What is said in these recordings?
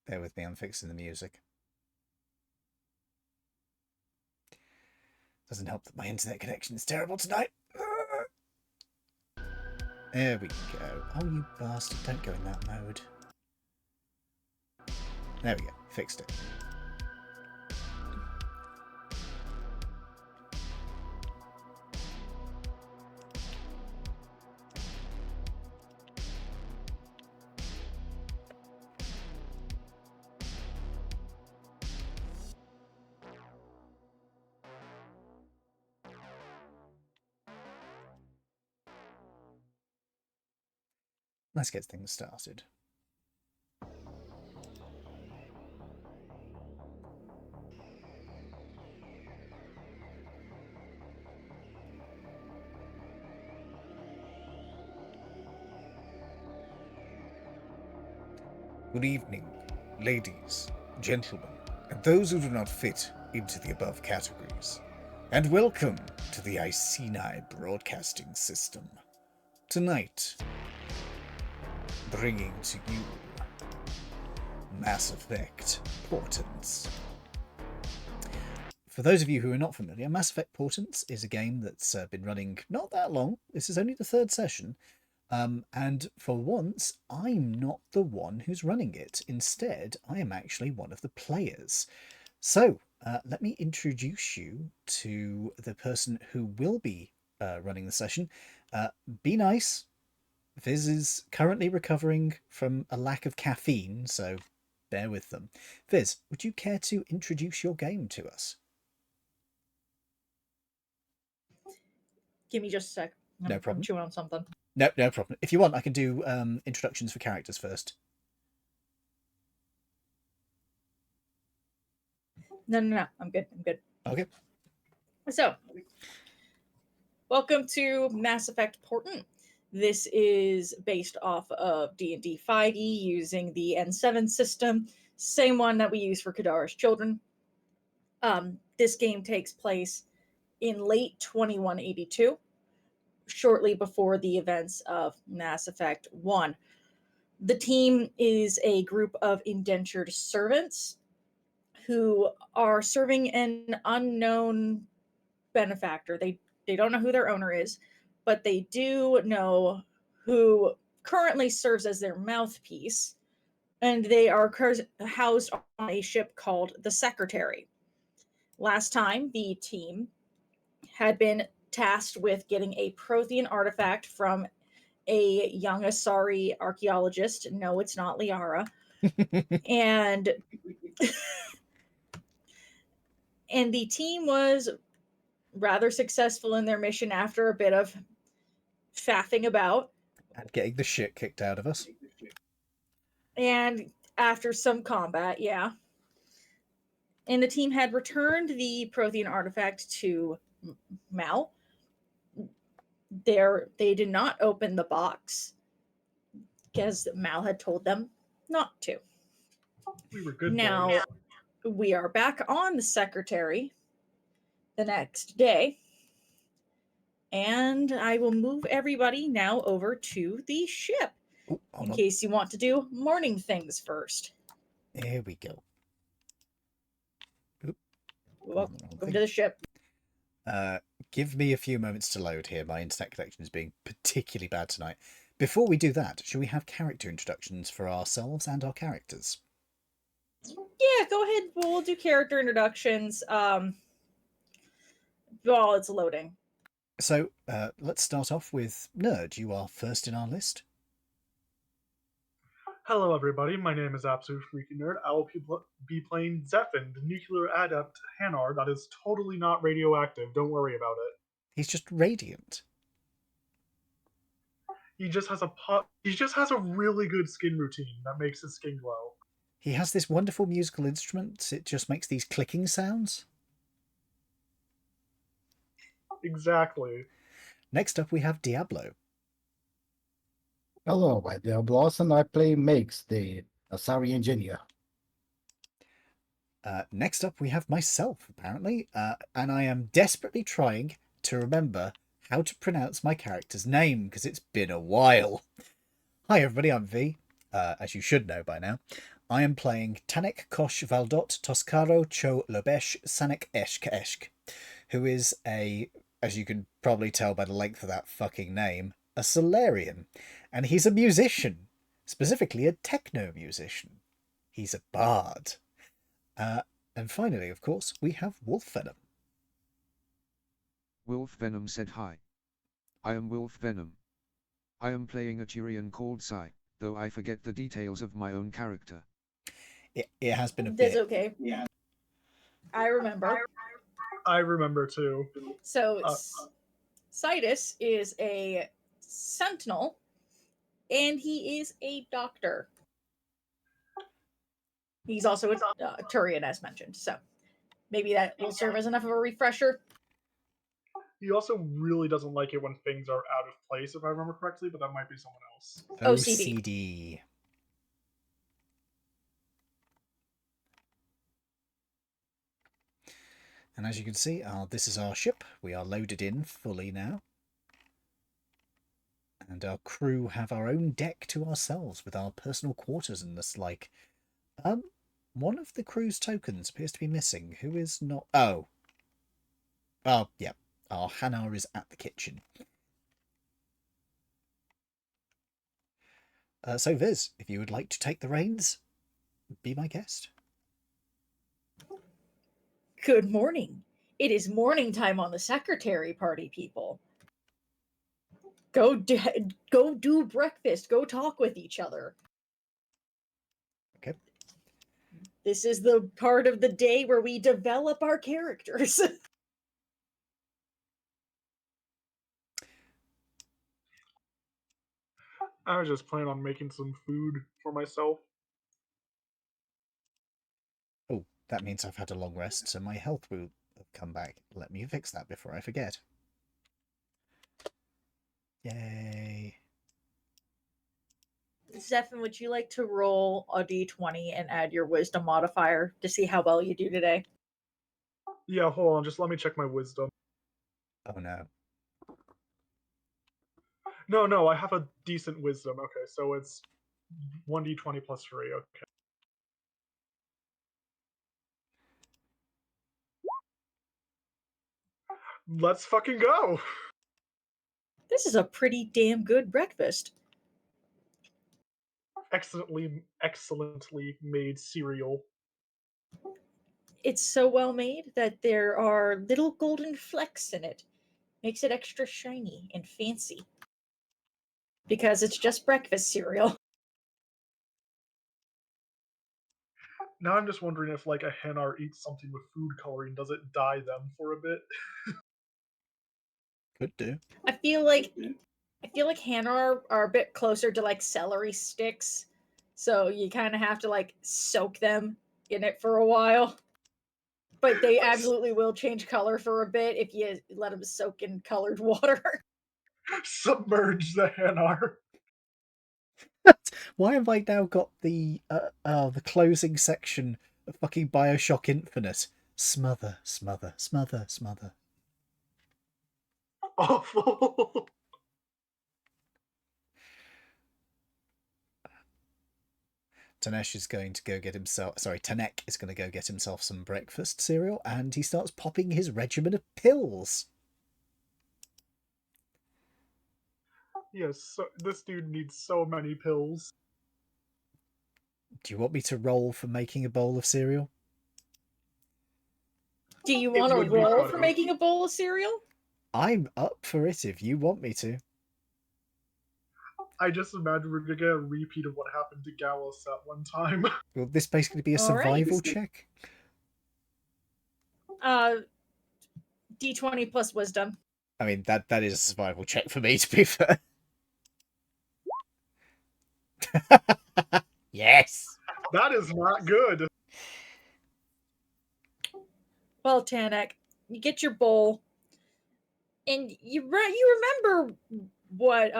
Bear with me, I'm fixing the music. Doesn't help that my internet connection is terrible tonight. There we go. Oh, you bastard. Don't go in that mode. There we go. Fixed it. Let's get things started. Good evening, ladies, gentlemen, and those who do not fit into the above categories, and welcome to the Iceni Broadcasting System. Tonight, bringing to you Mass Effect Portents. For those of you who are not familiar, Mass Effect Portents is a game that's been running not that long. This is only the third session. And for once, I'm not the one who's running it. Instead, I am actually one of the players. So, let me introduce you to the person who will be running the session. Be nice. Viz is currently recovering from a lack of caffeine, so bear with them. Viz, would you care to introduce your game to us? Give me just a sec. No problem. I'm chewing on something. No problem. If you want, I can do introductions for characters first. No. I'm good. Okay. So, welcome to Mass Effect Portent. This is based off of D&D 5e using the N7 system, same one that we use for Kadara's Children. This game takes place in late 2182, shortly before the events of Mass Effect 1. The team is a group of indentured servants who are serving an unknown benefactor. They don't know who their owner is, but they do know who currently serves as their mouthpiece, and they are housed on a ship called the Secretary. Last time, the team had been tasked with getting a Prothean artifact from a young Asari archaeologist. No, it's not Liara. and and the team was rather successful in their mission after a bit of faffing about. And getting the shit kicked out of us. And after some combat, yeah. And the team had returned the Prothean artifact to Mal. They did not open the box because Mal had told them not to. We were good now, boys. We are back on the Secretary the next day. And I will move everybody now over to the ship. Ooh, in case you want to do morning things first. There we go. Oop. Welcome to the ship. Give me a few moments to load here. My internet connection is being particularly bad tonight. Before we do that, should we have character introductions for ourselves and our characters? Yeah, go ahead. We'll do character introductions while it's loading. So let's start off with Nerd. You are first in our list. Hello, everybody. My name is Absolute Freaking Nerd. I will be playing Zephin, the nuclear adept Hanar that is totally not radioactive. Don't worry about it. He's just radiant. He just has a really good skin routine that makes his skin glow. He has this wonderful musical instrument. It just makes these clicking sounds. Exactly. Next up, we have Diablo. Hello, I'm Diablos, and I play Makes, the Asari engineer. Next up, we have myself, apparently, and I am desperately trying to remember how to pronounce my character's name, because it's been a while. Hi, everybody, I'm V, as you should know by now. I am playing Tanek Kosh Valdot Toscaro Cho Lobesh Sanek Eshk Eshk, who is as you can probably tell by the length of that fucking name, a Solarian. And he's a musician, specifically a techno musician. He's a bard. And finally, of course, we have Wolf Venom. Wolf Venom said hi. I am Wolf Venom. I am playing a Tyrian called Sai, though I forget the details of my own character. It has been a That's bit. okay. Yeah. I remember. I remember too. So, Sidus is a sentinel, and he is a doctor. He's also a Turian, as mentioned. So, maybe that will serve as enough of a refresher. He also really doesn't like it when things are out of place, if I remember correctly, but that might be someone else. OCD. And as you can see, this is our ship. We are loaded in fully now. And our crew have our own deck to ourselves with our personal quarters and the like. One of the crew's tokens appears to be missing. Who is not... Oh, yeah. Our Hanar is at the kitchen. So Viz, if you would like to take the reins, be my guest. Good morning. It is morning time on the secretary party, people. Go do breakfast. Go talk with each other. Okay. This is the part of the day where we develop our characters. I was just planning on making some food for myself. Oh, that means I've had a long rest, so my health will have come back. Let me fix that before I forget. Yay. Zephyr, would you like to roll a d20 and add your wisdom modifier to see how well you do today? Yeah, hold on, just let me check my wisdom. Oh no. No, I have a decent wisdom. Okay, so it's 1d20 plus 3. Okay. Let's fucking go! This is a pretty damn good breakfast. Excellently made cereal. It's so well made that there are little golden flecks in it. Makes it extra shiny and fancy. Because it's just breakfast cereal. Now I'm just wondering if, like, a Hanar eats something with food coloring, does it dye them for a bit? Could do. I feel like Hanar are a bit closer to like celery sticks. So you kind of have to like soak them in it for a while. But they absolutely will change color for a bit if you let them soak in colored water. Submerge the Hanar. Why have I now got the closing section of fucking Bioshock Infinite? Smother, smother, smother, smother. Awful. Tanesh is going to go get himself... Sorry, Tanek is going to go get himself some breakfast cereal, and he starts popping his regimen of pills. Yes, so this dude needs so many pills. Do you want me to roll for making a bowl of cereal? Do you want to roll for making a bowl of cereal? I'm up for it if you want me to. I just imagine we're gonna get a repeat of what happened to Gallus at one time. Will this basically be a All right. survival check? D20 plus wisdom. I mean, that is a survival check for me, to be fair. Yes! That is not good. Well, Tanek, you get your bowl, and you remember what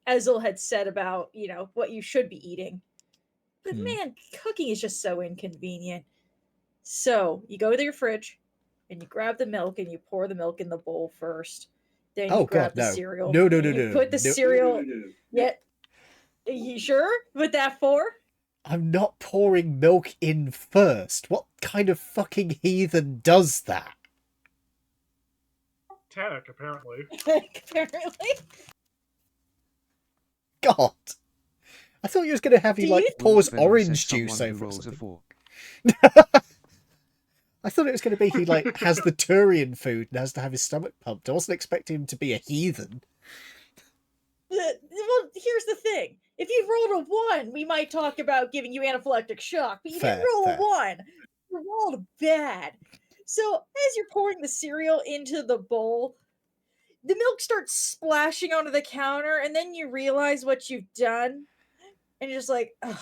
Ezel had said about, what you should be eating. But man, cooking is just so inconvenient. So you go to your fridge, and you grab the milk, and you pour the milk in the bowl first. Then you grab the cereal. No. Put the cereal. Yeah. Are you sure with that 4? I'm not pouring milk in first. What kind of fucking heathen does that? Tannic, apparently. Apparently. God. I thought you was going to have Do you, like, you- pours Wolf Venom said orange juice someone who over it or rolls a something. 4. I thought it was going to be he, like, has the Turian food and has to have his stomach pumped. I wasn't expecting him to be a heathen. Well, here's the thing. If you rolled a 1, we might talk about giving you anaphylactic shock, but you didn't Fair, roll fair. a 1. You rolled bad. So, as you're pouring the cereal into the bowl, the milk starts splashing onto the counter, and then you realize what you've done, and you're just like, ugh.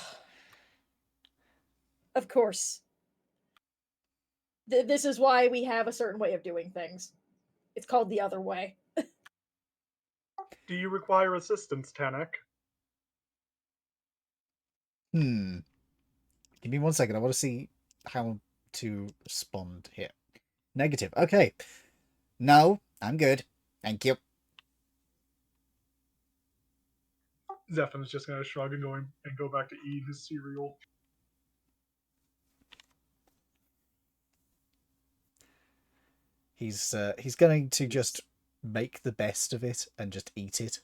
Of course. This is why we have a certain way of doing things. It's called the other way. Do you require assistance, Tannic? Give me 1 second. I want to see how to respond here. Negative. Okay. No, I'm good. Thank you. Zephyr is just gonna shrug and go back to eating his cereal. He's going to just make the best of it and just eat it.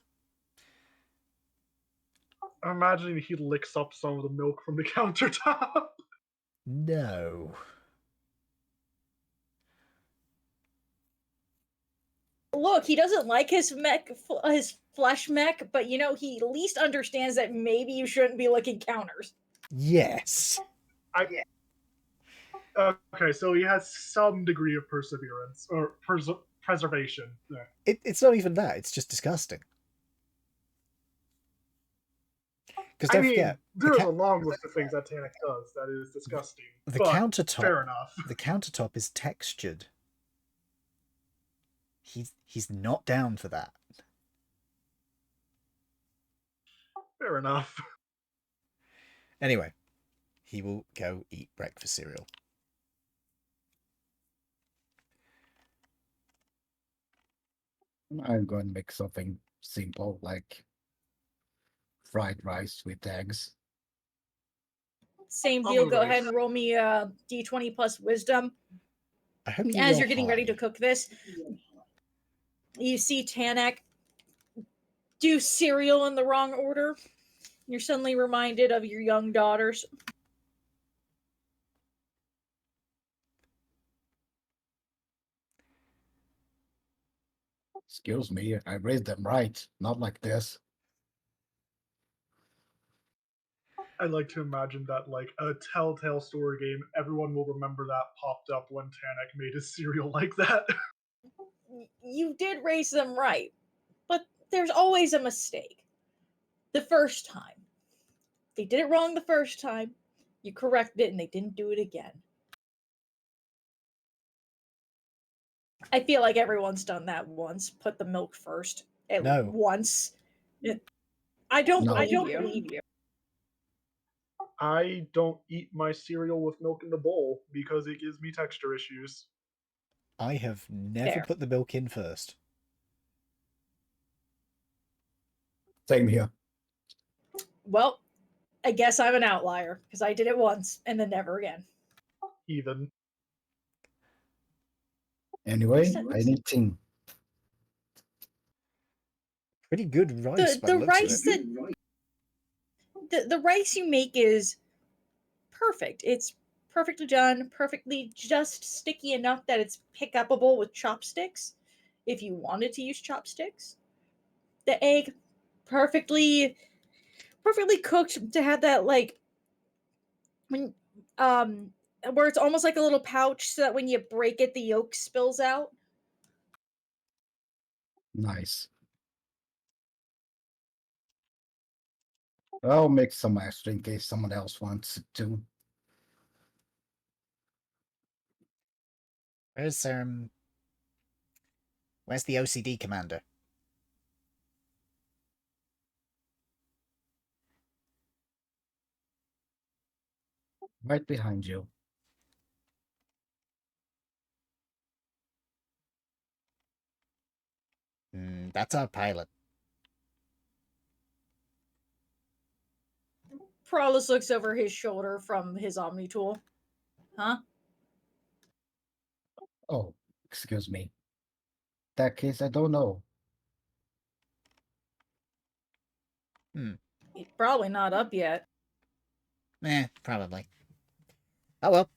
I'm imagining he licks up some of the milk from the countertop. No. Look, he doesn't like his his flesh mech, but he at least understands that maybe you shouldn't be licking counters. Yes. Okay, so he has some degree of perseverance or preservation. Yeah. It's not even that. It's just disgusting. Because I don't mean, forget, there's a long list of things that Tannic does that is disgusting. the but countertop. fair enough. The countertop is textured. He's not down for that. Fair enough. Anyway, he will go eat breakfast cereal. I'm going to make something simple like fried rice with eggs. Same I'll deal. move Go ice. ahead and roll me a d20 plus wisdom. I hope you As roll you're getting ready to high. cook this, you see Tanak do cereal in the wrong order. You're suddenly reminded of your young daughters. Excuse me, I raised them right, not like this. I'd like to imagine that, like a Telltale story game, everyone will remember that popped up when Tannic made his cereal like that. You did raise them right, but there's always a mistake. The first time. They did it wrong the first time. You corrected it and they didn't do it again. I feel like everyone's done that once. Put the milk first. At No. once. I don't No. believe you. I don't eat my cereal with milk in the bowl because it gives me texture issues. I have never Fair. put the milk in first. Same here. Well, I guess I'm an outlier because I did it once and then never again. Even. Anyway, Makes I sense. need tea. Pretty good rice by the The looks of rice it. that the rice you make is perfect. It's perfectly done, perfectly just sticky enough that it's pick upable with chopsticks if you wanted to use chopsticks. The egg perfectly cooked to have that like when where it's almost like a little pouch so that when you break it the yolk spills out. Nice. I'll make some extra in case someone else wants it too. Where's the OCD commander? Right behind you. That's our pilot. Prowless looks over his shoulder from his Omni tool. Huh? Oh, excuse me. That case, I don't know. He's probably not up yet. Probably. Oh well.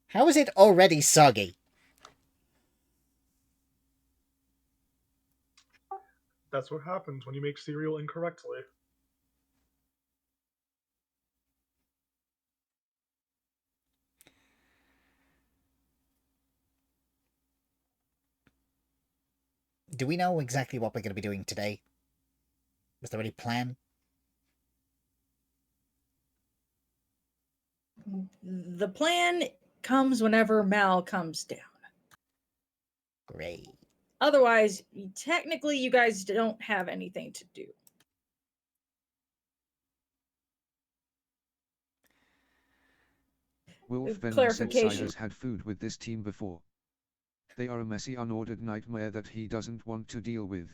How is it already soggy? That's what happens when you make cereal incorrectly. Do we know exactly what we're going to be doing today? Was there any plan? The plan comes whenever Mal comes down. Great. Otherwise, technically, you guys don't have anything to do. Wolf Venom said Clarification. Silas had food with this team before. They are a messy, unordered nightmare that he doesn't want to deal with.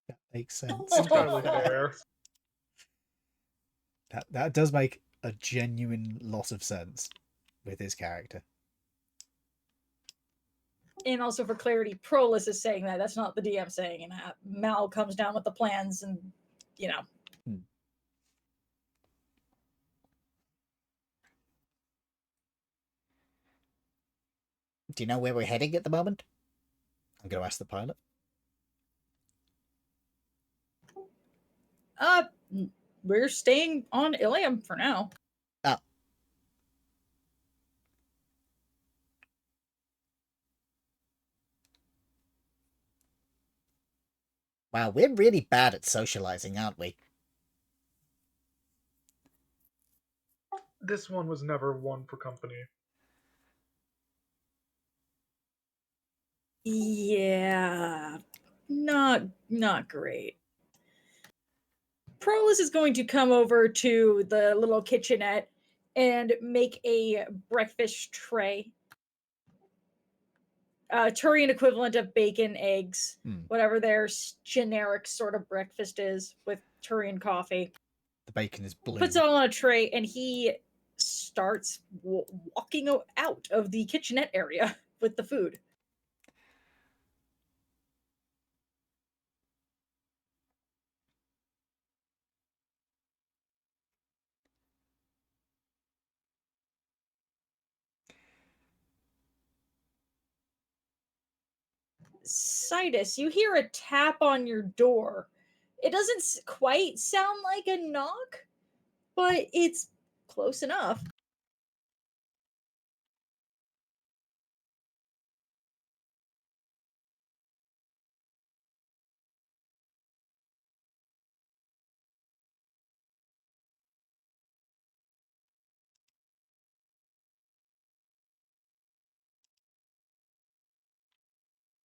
That makes sense. Entirely fair. That does make a genuine lot of sense with his character. And also for clarity, Prolus is saying that. That's not the DM saying that. Mal comes down with the plans and, you know. Do you know where we're heading at the moment? I'm going to ask the pilot. We're staying on Ilium for now. Oh. Wow, we're really bad at socializing, aren't we? This one was never one for company. Yeah. Not great. Prolus is going to come over to the little kitchenette and make a breakfast tray. Turian equivalent of bacon, eggs, whatever their generic sort of breakfast is with Turian coffee. The bacon is blue. Puts it all on a tray and he starts walking out of the kitchenette area with the food. Sidus, you hear a tap on your door. It doesn't quite sound like a knock, but it's close enough.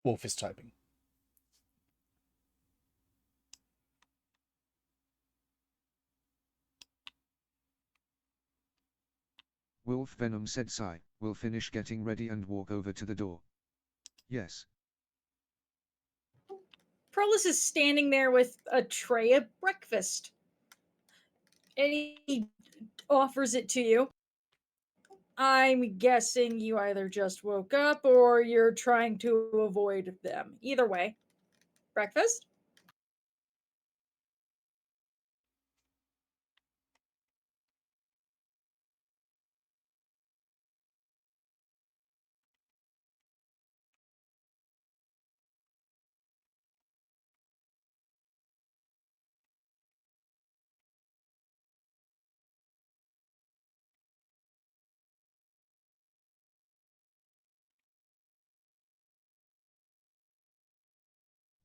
Wolf is typing. Wolf Venom said sigh, will finish getting ready and walk over to the door. Yes. Prolus is standing there with a tray of breakfast. And he offers it to you. I'm guessing you either just woke up or you're trying to avoid them. Either way. Breakfast?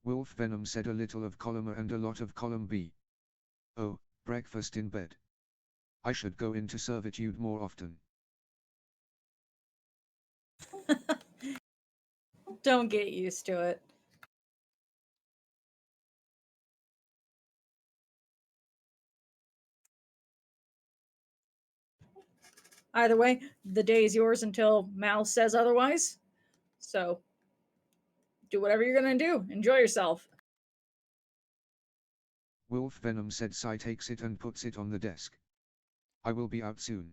Wolf Venom said a little of column A and a lot of column B. Oh, breakfast in bed. I should go into servitude more often. Don't get used to it. Either way, the day is yours until Mal says otherwise. So, do whatever you're gonna do. Enjoy yourself. Wolf Venom said. Sai takes it and puts it on the desk. I will be out soon.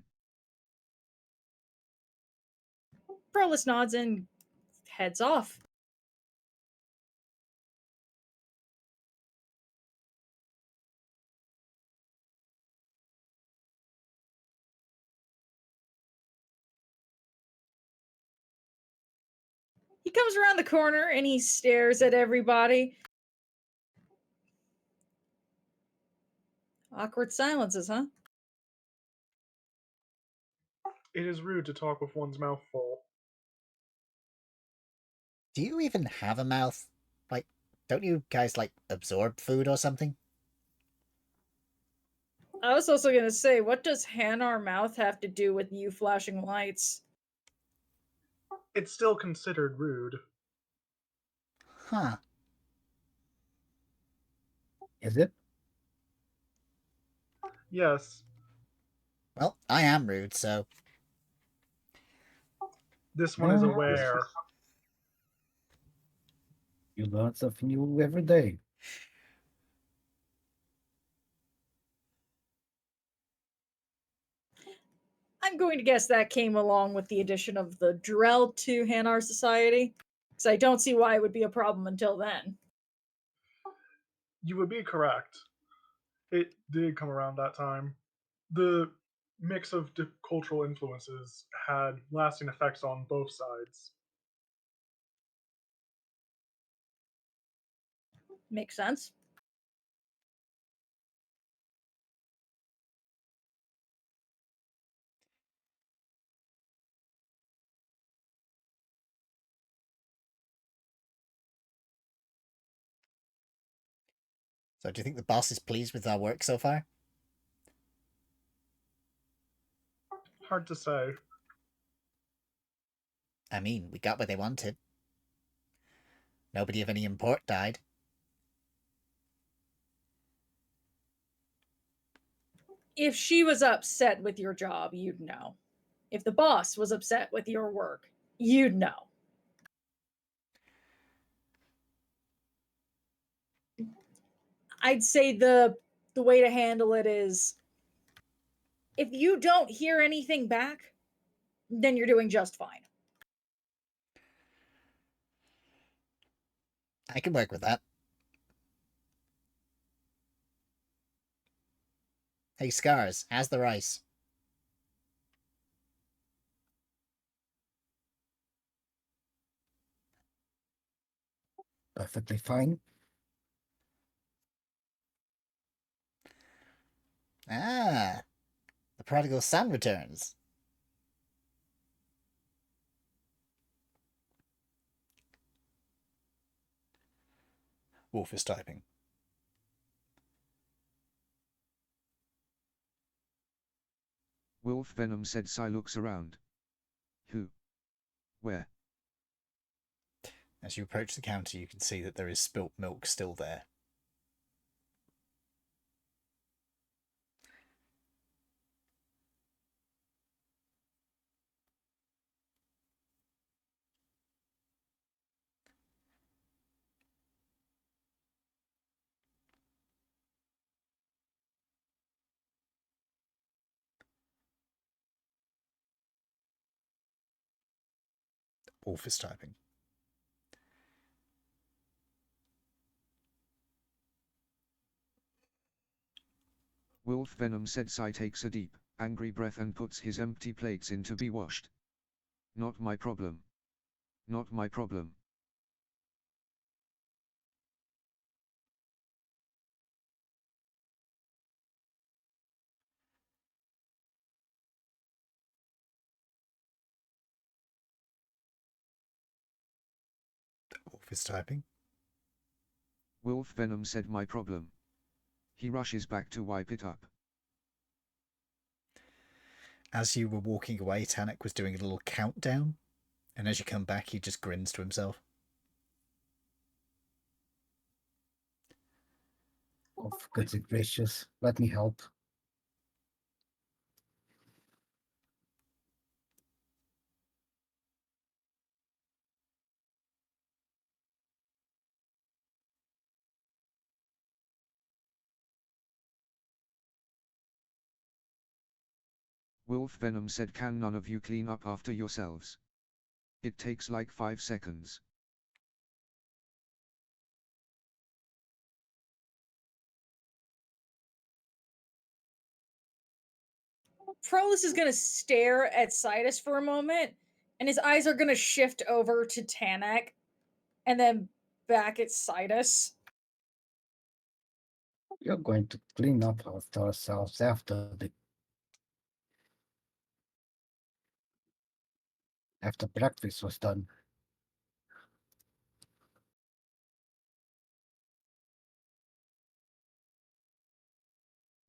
Prolus nods and heads off. He comes around the corner and he stares at everybody. Awkward silences, huh? It is rude to talk with one's mouth full. Do you even have a mouth? Like, don't you guys, like, absorb food or something? I was also gonna say, what does Hanar mouth have to do with you flashing lights? It's still considered rude. Huh. Is it? Yes, Well, I am rude, so this one is Yeah. aware. You learn something new every day. I'm going to guess that came along with the addition of the Drell to Hanar Society. Because I don't see why it would be a problem until then. You would be correct. It did come around that time. The mix of cultural influences had lasting effects on both sides. Makes sense. do you think the boss is pleased with our work so far? Hard to say. I mean, we got what they wanted. Nobody of any import died. If she was upset with your job, you'd know. If the boss was upset with your work, you'd know. I'd say the way to handle it is if you don't hear anything back, then you're doing just fine. I can work with that. Hey, Scars, how's the rice? Perfectly fine. Ah, the prodigal son returns. Wolf is typing. Wolf Venom said. Sai looks around. Who? Where? As you approach the counter, you can see that there is spilt milk still there. Wolf is typing. Wolf Venom said. Sai takes a deep, angry breath and puts his empty plates in to be washed. Not my problem. Not my problem. Wolf is typing. Wolf Venom said. My problem. He rushes back to wipe it up. As you were walking away, Tanek was doing a little countdown, and as you come back, he just grins to himself. Oh, for goodness gracious, let me help. Wolf Venom said, can none of you clean up after yourselves? It takes like 5 seconds. Prolus is going to stare at Sidus for a moment, and his eyes are going to shift over to Tanak, and then back at Sidus. You're going to clean up after ourselves after breakfast was done.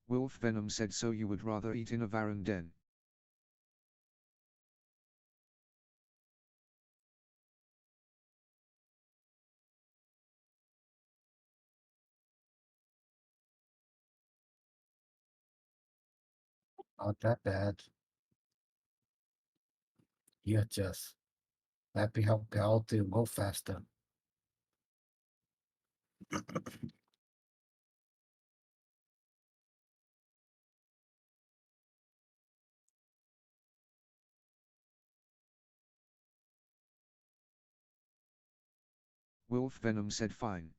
Wolf Venom said, so you would rather eat in a Varren den? Not that bad. You're just let me help you out to go faster. Wolf Venom said, fine.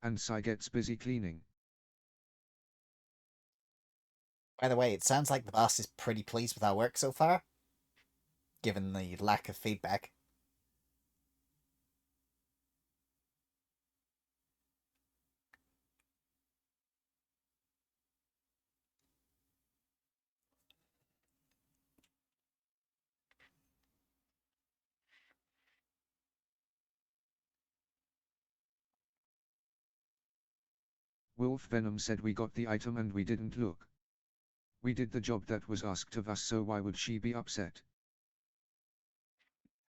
And Sai gets busy cleaning. By the way, it sounds like the boss is pretty pleased with our work so far, given the lack of feedback. Wolf Venom said, we got the item and we didn't look. We did the job that was asked of us, so why would she be upset?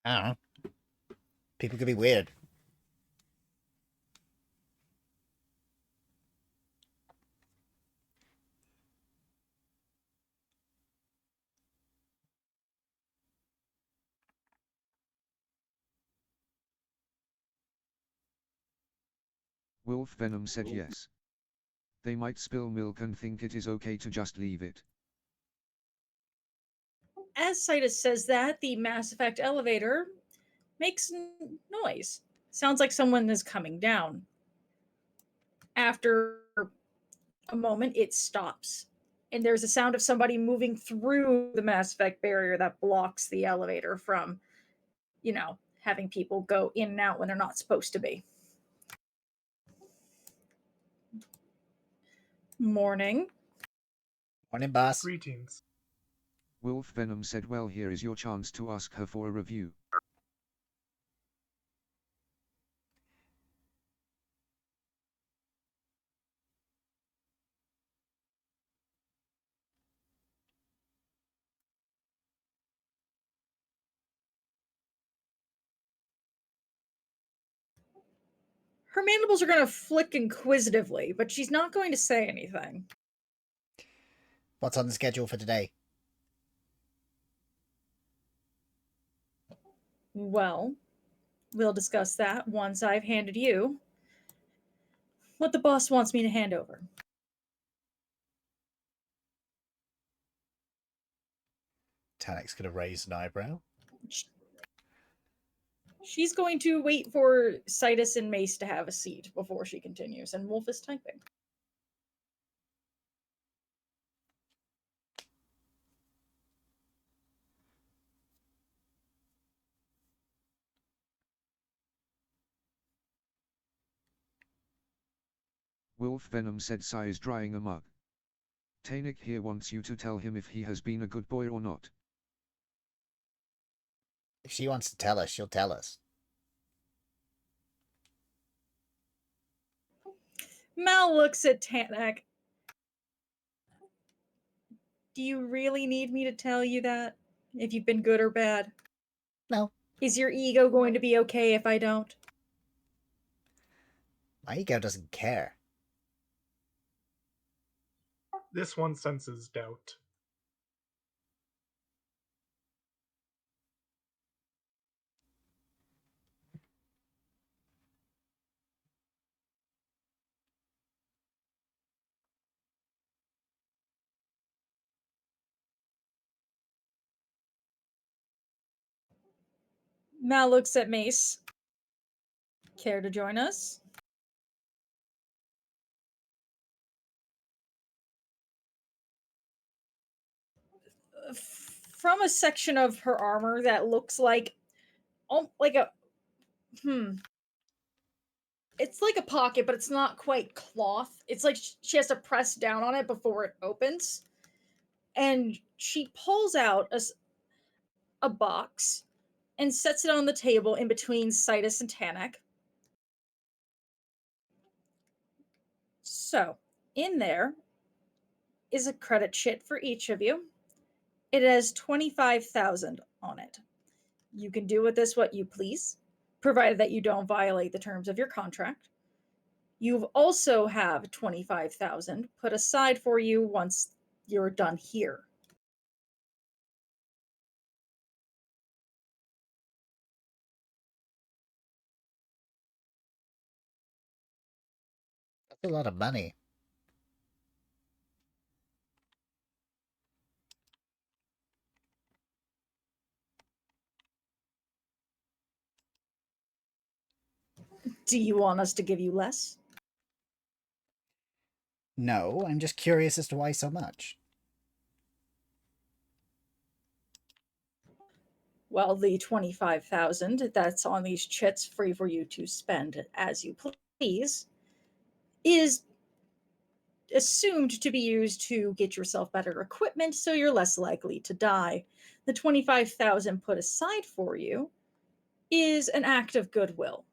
I don't know. People could be weird. Wolf Venom said, yes. They might spill milk and think it is okay to just leave it. As Sidus says that, the Mass Effect elevator makes noise. Sounds like someone is coming down. After a moment, it stops. And there's a sound of somebody moving through the Mass Effect barrier that blocks the elevator from, having people go in and out when they're not supposed to be. Morning. Morning, boss. Greetings. Wolf Venom said, well, here is your chance to ask her for a review. Her mandibles are going to flick inquisitively, but she's not going to say anything. What's on the schedule for today? Well, we'll discuss that once I've handed you what the boss wants me to hand over. Tanek's going to raise an eyebrow. She's going to wait for Sidus and Mace to have a seat before she continues, and Wolf is typing. Wolf Venom said, Sai is drying a mug. Tanik here wants you to tell him if he has been a good boy or not. If she wants to tell us, she'll tell us. Mal looks at Tanak. Do you really need me to tell you that? If you've been good or bad? No. Is your ego going to be okay if I don't? My ego doesn't care. This one senses doubt. Mal looks at Mace. Care to join us? From a section of her armor that looks like a it's like a pocket, but it's not quite cloth. It's like she has to press down on it before it opens. And she pulls out a box and sets it on the table in between Citus and Tanak. So, in there is a credit sheet for each of you. It has 25,000 on it. You can do with this what you please, provided that you don't violate the terms of your contract. You also have 25,000 put aside for you once you're done here. That's a lot of money. Do you want us to give you less? No, I'm just curious as to why so much. Well, the 25,000 that's on these chits free for you to spend as you please is assumed to be used to get yourself better equipment so you're less likely to die. The 25,000 put aside for you is an act of goodwill.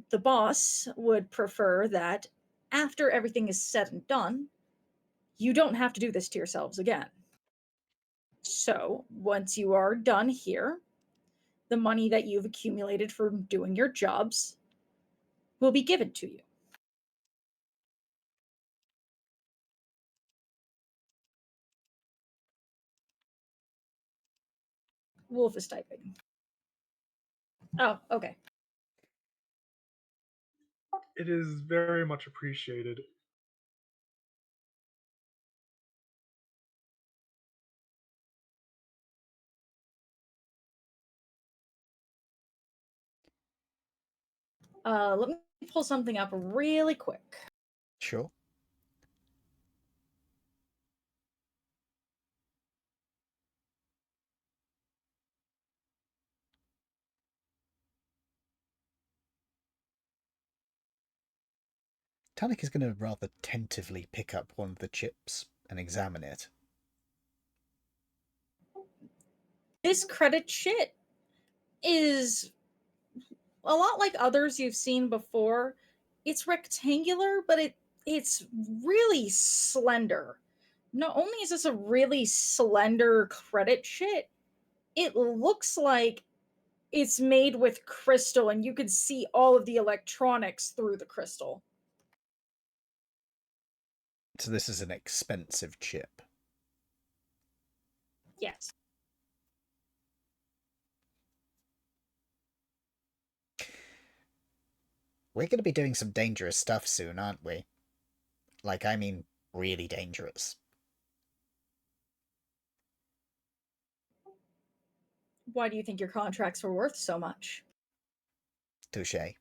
The boss would prefer that after everything is said and done, you don't have to do this to yourselves again. So, once you are done here, the money that you've accumulated from doing your jobs will be given to you. Wolf is typing. Oh, okay. It is very much appreciated. Let me pull something up really quick. Sure. Tanik is going to rather tentatively pick up one of the chips and examine it. This credit shit is a lot like others you've seen before. It's rectangular, but it's really slender. Not only is this a really slender credit shit, it looks like it's made with crystal and you can see all of the electronics through the crystal. So this is an expensive chip. Yes. We're going to be doing some dangerous stuff soon, aren't we? Like, I mean, really dangerous. Why do you think your contracts were worth so much? Touche.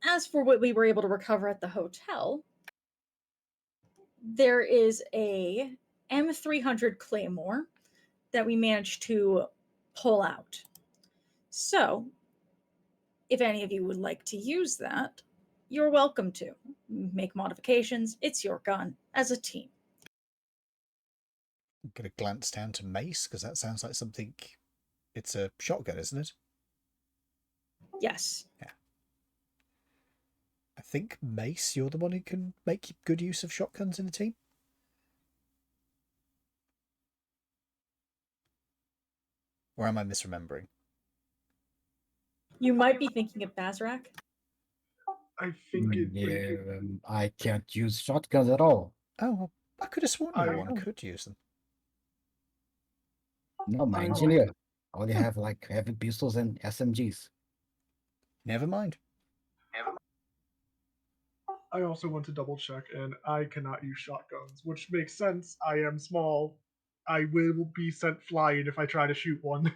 As for what we were able to recover at the hotel, there is a M300 Claymore that we managed to pull out. So, if any of you would like to use that, you're welcome to. Make modifications, it's your gun, as a team. I'm going to glance down to Mace, because that sounds like something... It's a shotgun, isn't it? Yes. Yeah. I think, Mace, you're the one who can make good use of shotguns in a team? Or am I misremembering? You might be thinking of Bazrak. I think it. Yeah, I can't use shotguns at all. Oh, well, I could have sworn I- one could use them. No, my I- engineer. I only have like heavy pistols and SMGs. Never mind. I also want to double check, and I cannot use shotguns, which makes sense. I am small. I will be sent flying if I try to shoot one.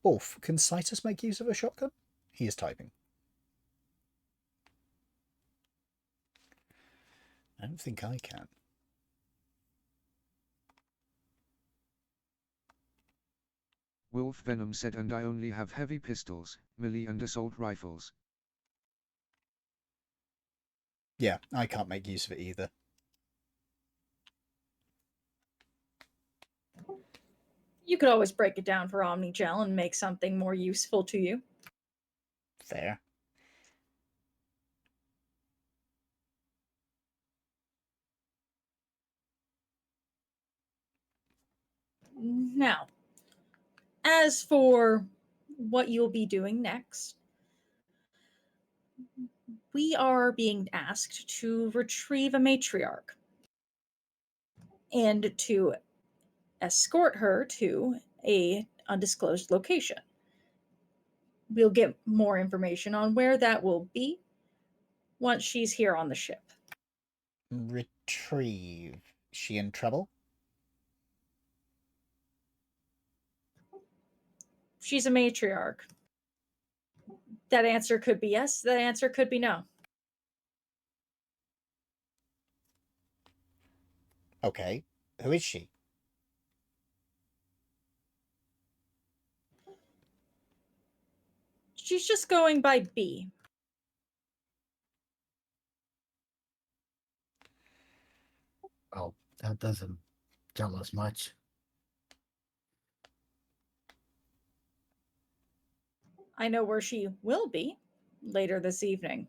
Wolf, can Citus make use of a shotgun? He is typing. I don't think I can. Wolf Venom said, and I only have heavy pistols, melee and assault rifles. Yeah, I can't make use of it either. You could always break it down for Omnigel and make something more useful to you. Fair. Now, as for what you'll be doing next, we are being asked to retrieve a matriarch and to escort her to a undisclosed location. We'll get more information on where that will be once she's here on the ship. Retrieve. She in trouble? She's a matriarch. That answer could be yes, that answer could be no. Okay. Who is she? She's just going by B. Well, that doesn't tell us much. I know where she will be later this evening.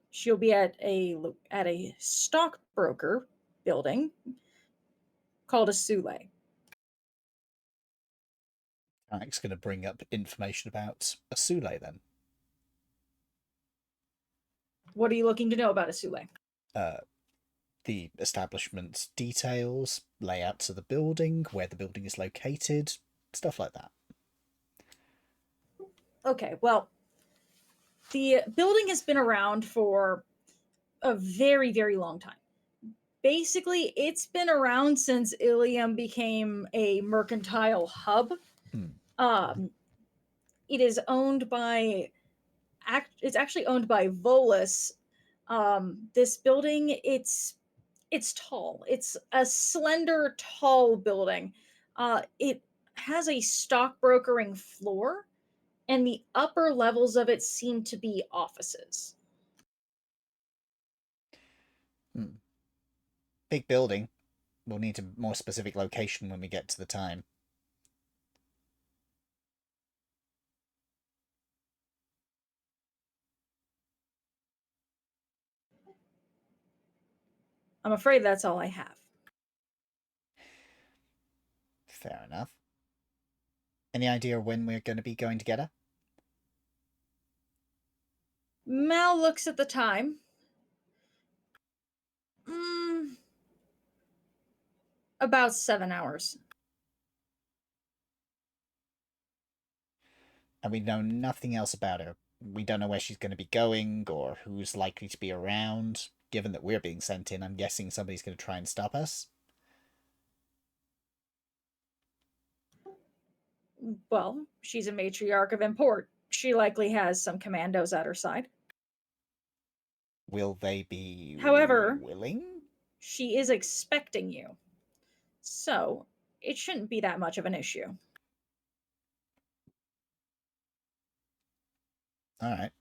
She'll be at a stockbroker building called a Sule. Tarek's going to bring up information about Asule then. What are you looking to know about a Sule? The establishment's details, layouts of the building, where the building is located, stuff like that. Okay, well, the building has been around for a very, very long time. Basically, it's been around since Ilium became a mercantile hub. It is owned by, it's actually owned by Volus. This building, it's tall. It's a slender, tall building. It has a stockbrokering floor, and the upper levels of it seem to be offices. Big building. We'll need a more specific location when we get to the time. I'm afraid that's all I have. Fair enough. Any idea when we're going to be going to get her? Mal looks at the time. About 7 hours. And we know nothing else about her. We don't know where she's going to be going or who's likely to be around. Given that we're being sent in, I'm guessing somebody's going to try and stop us. Well, she's a matriarch of import. She likely has some commandos at her side. Will they be However, willing? she is expecting you. So, it shouldn't be that much of an issue. All right.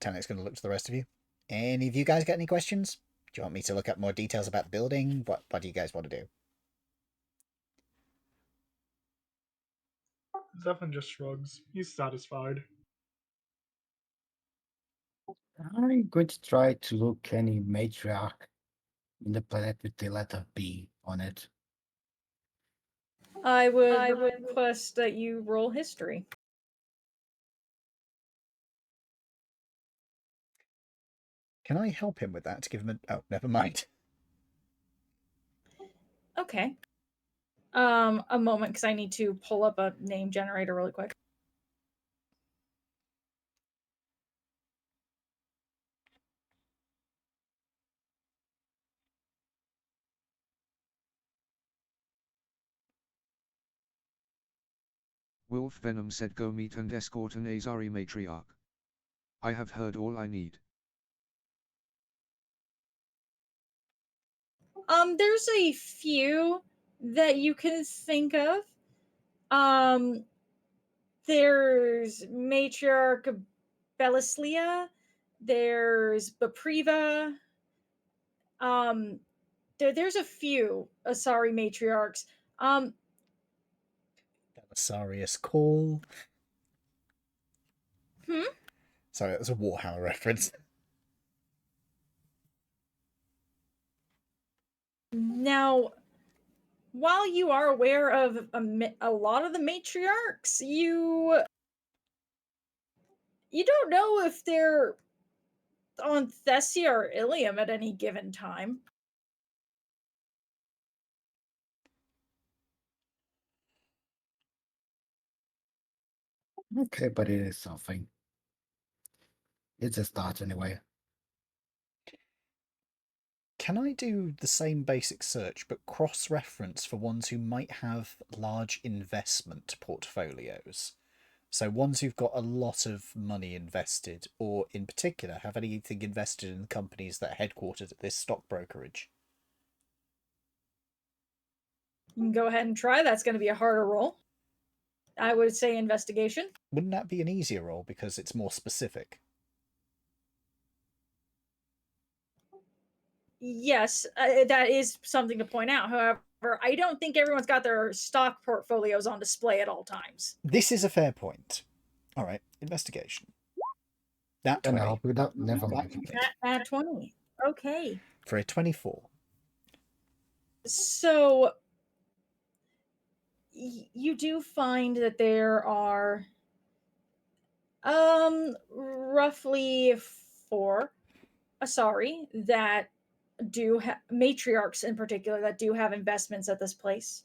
Tenet's going to look to the rest of you. Any of you guys got any questions? Do you want me to look up more details about the building? What do you guys want to do? Zephyr just shrugs. He's satisfied. I'm going to try to look any matriarch in the planet with the letter B on it. I would request that you roll history. Can I help him with that to give him a... Oh, never mind. Okay. A moment, because I need to pull up a name generator really quick. Wolf Venom said go meet and escort an Azari matriarch. I have heard all I need. There's a few that you can think of. There's Matriarch Belislia. There's Bapriva. Um, there's a few Asari matriarchs. Um, Belisarius Call. hmm? Sorry, that was a Warhammer reference. Now, while you are aware of a lot of the matriarchs, you don't know if they're on Thessia or Ilium at any given time. Okay, but it is something. It's a start anyway. Can I do the same basic search but cross-reference for ones who might have large investment portfolios? So ones who've got a lot of money invested, or in particular have anything invested in companies that are headquartered at this stock brokerage. You can go ahead and try. That's going to be a harder roll. I would say investigation. Wouldn't that be an easier role because it's more specific? Yes, that is something to point out. However, I don't think everyone's got their stock portfolios on display at all times. This is a fair point. All right, investigation. That Can I 20 help you that? Never mind. At 20. Okay. for a 24. So you do find that there are roughly 4 Asari that do matriarchs in particular that do have investments at this place.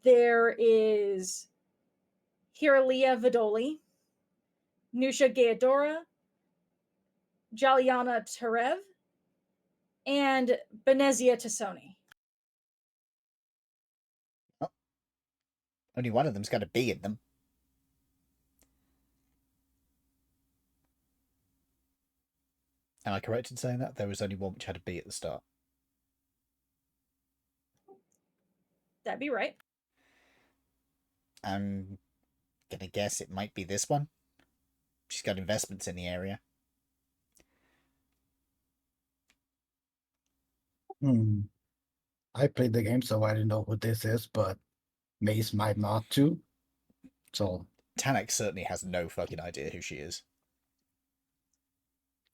There is Hiralia Vidoli, Nusha Geodora, Jaliana Terev, and Benezia Tassoni. Oh, only one of them's got a B in them. Am I correct in saying that? There was only one which had a B at the start. That'd be right. I'm gonna guess it might be this one. She's got investments in the area. I played the game, so I don't know who this is, but Mace might not too. So, Tanek certainly has no fucking idea who she is.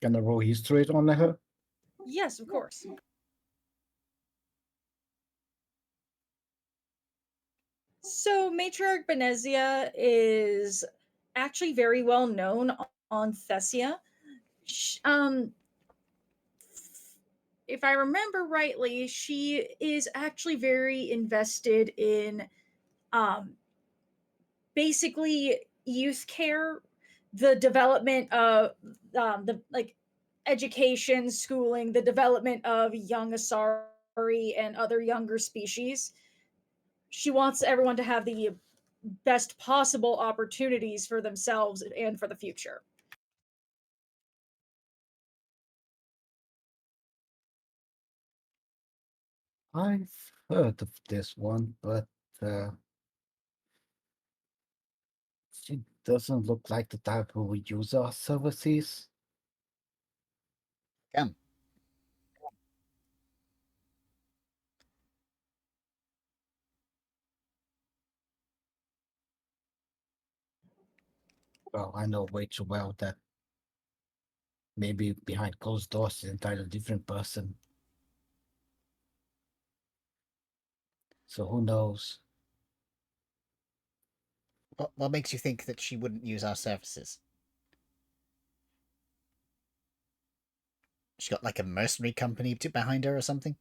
can I roll history on her? Yes, of course. So Matriarch Benezia is actually very well known on Thessia. If I remember rightly, she is actually very invested in basically youth care, the development of the like education, schooling, the development of young Asari and other younger species. She wants everyone to have the best possible opportunities for themselves and for the future. I've heard of this one, but she doesn't look like the type who would use our services. Come. Well, I know way too well that maybe behind closed doors is an entirely different person. So who knows? What makes you think that she wouldn't use our services? She got like a mercenary company behind her or something?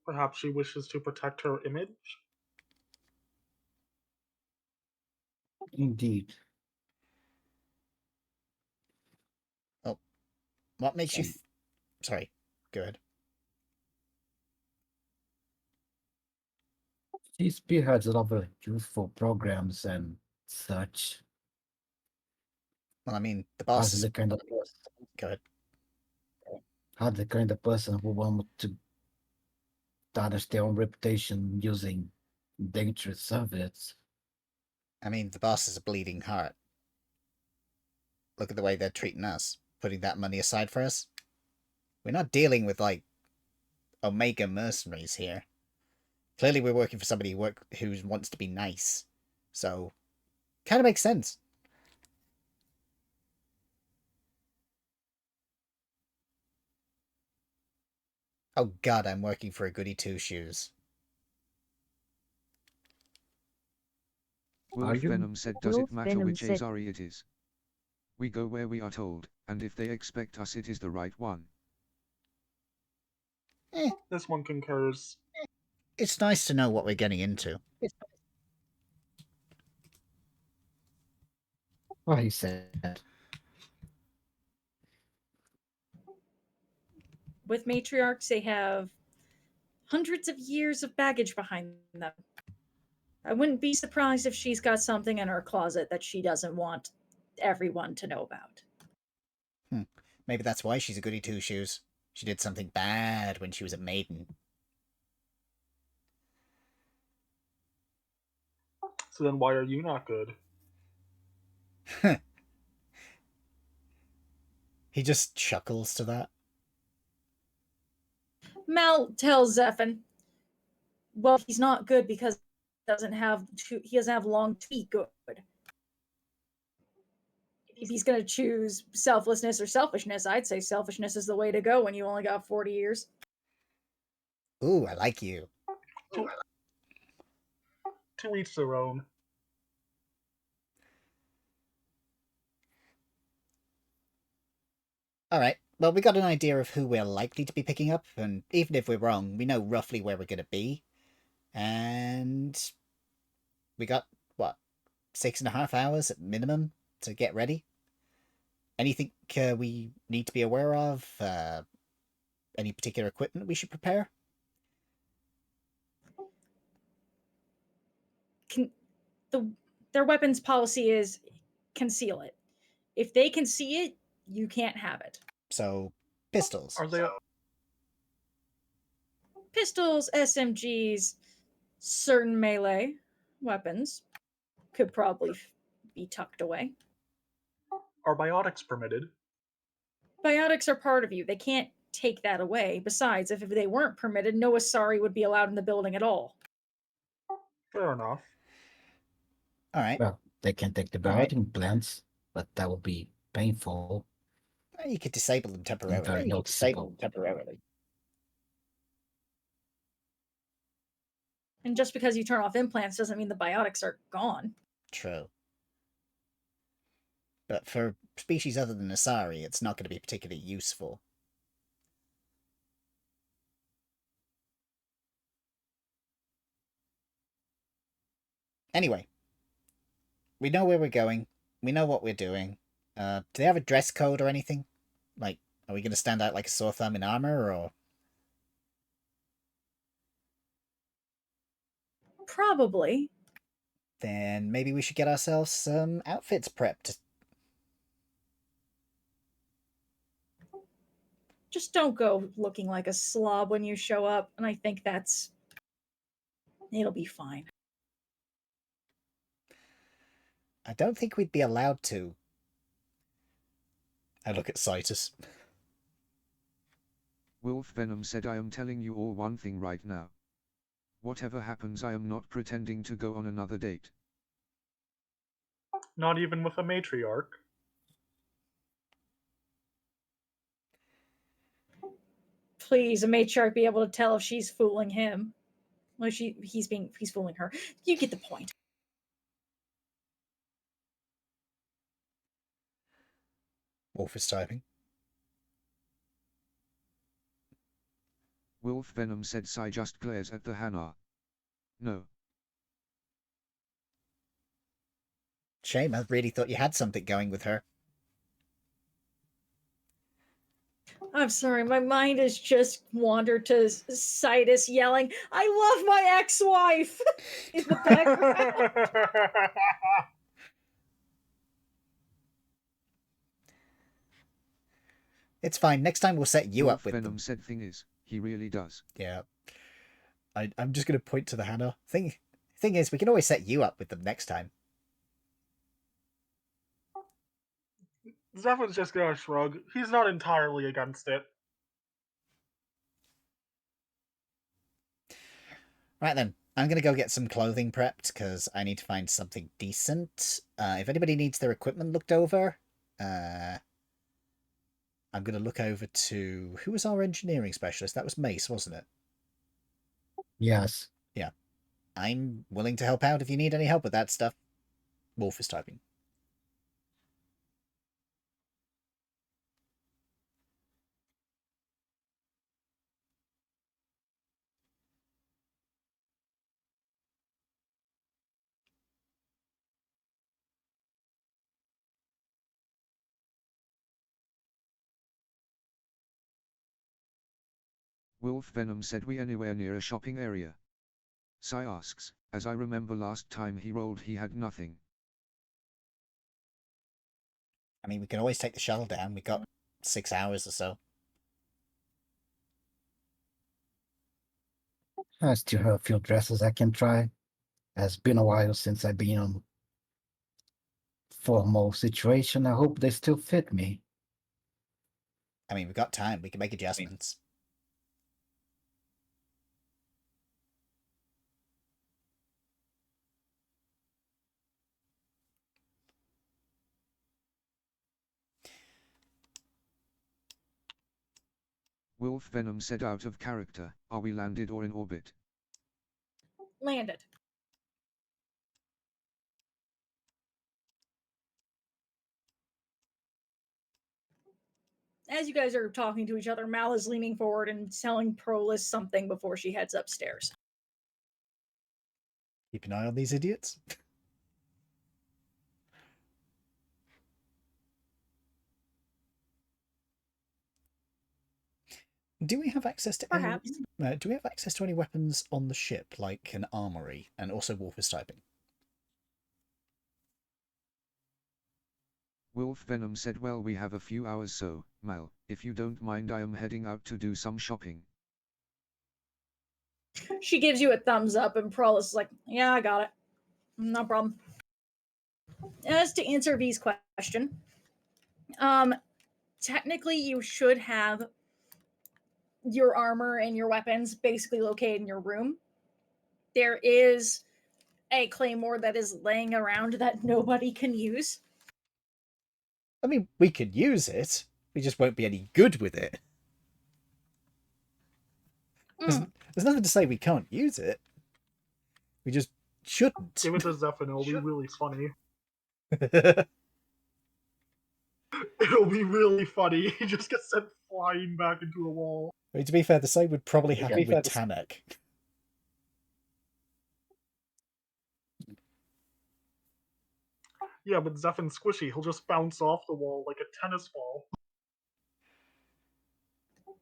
Perhaps she wishes to protect her image. Indeed. What makes you... Some, Sorry, go ahead. she spearheads a lot of youthful programs and such. Well, I mean, the boss Hardly is... the kind of Go ahead. hardly the kind of person who want to tarnish their own reputation using dangerous subjects. I mean, the boss is a bleeding heart. Look at the way they're treating us, putting that money aside for us. We're not dealing with, like, Omega mercenaries here. Clearly we're working for somebody who wants to be nice. So, kind of makes sense. Oh god, I'm working for a goody two-shoes. Are Wolf you? Venom said, does it matter which Azari it is? We go where we are told, and if they expect us it is the right one. This one concurs. It's nice to know what we're getting into. Well, he said. With matriarchs, they have hundreds of years of baggage behind them. I wouldn't be surprised if she's got something in her closet that she doesn't want everyone to know about. Maybe that's why she's a goody two-shoes. She did something bad when she was a maiden. So then why are you not good? He just chuckles to that. Mal tells Zephan, well, he's not good because he doesn't have long to be good. If he's going to choose selflessness or selfishness, I'd say selfishness is the way to go when you only got 40 years. Ooh, I like you. To each their own. Alright, well, we got an idea of who we're likely to be picking up, and even if we're wrong, we know roughly where we're going to be. And we got, what, 6.5 hours at minimum to get ready? Anything we need to be aware of? Any particular equipment we should prepare? Their weapons policy is conceal it. If they can see it, you can't have it. So, pistols. Are they Pistols, SMGs, certain melee weapons could probably be tucked away. are biotics permitted? Biotics are part of you. They can't take that away. Besides, if they weren't permitted, no Asari would be allowed in the building at all. Fair enough. Alright. Well, they can take the biotic implants, but that would be painful You could disable them and temporarily. very noticeable. And just because you turn off implants doesn't mean the biotics are gone. True. But for species other than Asari, it's not going to be particularly useful. Anyway, we know where we're going. We know what we're doing. Do they have a dress code or anything? Like, are we going to stand out like a sore thumb in armor, or...? Probably. Then maybe we should get ourselves some outfits prepped. Just don't go looking like a slob when you show up, and I think it'll be fine. I don't think we'd be allowed to. I look at Citus. Wolf Venom said, I am telling you all one thing right now. Whatever happens, I am not pretending to go on another date. Not even with a matriarch. Please, a matriarch be able to tell if she's fooling him. Well, he's fooling her. You get the point. Office typing. Wolf Venom said Sai just glares at the Hannah. No. Shame, I really thought you had something going with her. I'm sorry, my mind has just wandered to Sidus yelling, I love my ex-wife in the background. It's fine. Next time we'll set you Wolf up with Venom them. said thing is, he really does. Yeah. I'm just going to point to the Hannah. Thing is, we can always set you up with them next time. Zephyrin's just gonna shrug. He's not entirely against it. Right then, I'm going to go get some clothing prepped because I need to find something decent. If anybody needs their equipment looked over, I'm going to look over to... Who was our engineering specialist? That was Mace, wasn't it? Yes. Yeah. I'm willing to help out if you need any help with that stuff. Wolf is typing. Wolf Venom said we anywhere near a shopping area. Sai asks, as I remember last time he rolled he had nothing. I mean, we can always take the shuttle down. We've got 6 hours or so. I still have a few dresses I can try. It's been a while since I've been on formal situation. I hope they still fit me. I mean, we've got time. We can make adjustments. Wolf Venom said out of character, are we landed or in orbit? Landed. As you guys are talking to each other, Mal is leaning forward and telling Prolis something before she heads upstairs. Keep an eye on these idiots. Do we have access to Perhaps. any? Do we have access to any weapons on the ship, like an armory, and also Wolf is typing? Wolf Venom said well we have a few hours so, Mal, if you don't mind I am heading out to do some shopping. She gives you a thumbs up, and Prolis is like, yeah, I got it. No problem. As to answer V's question, technically you should have your armor and your weapons basically located in your room. There is a claymore that is laying around that nobody can use. I mean, we could use it. We just won't be any good with it. There's nothing to say we can't use it. We just shouldn't. Give it to Zephyrin, it'll be really funny. It'll be really funny. He just gets sent flying back into a wall. I mean, to be fair, the same would probably happen with Tanak. Yeah, but Zephyrin's squishy. He'll just bounce off the wall like a tennis ball.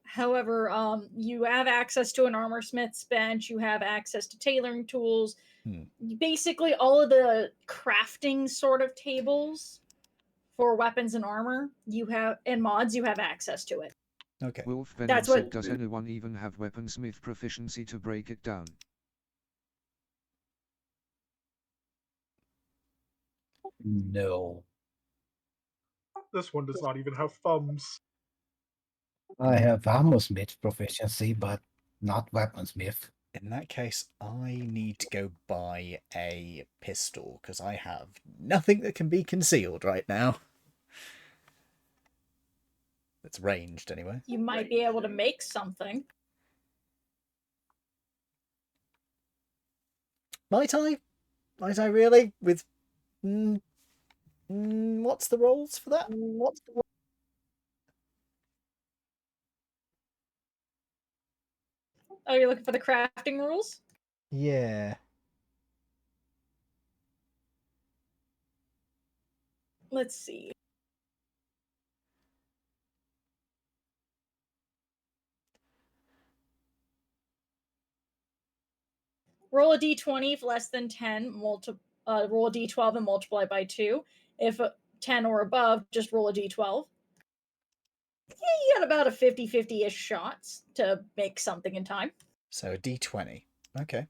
However, you have access to an armor smith's bench. You have access to tailoring tools. Basically, all of the crafting sort of tables for weapons and armor you have, and mods, you have access to it. Okay. Wolf Venom That's said what- does anyone even have weaponsmith proficiency to break it down? No. This one does not even have thumbs. I have armorsmith proficiency, but not weaponsmith. In that case, I need to go buy a pistol, because I have nothing that can be concealed right now. That's ranged, anyway. You might be able to make something. Might I? Might I really? With... what's the rolls for that? Oh, you're looking for the crafting rules? Yeah. Let's see. Roll a d20 if less than 10, roll a d12 and multiply by 2. If 10 or above, just roll a d12. Yeah, you got about a 50-50-ish shots to make something in time. So a d20. Okay.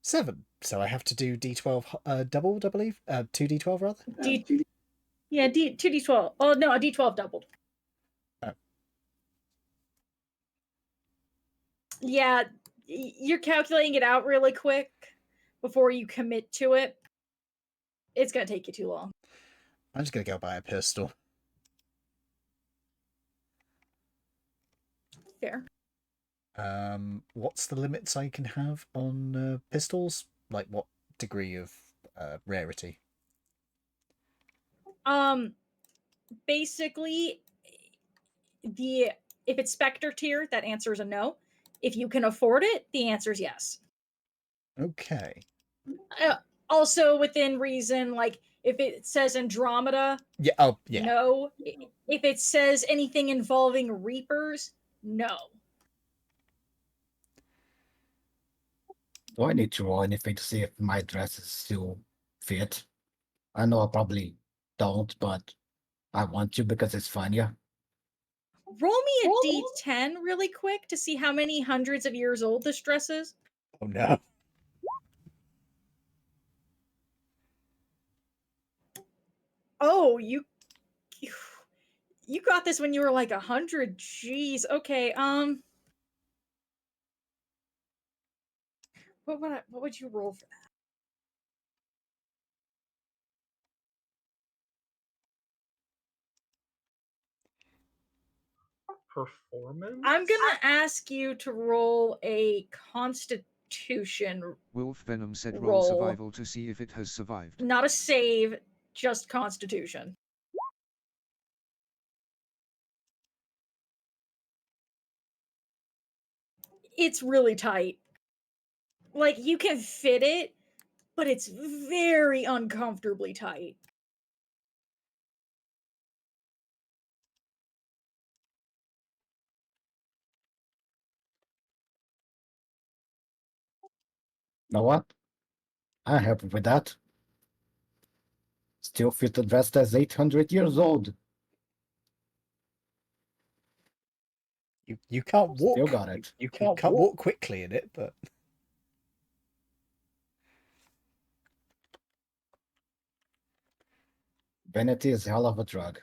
7. So I have to do d12 doubled, I believe. 2d12 rather. Yeah, 2d12. Oh no, a d12 doubled. Oh. Yeah, you're calculating it out really quick before you commit to it. It's gonna take you too long. I'm just gonna go buy a pistol. Fair. What's the limits I can have on pistols? Like what degree of rarity? Basically, if it's Spectre tier, that answer is a no. If you can afford it, the answer is yes. Okay. Also within reason, like if it says Andromeda, Yeah. Oh, yeah. no. If it says anything involving Reapers, no. Do I need to roll anything to see if my dress is still fit? I know I probably don't, but I want to because it's funnier. Roll me a d10 really quick to see how many hundreds of years old this dress is. Oh no. Oh, you got this when you were like 100. Jeez. Okay. What would you roll for that? Performance? I'm gonna ask you to roll a Constitution Wolf Venom said roll roll. survival to see if it has survived. Not a save, just Constitution. It's really tight. Like, you can fit it, but it's very uncomfortably tight. Know what? I'm happy with that. Still fit dressed as 800 years old. You can't walk. Still got it. You can't walk quickly in it, but Vanity is hell of a drug.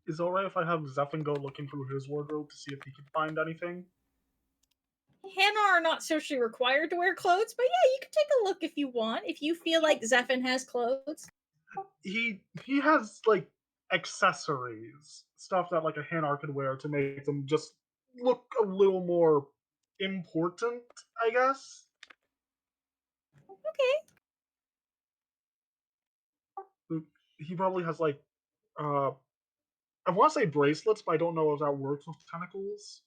Is it alright if I have Zephin go looking through his wardrobe to see if he can find anything? Hanar are not socially required to wear clothes, but yeah, you can take a look if you want. If you feel like Zephin has clothes. He has like accessories, stuff that like a Hanar could wear to make them just look a little more important, I guess. Okay. He probably has like I want to say bracelets, but I don't know if that works with tentacles.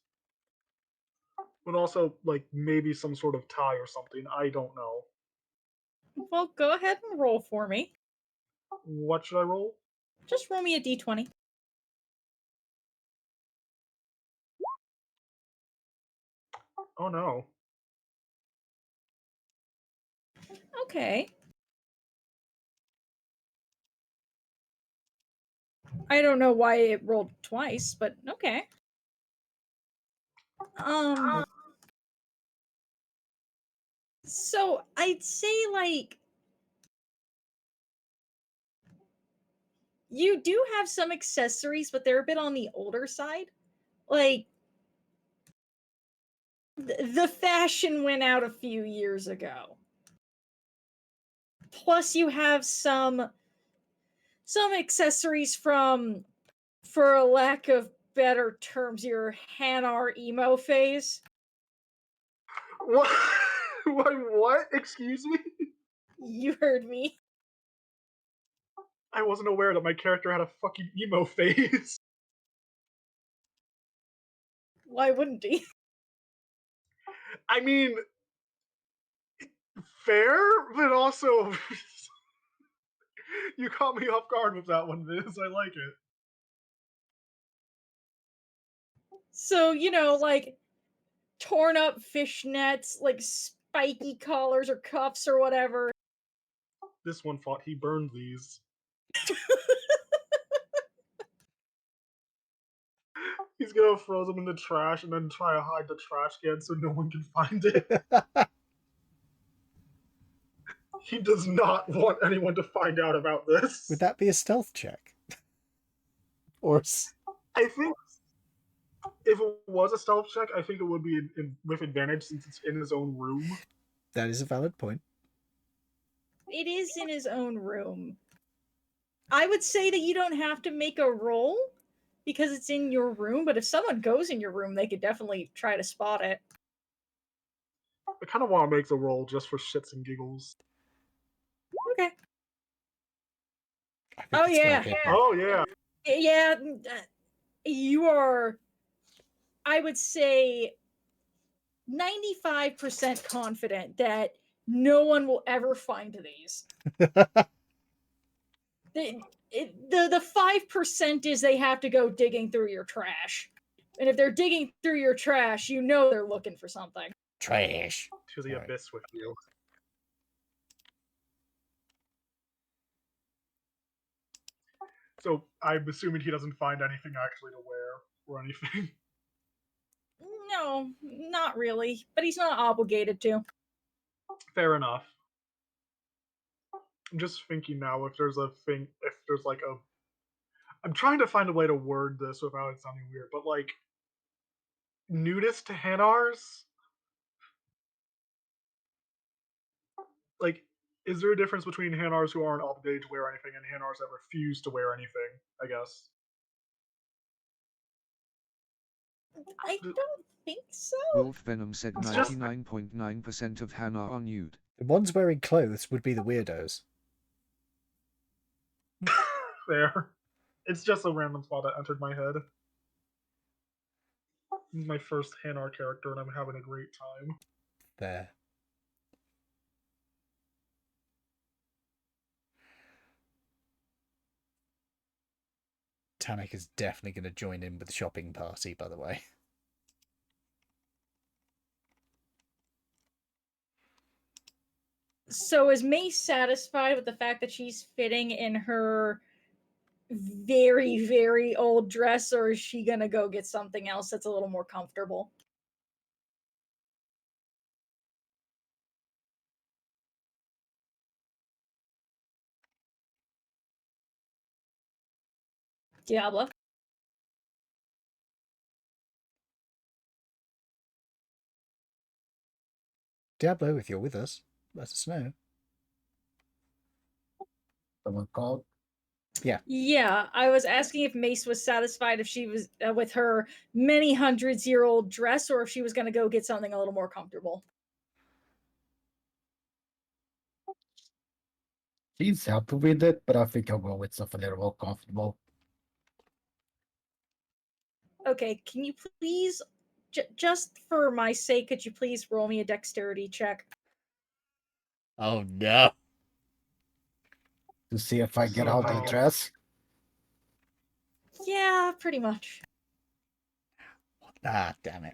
But also like maybe some sort of tie or something. I don't know. Well, go ahead and roll for me. What should I roll? Just roll me a d20. Oh no. Okay. I don't know why it rolled twice, but okay. So I'd say like you do have some accessories, but they're a bit on the older side. Like the fashion went out a few years ago. Plus you have some accessories from, for a lack of better terms, your Hanar emo phase. What? What? Excuse me? You heard me. I wasn't aware that my character had a fucking emo phase. Why wouldn't he? I mean, fair, but also you caught me off guard with that one, Viz. I like it. So, like torn up fishnets, like spiky collars or cuffs or whatever. This one thought he burned these. He's gonna throw them in the trash and then try to hide the trash can so no one can find it. He does not want anyone to find out about this. Would that be a stealth check? Or I think if it was a stealth check, I think it would be with advantage since it's in his own room. that is a valid point. It is in his own room. I would say that you don't have to make a roll because it's in your room, but if someone goes in your room, they could definitely try to spot it. I kind of want to make the roll just for shits and giggles. Okay. I think Oh, it's yeah. working. Oh yeah. Yeah, you are, I would say, 95% confident that no one will ever find these. The 5% is they have to go digging through your trash. And if they're digging through your trash, you know they're looking for something. Trash. To the Alright. abyss with you. So I'm assuming he doesn't find anything actually to wear or anything. No, not really. But he's not obligated to. Fair enough. I'm just thinking now if there's like a. I'm trying to find a way to word this without it sounding weird, but like nudist Hanars? Like, is there a difference between Hanars who aren't obligated to wear anything and Hanars that refuse to wear anything, I guess? I don't think so. Wolf Venom said It's just- 99.9% of Hannah are nude. The ones wearing clothes would be the weirdos. Fair. It's just a random thought that entered my head. This is my first Hanar character and I'm having a great time. There. Tamek is definitely going to join in with the shopping party, by the way. So is Mace satisfied with the fact that she's fitting in her very, very old dress, or is she gonna go get something else that's a little more comfortable? Diablo. Diablo, if you're with us, let us know. Someone called. Yeah, I was asking if Mace was satisfied if she was with her many hundreds-year-old dress, or if she was gonna go get something a little more comfortable. She's happy with it, but I think I'll go with something a little more comfortable. Okay, can you please, just for my sake, could you please roll me a dexterity check? Oh no. To see if I get out of the dress. Yeah, pretty much. Ah, damn it.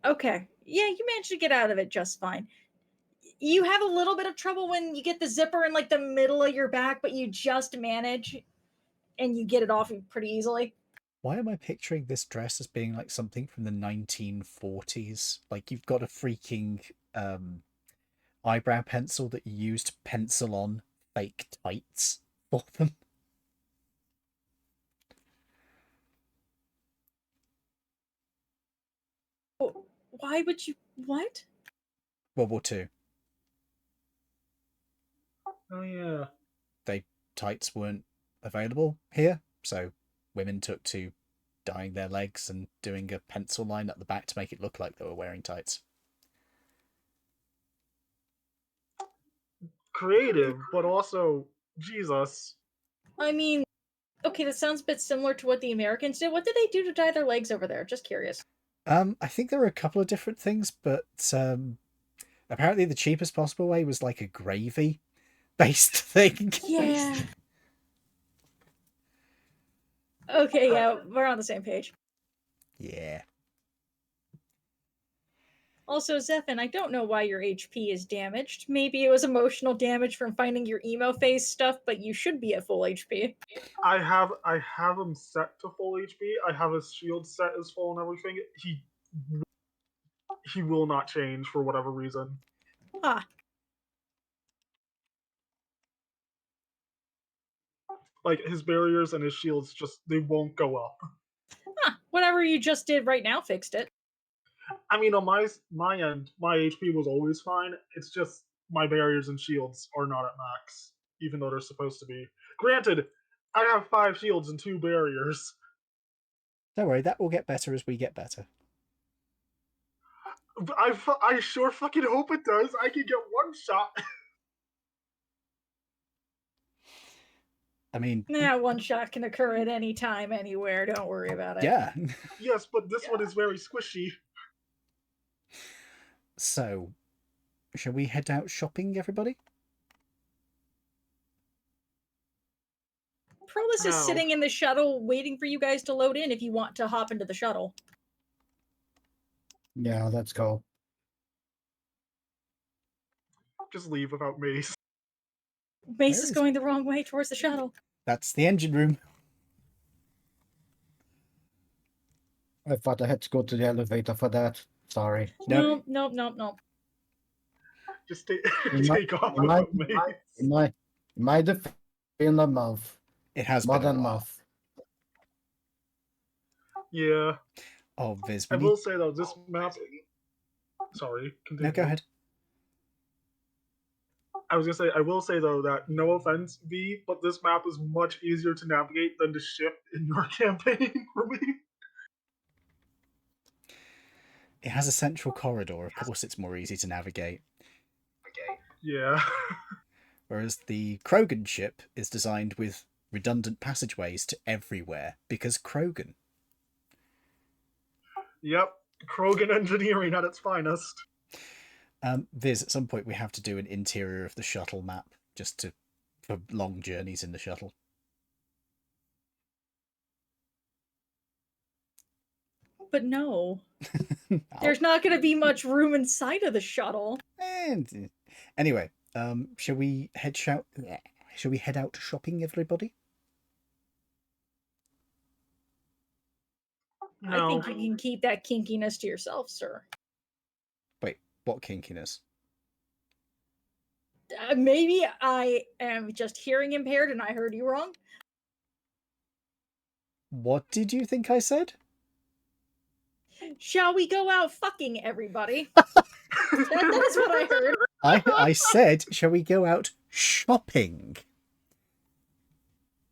Okay. Yeah, you managed to get out of it just fine. You have a little bit of trouble when you get the zipper in like the middle of your back, but you just manage and you get it off pretty easily. Why am I picturing this dress as being like something from the 1940s? Like you've got a freaking eyebrow pencil that you use to pencil on fake tights for them. Why would you? What? World War II. Oh yeah. Tights weren't available here, so women took to dyeing their legs and doing a pencil line at the back to make it look like they were wearing tights. creative, but also Jesus. I mean, okay, that sounds a bit similar to what the Americans did. What did they do to dye their legs over there? Just curious. I think there were a couple of different things, but apparently the cheapest possible way was like a gravy based thing. Yeah. Okay, yeah, we're on the same page. Yeah. Also, Zephin, I don't know why your HP is damaged. Maybe it was emotional damage from finding your emo phase stuff, but you should be at full HP. I have him set to full HP. I have his shield set as full and everything. He will not change for whatever reason. Ah, Like his barriers and his shields they won't go up. whatever you just did right now fixed it. I mean, on my end, my HP was always fine. It's just my barriers and shields are not at max, even though they're supposed to be. Granted, I have 5 shields and 2 barriers. Don't worry, that will get better as we get better. I sure fucking hope it does. I can get one shot. I mean, Nah, one shot can occur at any time, anywhere. Don't worry about it. yeah. Yes, but this one is very squishy. So, shall we head out shopping, everybody? Prolus is No. sitting in the shuttle waiting for you guys to load in if you want to hop into the shuttle. Yeah, let's go. Just leave without Mace. Mace Where is is- going the wrong way towards the shuttle. That's the engine room. I thought I had to go to the elevator for that. Sorry. No. Nope. Just take, In my- take off in my- without Mace. In my defense, in a month. It has More been a than a while. month. Yeah. Oh, Viz, I we will need... say though, this map. Sorry, continue. No, go ahead. I was gonna say, I will say though that no offense, V, but this map is much easier to navigate than the ship in your campaign for me. It has a central corridor. Of course, it's more easy to navigate. Yeah. Whereas the Krogan ship is designed with redundant passageways to everywhere because Krogan. Yep. Krogan engineering at its finest. Viz, at some point we have to do an interior of the shuttle map just for long journeys in the shuttle. But no, there's not going to be much room inside of the shuttle. And anyway, shall we head out shopping, everybody? No. I think you can keep that kinkiness to yourself, sir. Wait, what kinkiness? Maybe I am just hearing impaired and I heard you wrong. What did you think I said? Shall we go out fucking everybody? That is what I heard. I said, shall we go out shopping?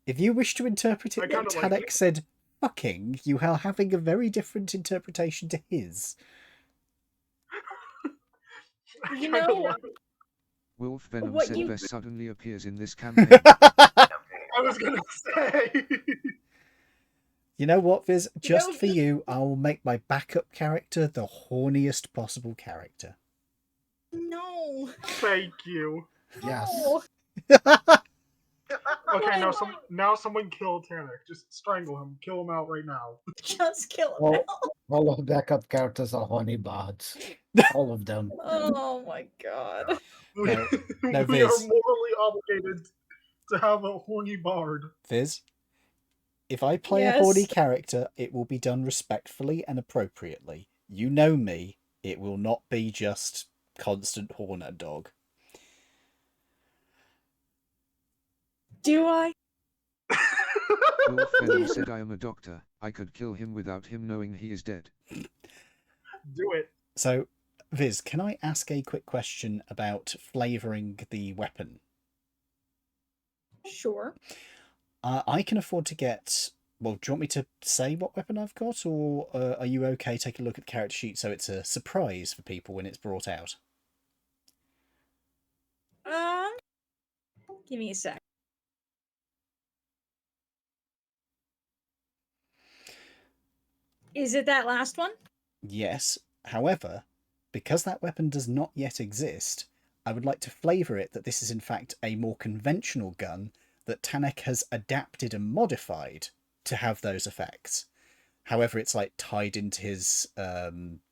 If you wish to interpret I it kinda like like Tanek it. said fucking, you are having a very different interpretation to his. I You kinda know, like- Wolf Venom What said you- Vess suddenly appears in this campaign. I was gonna say. You know what, Viz? Just know- for you, I will make my backup character the horniest possible character. no. Thank you. Yes. No. Okay, Why? now someone kill Tanik. Just strangle him. Kill him out right now. Just kill him. Oh. now. All of the backup characters are horny bots. All of them. Oh my god. No, we no, are Viz. morally obligated to have a horny bard. Viz, if I play a Yes. horny character, it will be done respectfully and appropriately. You know me, it will not be just constant horner dog. Do I? Wolf Venom said I am a doctor, I could kill him without him knowing he is dead. Do it. So, Viz, can I ask a quick question about flavouring the weapon? Sure. I can afford to get... Well, do you want me to say what weapon I've got, or are you okay taking a look at the character sheet so it's a surprise for people when it's brought out? Give me a sec. Is it that last one? Yes. However, because that weapon does not yet exist, I would like to flavour it that this is in fact a more conventional gun that Tanek has adapted and modified to have those effects. However, it's like tied into his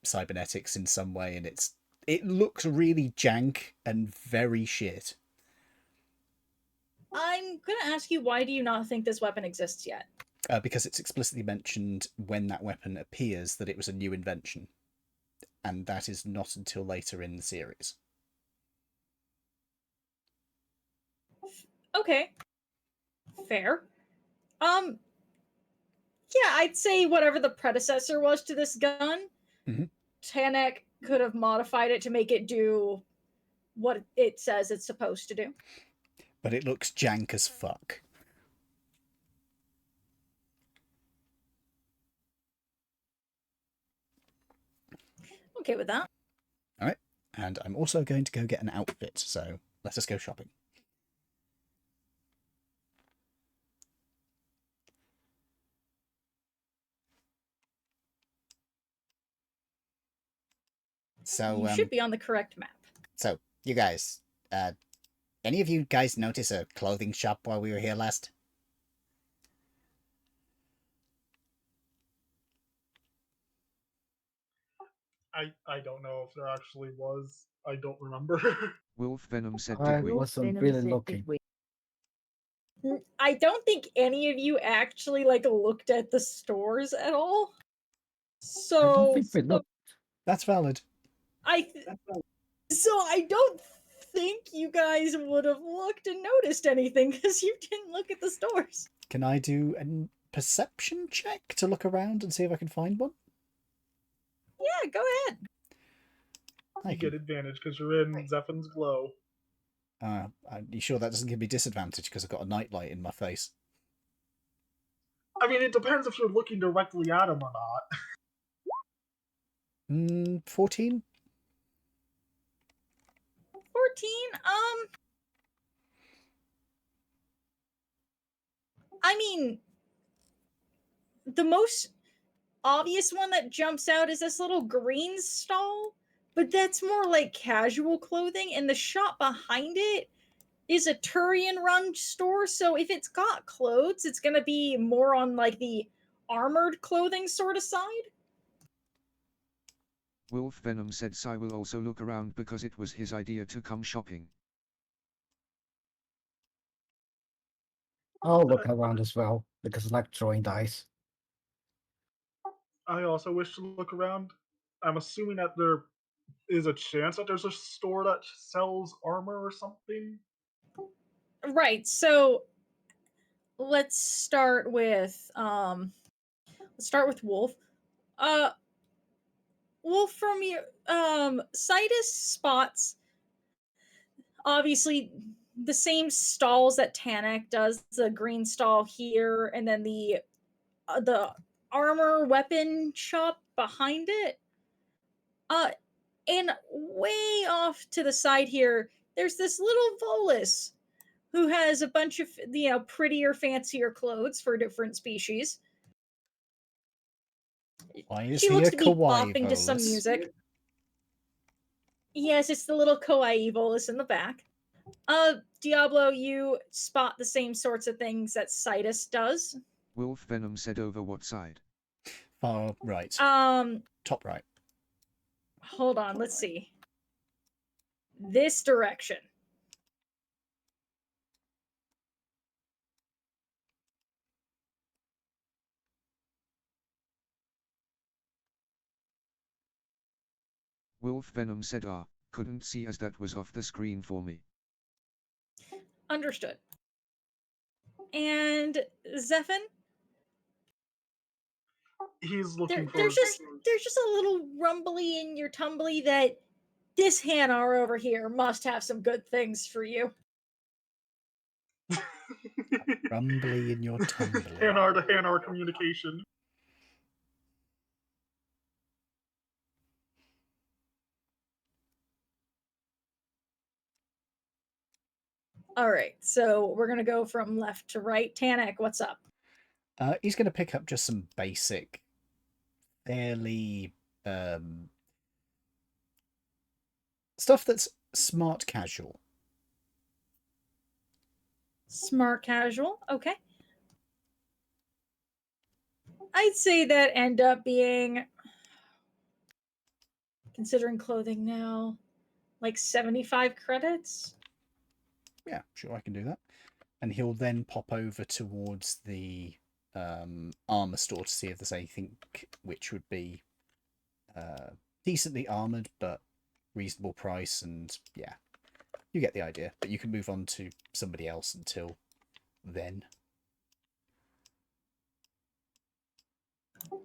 cybernetics in some way, and it looks really jank and very shit. I'm gonna ask you, why do you not think this weapon exists yet? Because it's explicitly mentioned when that weapon appears that it was a new invention, and that is not until later in the series. Okay. Fair. Yeah, I'd say whatever the predecessor was to this gun, Tanek could have modified it to make it do what it says it's supposed to do. But it looks jank as fuck. Okay with that. All right. And I'm also going to go get an outfit, so let us go shopping. So, You should be on the correct map. So, you guys, any of you guys notice a clothing shop while we were here last? I don't know if there actually was. I don't remember. Wolf Venom said, I did we? wasn't really looking. I don't think any of you actually like looked at the stores at all. I don't So think we looked. That's valid. I don't think you guys would have looked and noticed anything because you didn't look at the stores. Can I do a perception check to look around and see if I can find one? Yeah, go ahead. You get advantage because you're in Zephin's glow. Are you sure that doesn't give me disadvantage because I've got a nightlight in my face? I mean, it depends if you're looking directly at him or not. 14? 14. I mean, the most obvious one that jumps out is this little green stall, but that's more like casual clothing, and the shop behind it is a Turian run store, so if it's got clothes, it's gonna be more on like the armored clothing sort of side. Wolf Venom said Sai will also look around because it was his idea to come shopping. I'll look around as well because I like throwing dice. I also wish to look around. I'm assuming that there is a chance that there's a store that sells armor or something. Right, so let's start with Wolf. Wolf, from your Citus spots obviously the same stalls that Tanek does, the green stall here, and then the armor weapon shop behind it. And way off to the side here, there's this little Volus who has a bunch of prettier, fancier clothes for different species. Why is She he looks a to be kawaii bopping to some Volus? music. Yes, it's the little kawaii Volus in the back. Diablo, you spot the same sorts of things that Citus does. Wolf Venom said, over what side? Far right. Top right. Hold on, let's see. This direction. Wolf Venom said, couldn't see as that was off the screen for me. Understood. And Zephin? He's looking for. There's just a little rumbly in your tumbly that this Hanar over here must have some good things for you. Rumbly in your tumbly. Hanar to Hanar communication. All right, so we're gonna go from left to right. Tanik, what's up? He's going to pick up just some basic, fairly um, stuff that's smart casual. Smart casual. Okay. I'd say that end up being, considering clothing now, like 75 credits. Yeah, sure, I can do that. And he'll then pop over towards the armor store to see if there's anything which would be decently armored but reasonable price. And yeah, you get the idea. But you can move on to somebody else until then.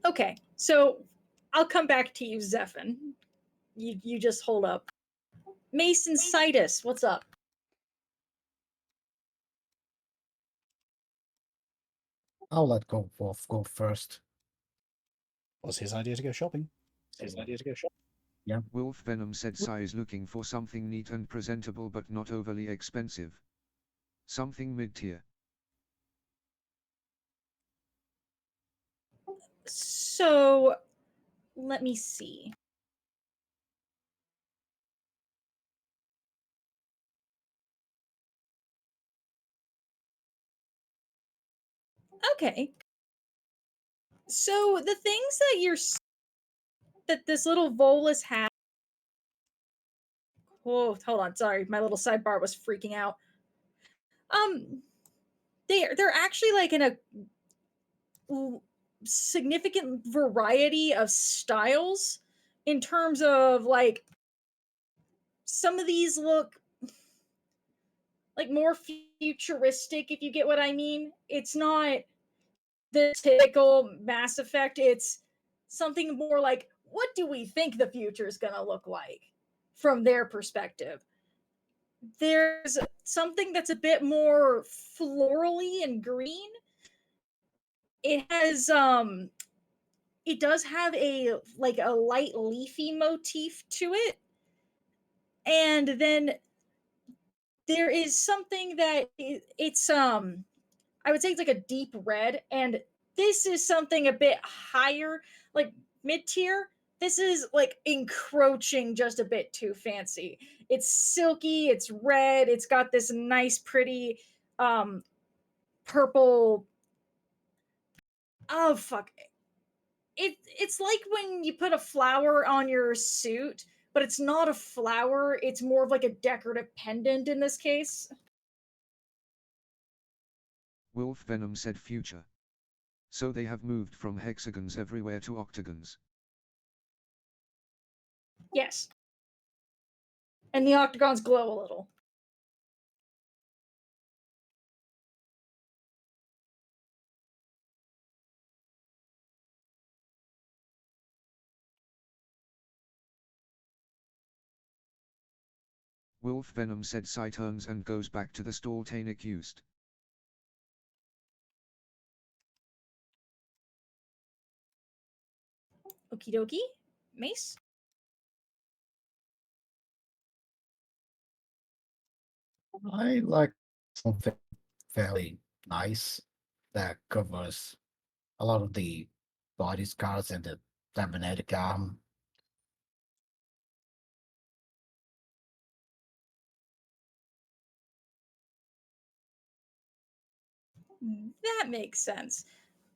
Okay, so I'll come back to you, Zephin. You just hold up. Mason Citus, what's up? I'll let Wolf go first. Was his idea to go shopping? Wolf Venom said Sai is looking for something neat and presentable but not overly expensive. Something mid-tier. So let me see. Okay. So the things that this little Volus has. Whoa, hold on. Sorry, my little sidebar was freaking out. They're actually like in a significant variety of styles in terms of like some of these look like more futuristic, if you get what I mean. It's not the typical Mass Effect. It's something more like, what do we think the future is going to look like from their perspective? There's something that's a bit more florally and green. It has it does have a like a light leafy motif to it. And then there is something that it's I would say it's like a deep red, and this is something a bit higher, like mid tier. This is like encroaching just a bit too fancy. It's silky, it's red, it's got this nice, pretty purple. Oh fuck! It's like when you put a flower on your suit, but it's not a flower. It's more of like a decorative pendant in this case. Wolf Venom said future. So they have moved from hexagons everywhere to octagons. Yes. And the octagons glow a little. Wolf Venom said Sai turns and goes back to the stall Tanik used. Okie dokie. Mace? I like something fairly nice that covers a lot of the body scars and the cybernetic arm. That makes sense.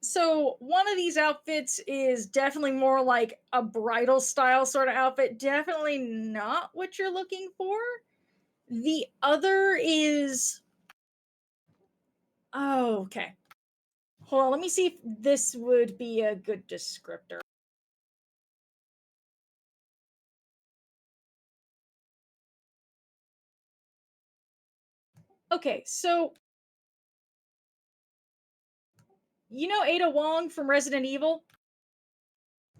So one of these outfits is definitely more like a bridal style sort of outfit. Definitely not what you're looking for. The other is. Oh, okay. Hold on, let me see if this would be a good descriptor. Okay, so you know Ada Wong from Resident Evil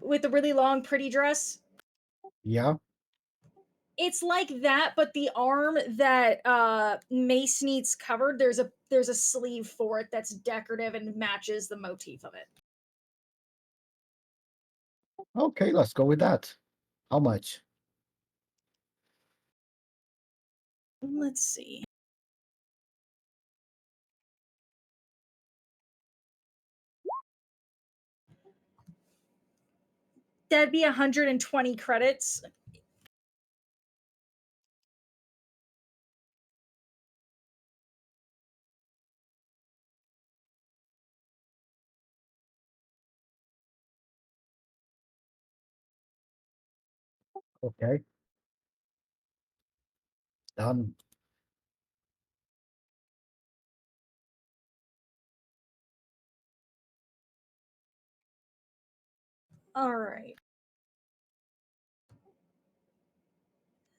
with the really long, pretty dress? Yeah. It's like that, but the arm that Mace needs covered, there's a sleeve for it that's decorative and matches the motif of it. Okay, let's go with that. How much? Let's see. That'd be 120 credits. Okay. Done. All right.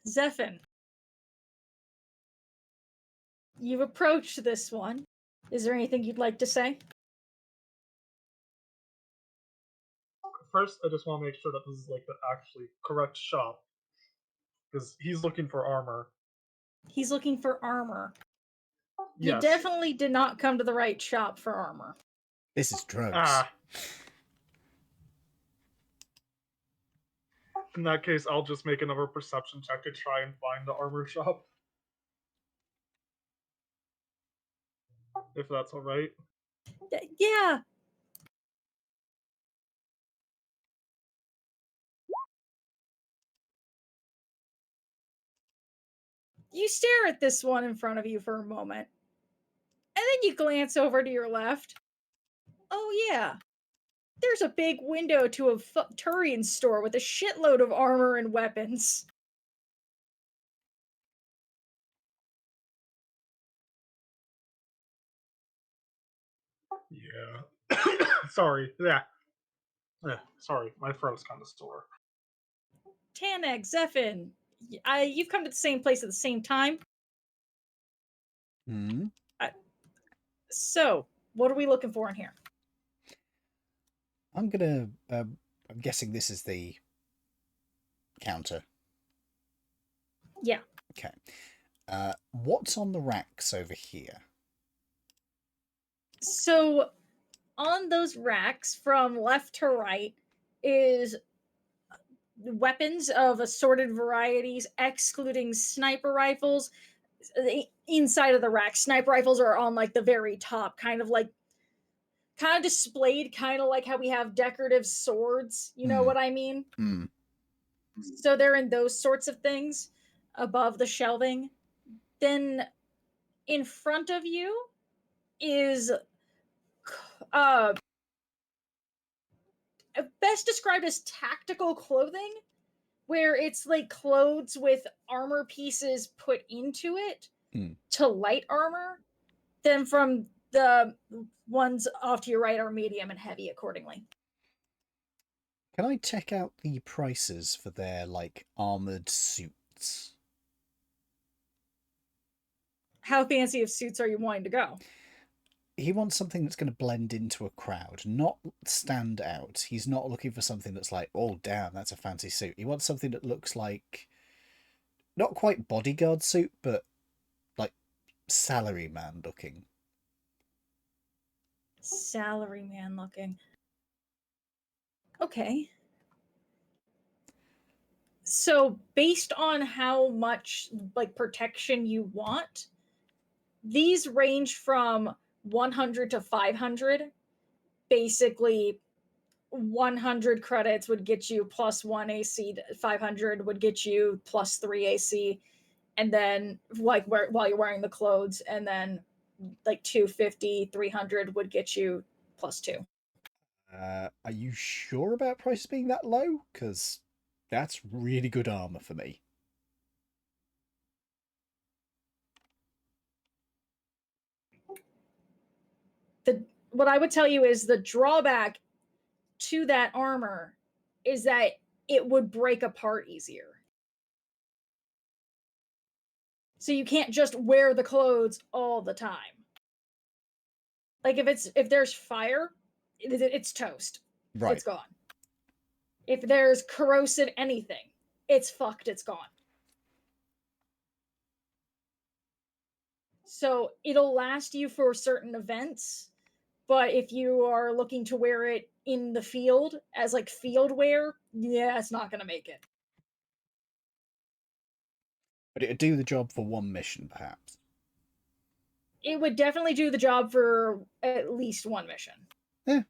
Zephin, you've approached this one. Is there anything you'd like to say? First, I just want to make sure that this is like the actually correct shop because he's looking for armor. He's looking for armor. You Yes. definitely did not come to the right shop for armor. This is drugs. Ah. In that case, I'll just make another perception check to try and find the armor shop. If that's alright. Yeah. You stare at this one in front of you for a moment. And then you glance over to your left. Oh, yeah. There's a big window to a Turian store with a shitload of armor and weapons. Yeah. Sorry. Yeah. Sorry, my throat's kind of sore. Tanek, Zephin, you've come to the same place at the same time. Hmm. So, what are we looking for in here? I'm gonna. I'm guessing this is the counter. Yeah. Okay. What's on the racks over here? So, on those racks from left to right is weapons of assorted varieties, excluding sniper rifles. Inside of the rack, sniper rifles are on like the very top, kind of displayed, kind of like how we have decorative swords. You know what I mean? So they're in those sorts of things above the shelving. Then in front of you is best described as tactical clothing, where it's like clothes with armor pieces put into it to light armor. Then from the ones off to your right are medium and heavy accordingly. Can I check out the prices for their like armored suits? How fancy of suits are you wanting to go? He wants something that's going to blend into a crowd, not stand out. He's not looking for something that's like, oh damn, that's a fancy suit. He wants something that looks like not quite bodyguard suit, but like salaryman looking. Salaryman looking. Okay. So based on how much like protection you want, these range from 100 to 500. Basically 100 credits would get you plus 1 AC, 500 would get you plus 3 AC, and then like while you're wearing the clothes, and then like 250, 300 would get you plus 2. Are you sure about prices being that low? Because that's really good armor for me. What I would tell you is the drawback to that armor is that it would break apart easier. So you can't just wear the clothes all the time. Like if there's fire, it's toast. Right. It's gone. If there's corrosive anything, it's fucked. It's gone. So it'll last you for certain events, but if you are looking to wear it in the field as like field wear, yeah, it's not gonna make it. But it'd do the job for one mission, perhaps. It would definitely do the job for at least one mission. Yeah,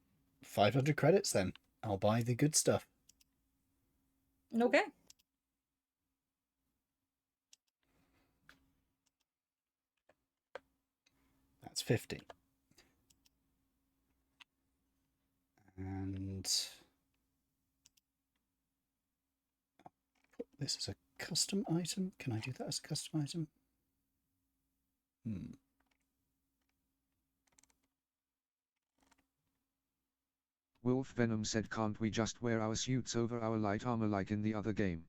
500 credits then. I'll buy the good stuff. Okay. That's 50. And this is a custom item. Can I do that as a custom item? Wolf Venom said, can't we just wear our suits over our light armor like in the other game?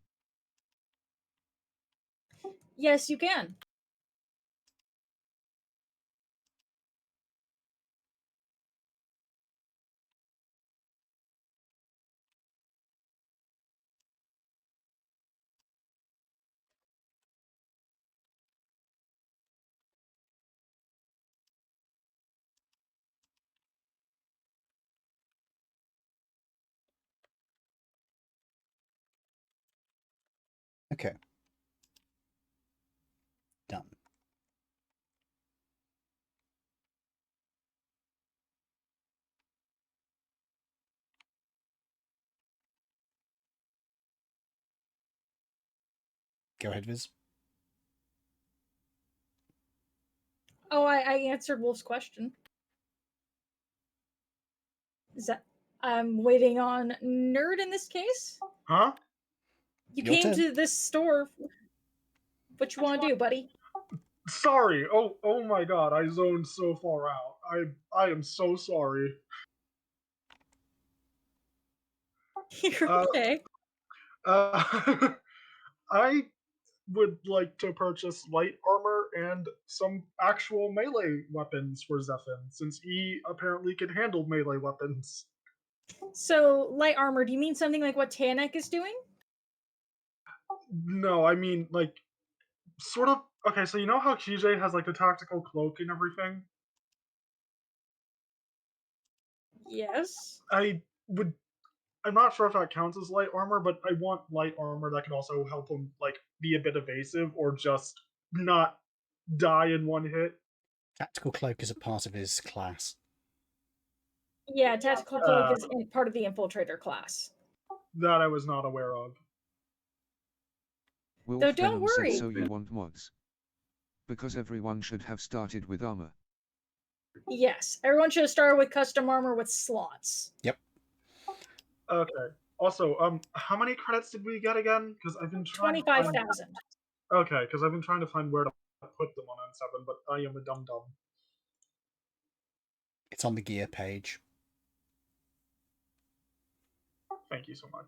Yes, you can. Okay. Done. Go ahead, Viz. Oh, I answered Wolf's question. Is that I'm waiting on Nerd in this case? Huh? You Your came turn. to this store. What you want to do, buddy? Sorry. Oh my god, I zoned so far out. I am so sorry. You're Uh, okay. I would like to purchase light armor and some actual melee weapons for Zephin, since he apparently can handle melee weapons. So, light armor, do you mean something like what Tanek is doing? No, I mean, like, sort of. Okay, so you know how Kijay has, like, the tactical cloak and everything? Yes. I would. I'm not sure if that counts as light armor, but I want light armor that can also help him, like, be a bit evasive or just not die in one hit. Tactical cloak is a part of his class. Yeah, tactical cloak is part of the infiltrator class. That I was not aware of. Wolf Though don't Venom said, worry. so you want mods? Because everyone should have started with armor. Yes, everyone should have started with custom armor with slots. Yep. Okay. Also, how many credits did we get again? Because I've been trying. 25,000. Okay, because I've been trying to find where to put them on N7, but I am a dum dum. It's on the gear page. Thank you so much.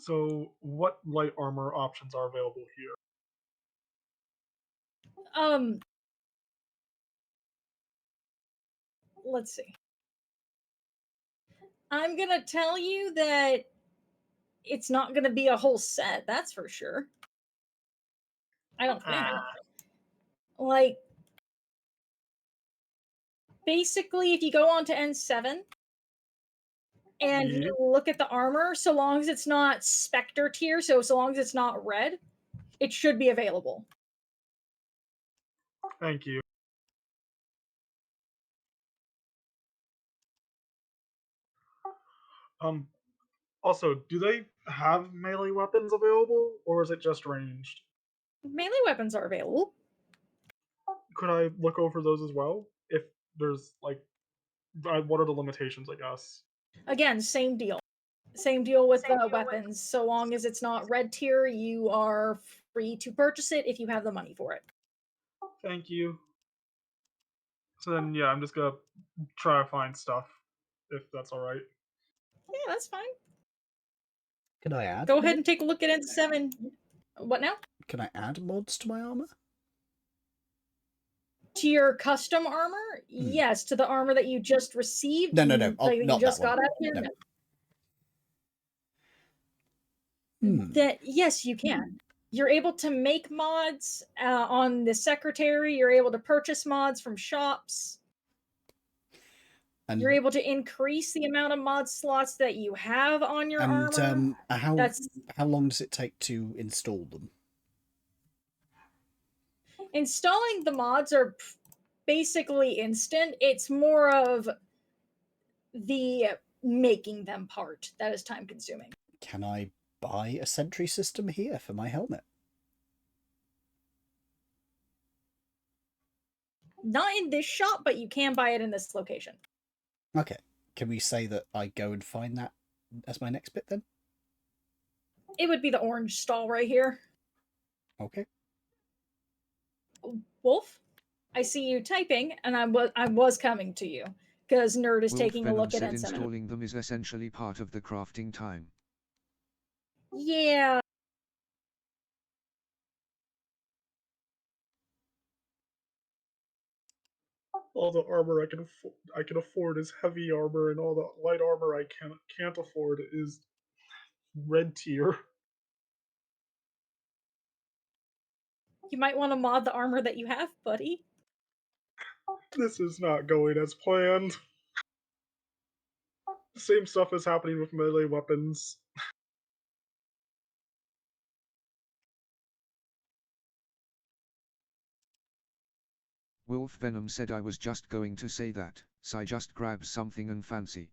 So, what light armor options are available here? Let's see. I'm gonna tell you that it's not gonna be a whole set, that's for sure. I don't think. Like, basically, if you go on to N7 and you look at the armor, so long as it's not Spectre tier, so long as it's not red, it should be available. Thank you. Also, do they have melee weapons available, or is it just ranged? Melee weapons are available. Could I look over those as well? If there's, like, what are the limitations, I guess? Again, same deal. Same deal with the weapons. So long as it's not red tier, you are free to purchase it if you have the money for it. Thank you. So then, yeah, I'm just gonna try to find stuff, if that's alright. Yeah, that's fine. Can I add? Go ahead and take a look at N7. What now? Can I add mods to my armor? To your custom armor? Yes, to the armor that you just received. No. Like not you just that one. got out here. No. That yes, you can. You're able to make mods on the secretary. You're able to purchase mods from shops. And You're able to increase the amount of mod slots that you have on your armor. how long does it take to install them? Installing the mods are basically instant. It's more of the making them part that is time consuming. Can I buy a sentry system here for my helmet? Not in this shop, but you can buy it in this location. Okay. Can we say that I go and find that as my next bit then? It would be the orange stall right here. Okay. Wolf, I see you typing, and I was coming to you because Nerd is Wolf taking a Venom look at said N7. installing them is essentially part of the crafting time. Yeah. All the armor I can afford is heavy armor, and all the light armor I can't afford is red tier. You might want to mod the armor that you have, buddy. This is not going as planned. The same stuff is happening with melee weapons. Wolf Venom said I was just going to say that, so I just grabbed something and fancy.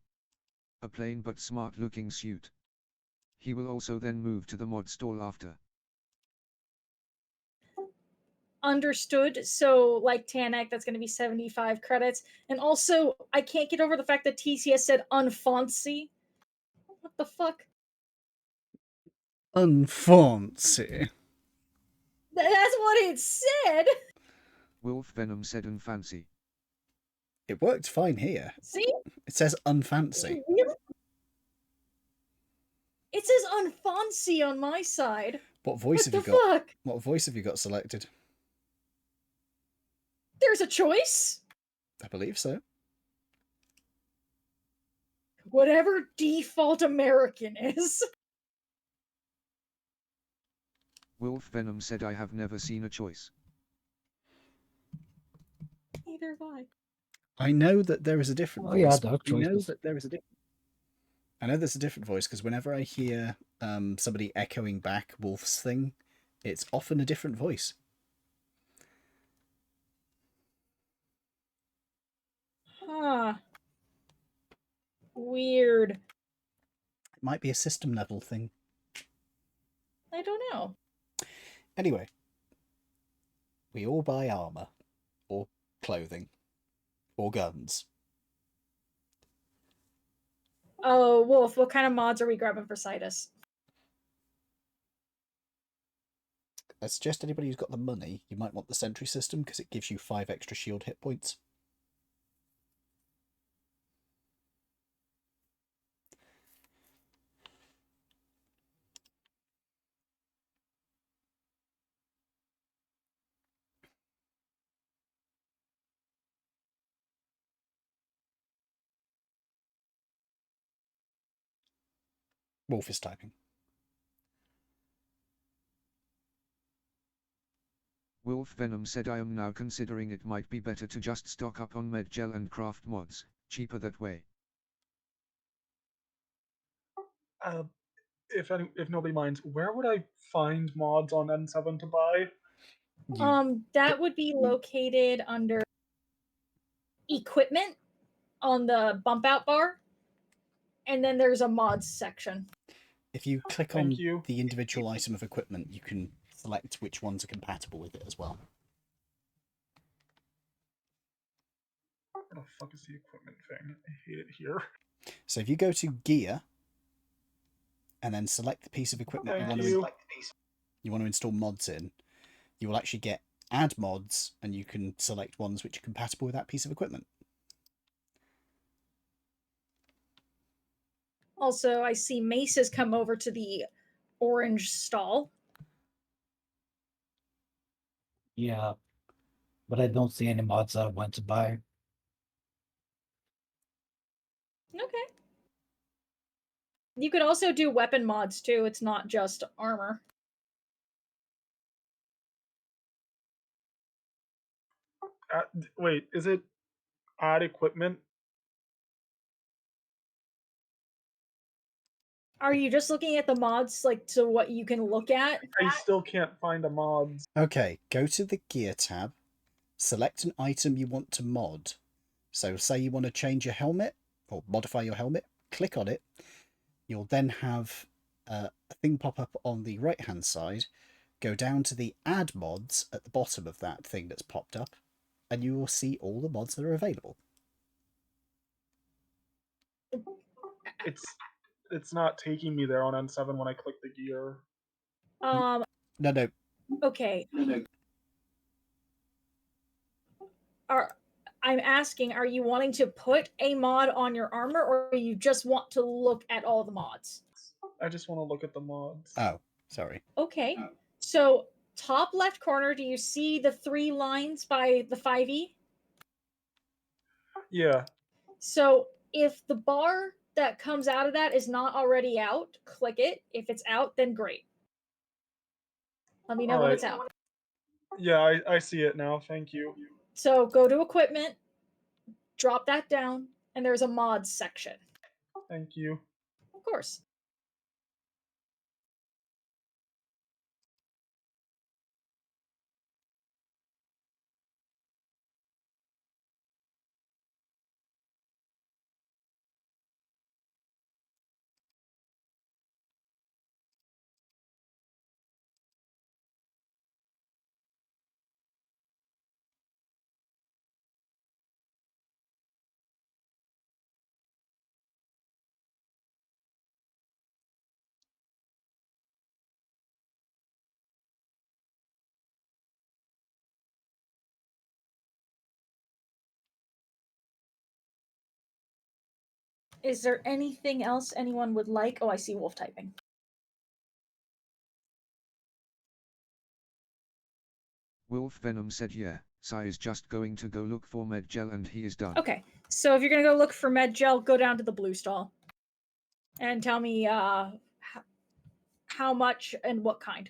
A plain but smart looking suit. He will also then move to the mod stall after. Understood. So, like Tanak, that's going to be 75 credits. And also, I can't get over the fact that TCS said unfancy. What the fuck? Unfancy. That's what it said. Wolf Venom said unfancy. It worked fine here. See? It says unfancy. It says unfancy on my side. What voice What have the you got? fuck? What voice have you got selected? There's a choice. I believe so. Whatever default American is. Wolf Venom said I have never seen a choice. Neither have I. I know that there is a different Oh voice. yeah, there are I know choices. that there is a different. I know there's a different voice because whenever I hear somebody echoing back Wolf's thing, it's often a different voice. Huh. Weird. It might be a system level thing. I don't know. Anyway, we all buy armor, or clothing, or guns. Oh, Wolf, what kind of mods are we grabbing for Citus? I suggest anybody who's got the money, you might want the sentry system because it gives you 5 extra shield hit points. Wolf is typing. Wolf Venom said I am now considering it might be better to just stock up on medgel and craft mods, cheaper that way. If nobody minds, where would I find mods on N7 to buy? That would be located under equipment on the bump out bar. And then there's a mods section. If you click Thank on you. the individual item of equipment, you can select which ones are compatible with it as well. Where the fuck is the equipment thing? I hate it here. So if you go to gear, and then select the piece of equipment Thank you want to install mods in, you will actually get add mods, and you can select ones which are compatible with that piece of equipment. Also, I see Mace has come over to the orange stall. Yeah, but I don't see any mods I want to buy. Okay. You could also do weapon mods too. It's not just armor. Wait, is it add equipment? Are you just looking at the mods, like to what you can look at? I still can't find a mods. Okay, go to the gear tab, select an item you want to mod. So say you want to change your helmet or modify your helmet, click on it. You'll then have a thing pop up on the right hand side. Go down to the add mods at the bottom of that thing that's popped up, and you will see all the mods that are available. It's not taking me there on N7 when I click the gear. Um. No. Okay. I'm asking, are you wanting to put a mod on your armor, or you just want to look at all the mods? I just want to look at the mods. Oh, sorry. Okay. So, top left corner, do you see the 3 lines by the 5e? Yeah. So, if the bar that comes out of that is not already out, click it. If it's out, then great. Let me know when it's out. Yeah, I see it now. Thank you. So, go to equipment, drop that down, and there's a mods section. Thank you. Of course. Is there anything else anyone would like? Oh, I see Wolf typing. Wolf Venom said yeah, Sai is just going to go look for med gel and he is done. Okay, so if you're gonna go look for med gel, go down to the blue stall and tell me how much and what kind.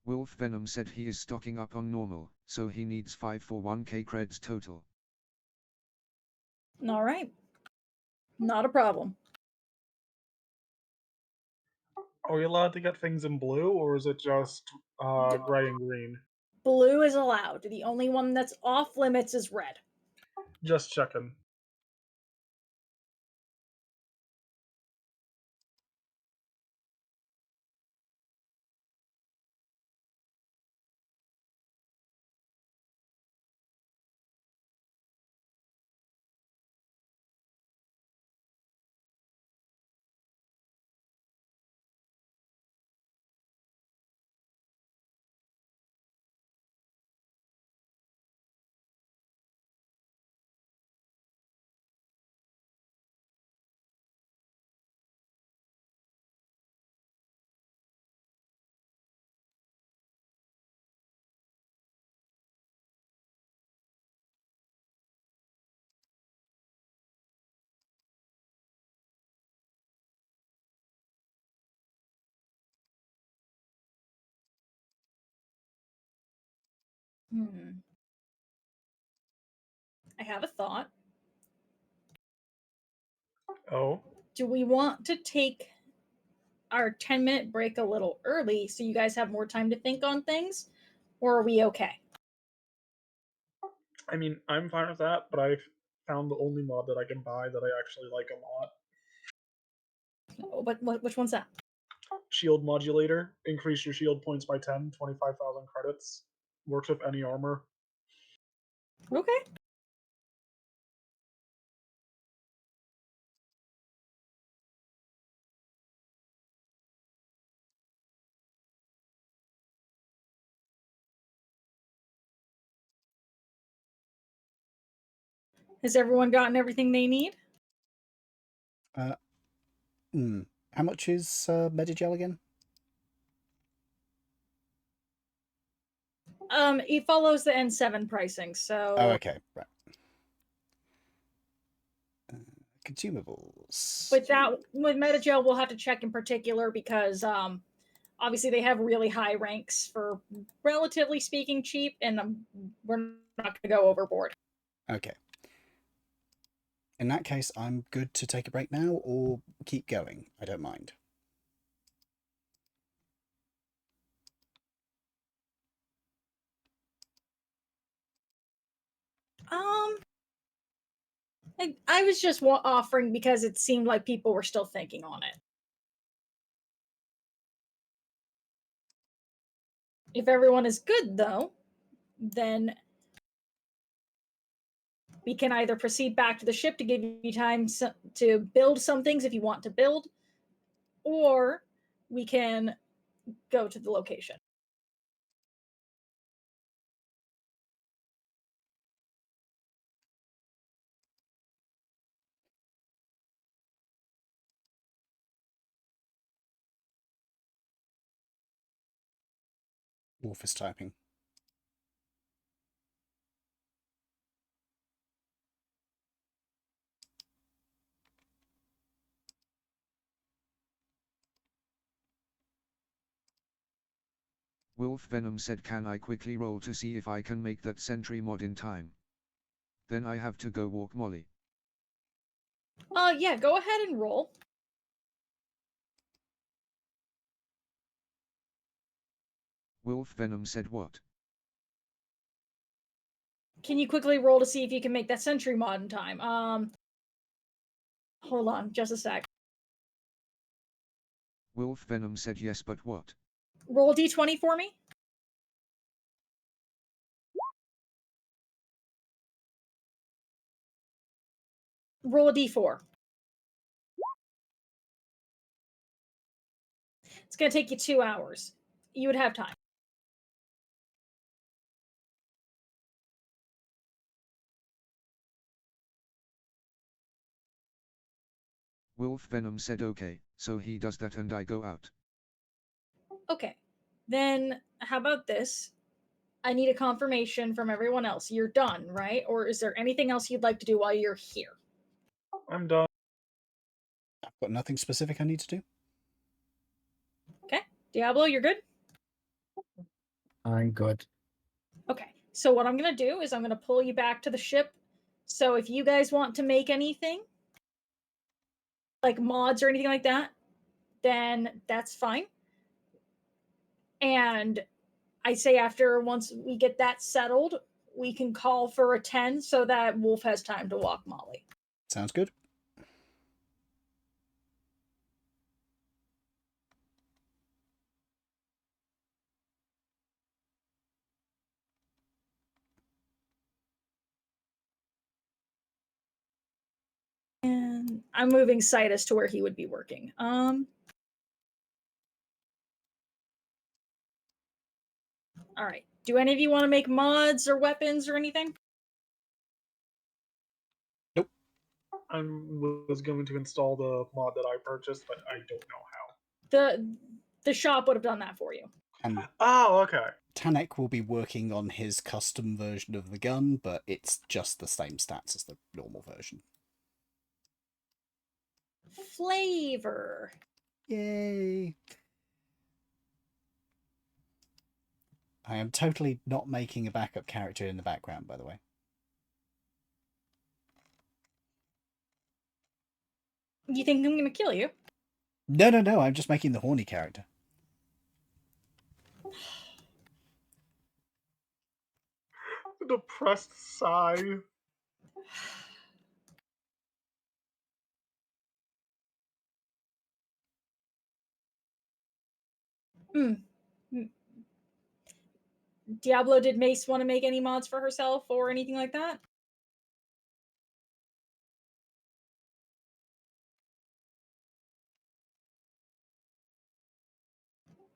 Wolf Venom said he is stocking up on normal, so he needs 5 for 1k creds total. All right, not a problem. Are we allowed to get things in blue, or is it just gray and green? Blue is allowed. The only one that's off limits is red. Just checking. I have a thought. Oh. Do we want to take our 10-minute break a little early so you guys have more time to think on things? Or are we okay? I mean, I'm fine with that, but I've found the only mod that I can buy that I actually like a lot. Oh, but which one's that? Shield Modulator. Increase your shield points by 10, 25,000 credits. Works with any armor. Okay. Has everyone gotten everything they need? How much is Medigel again? It follows the N7 pricing, so Oh, okay, right. consumables. With Metagel, we'll have to check in particular because obviously they have really high ranks for relatively speaking cheap, and we're not going to go overboard. Okay. In that case, I'm good to take a break now or keep going. I don't mind. I was just offering because it seemed like people were still thinking on it. If everyone is good, though, then we can either proceed back to the ship to give you time to build some things if you want to build, or we can go to the location. Wolf is typing. Wolf Venom said, can I quickly roll to see if I can make that sentry mod in time? Then I have to go walk Molly. Yeah, go ahead and roll. Wolf Venom said what? Can you quickly roll to see if you can make that sentry mod in time? Hold on, just a sec. Wolf Venom said yes, but what? Roll a d20 for me. Roll a d4. It's going to take you 2 hours. You would have time. Wolf Venom said okay, so he does that and I go out. Okay. Then how about this? I need a confirmation from everyone else. You're done, right? Or is there anything else you'd like to do while you're here? I'm done. I've got nothing specific I need to do. Okay. Diablo, you're good? I'm good. Okay. So what I'm going to do is I'm going to pull you back to the ship. So if you guys want to make anything, like mods or anything like that, then that's fine. And I say once we get that settled, we can call for a 10 so that Wolf has time to walk Molly. Sounds good. And I'm moving Citus to where he would be working. All right. Do any of you want to make mods or weapons or anything? Nope. I was going to install the mod that I purchased, but I don't know how. The shop would have done that for you. And Oh, okay. Tanek will be working on his custom version of the gun, but it's just the same stats as the normal version. Flavor. Yay! I am totally not making a backup character in the background, by the way. You think I'm gonna kill you? No, I'm just making the horny character. The depressed sigh. Diablo, did Mace want to make any mods for herself or anything like that?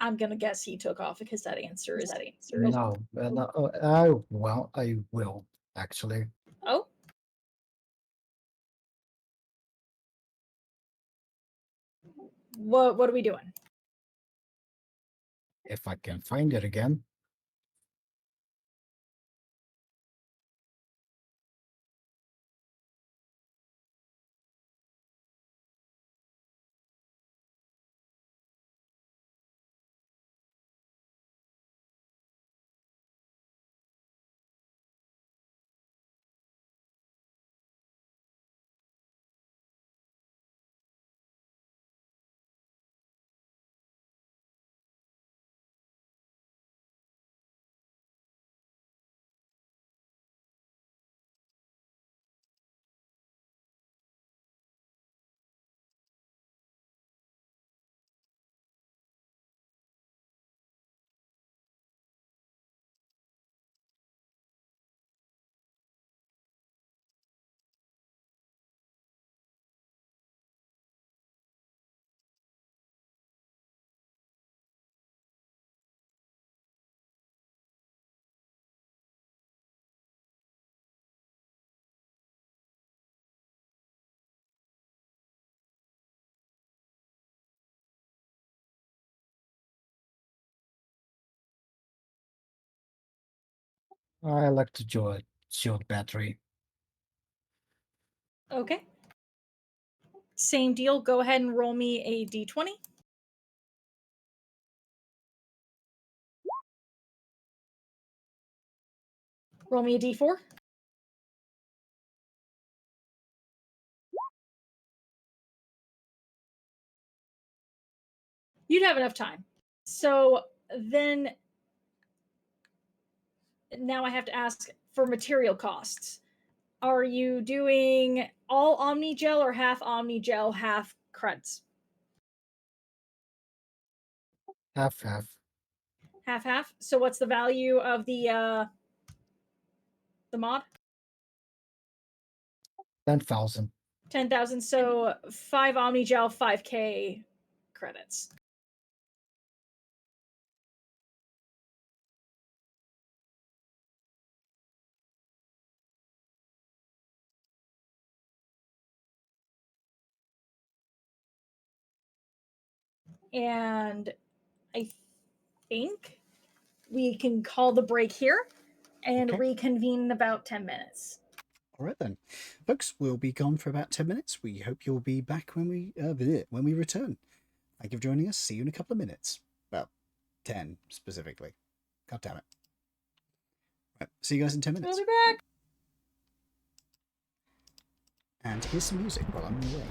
I'm gonna guess he took off because that answer is No, oh, well, I will, actually. Oh. What are we doing? If I can find it again. I like to join shield battery. Okay. Same deal. Go ahead and roll me a d20. Roll me a d4. You'd have enough time. So then now I have to ask for material costs. Are you doing all Omni Gel or half Omni Gel, half creds? Half half. Half half. So what's the value of the mod? 10,000. 10,000. So 5 Omni Gel, 5k credits. And I think we can call the break here and Okay. reconvene in about 10 minutes. All right then, folks. We'll be gone for about 10 minutes. We hope you'll be back when we return. Thank you for joining us. See you in a couple of minutes. Well, 10 specifically. God damn it. Right, see you guys in 10 minutes. We'll be back. And here's some music while I'm away.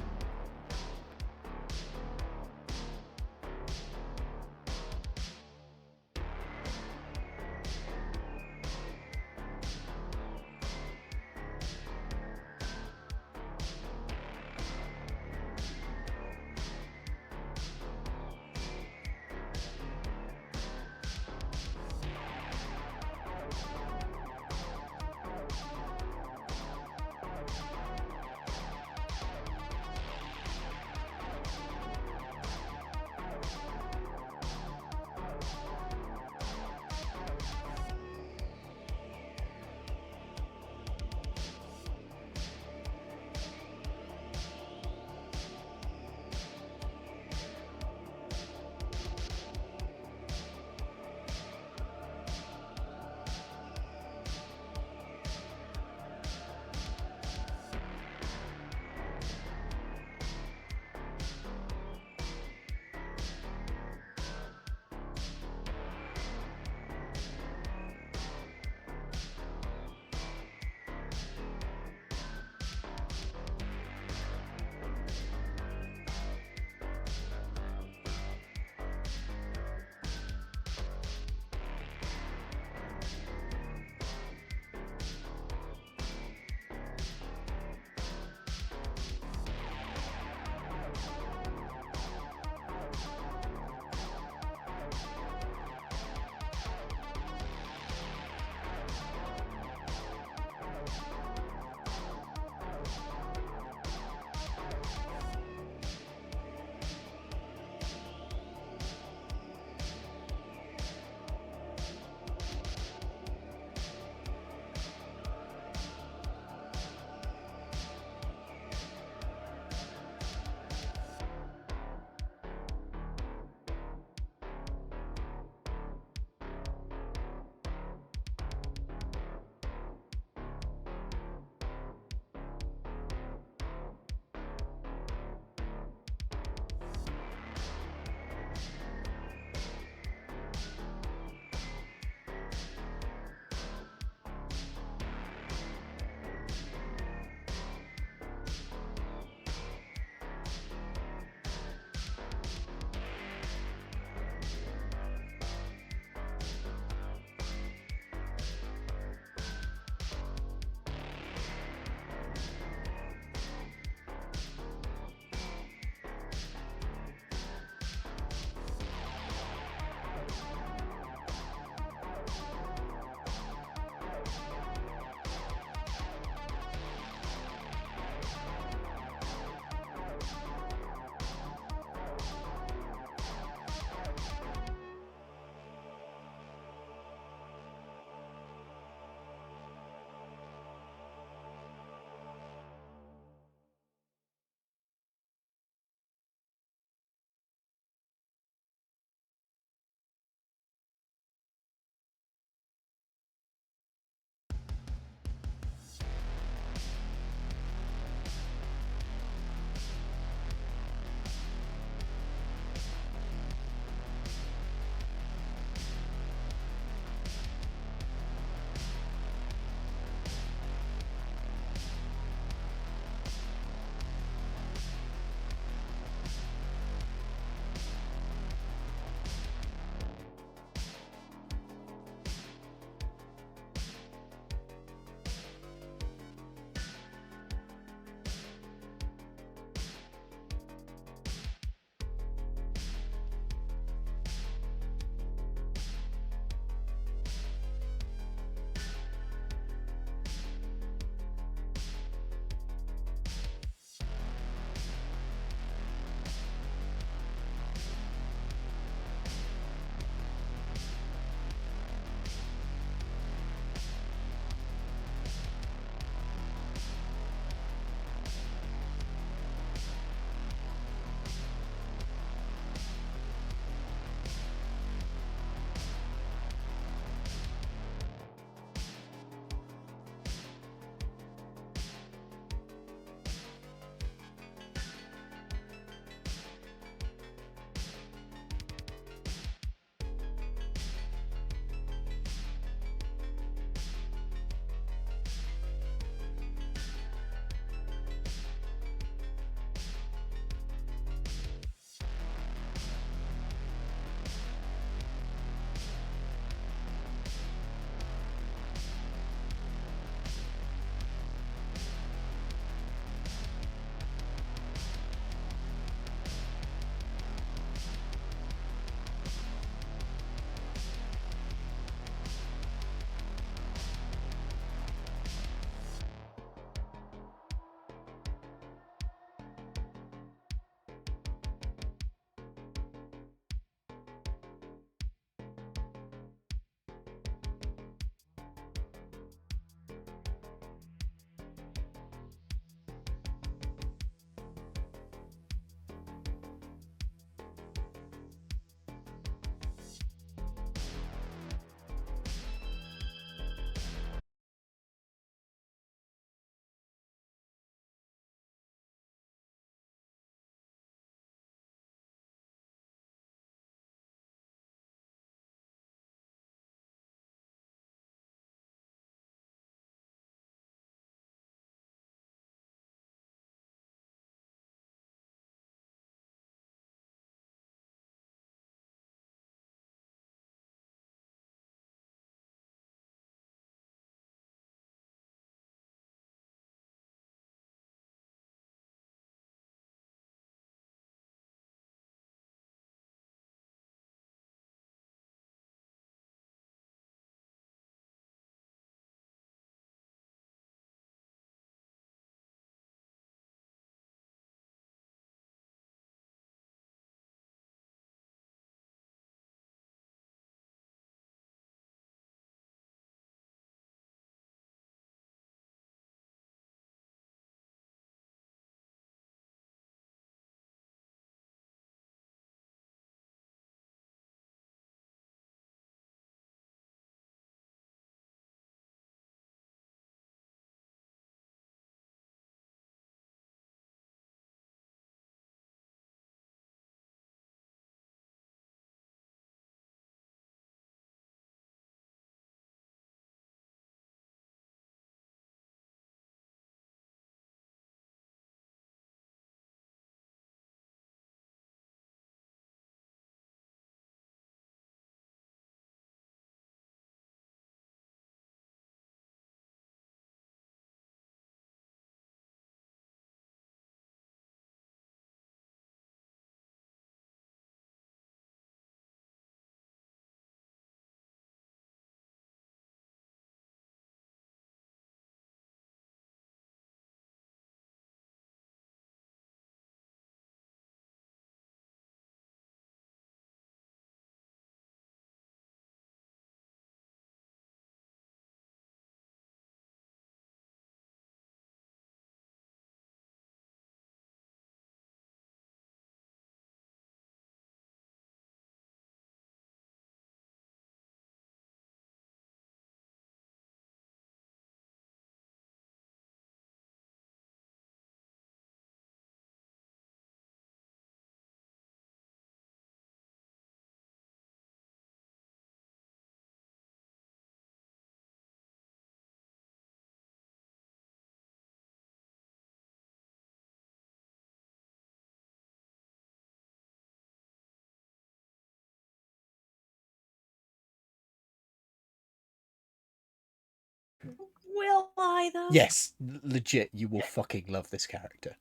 lie though? Yes, legit, you will fucking love this character.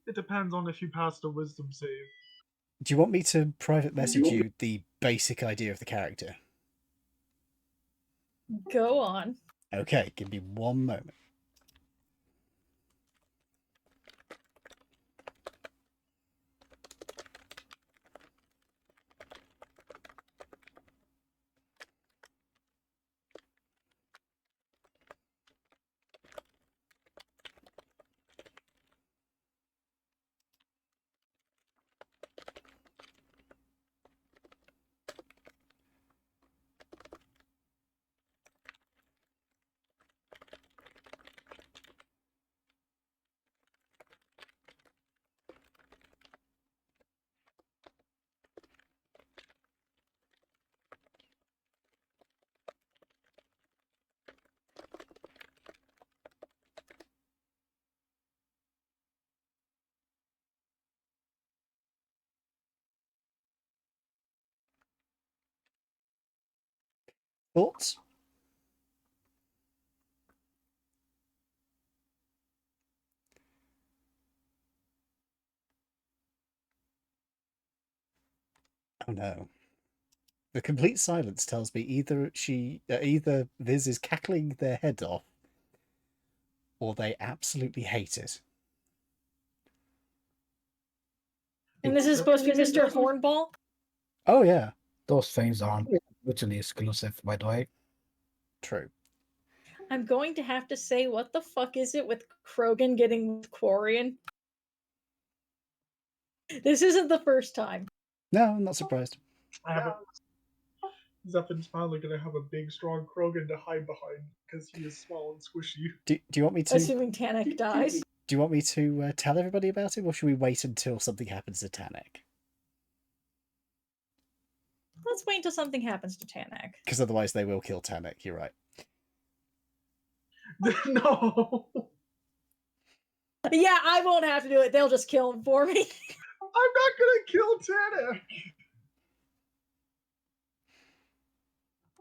It depends on if you passed a wisdom save. Do you want me to private message you the basic idea of the character? Go on. Okay, give me one moment. Thoughts? Oh no. The complete silence tells me either Viz is cackling their head off, or they absolutely hate it. And this is supposed to be Mr. Hornball? Oh yeah, Those things aren't mutually exclusive, by the way. true. I'm going to have to say, what the fuck is it with Krogan getting with Quarian? This isn't the first time. No, I'm not surprised. I have a Zephin's finally gonna have a big, strong Krogan to hide behind because he is small and squishy. Do you want me to? Assuming Tanek dies. Do you want me to tell everybody about it, or should we wait until something happens to Tanek? Let's wait until something happens to Tanek. Because otherwise they will kill Tanek. You're right. No! Yeah, I won't have to do it. They'll just kill him for me. I'm not gonna kill Tanek!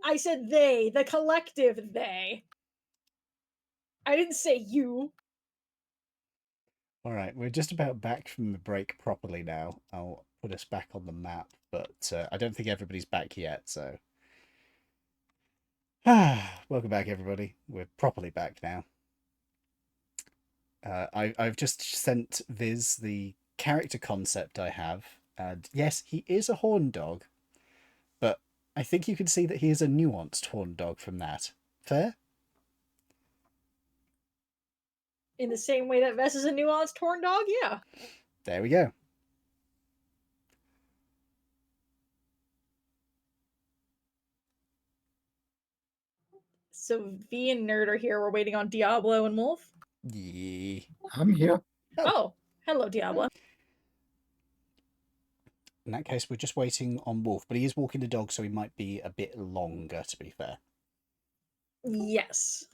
I said they, the collective they. I didn't say you. All right, we're just about back from the break properly now. I'll put us back on the map, but I don't think everybody's back yet, so... Welcome back, everybody. We're properly back now. I've just sent Viz the character concept I have, and yes, he is a horn dog, but I think you can see that he is a nuanced horn dog from that. Fair? In the same way that Vess is a nuanced horn dog, yeah. There we go. So V and Nerd are here. We're waiting on Diablo and Wolf. Yeah. I'm here. Oh, hello, Diablo. In that case, we're just waiting on Wolf, but he is walking the dog, so he might be a bit longer, to be fair. Yes.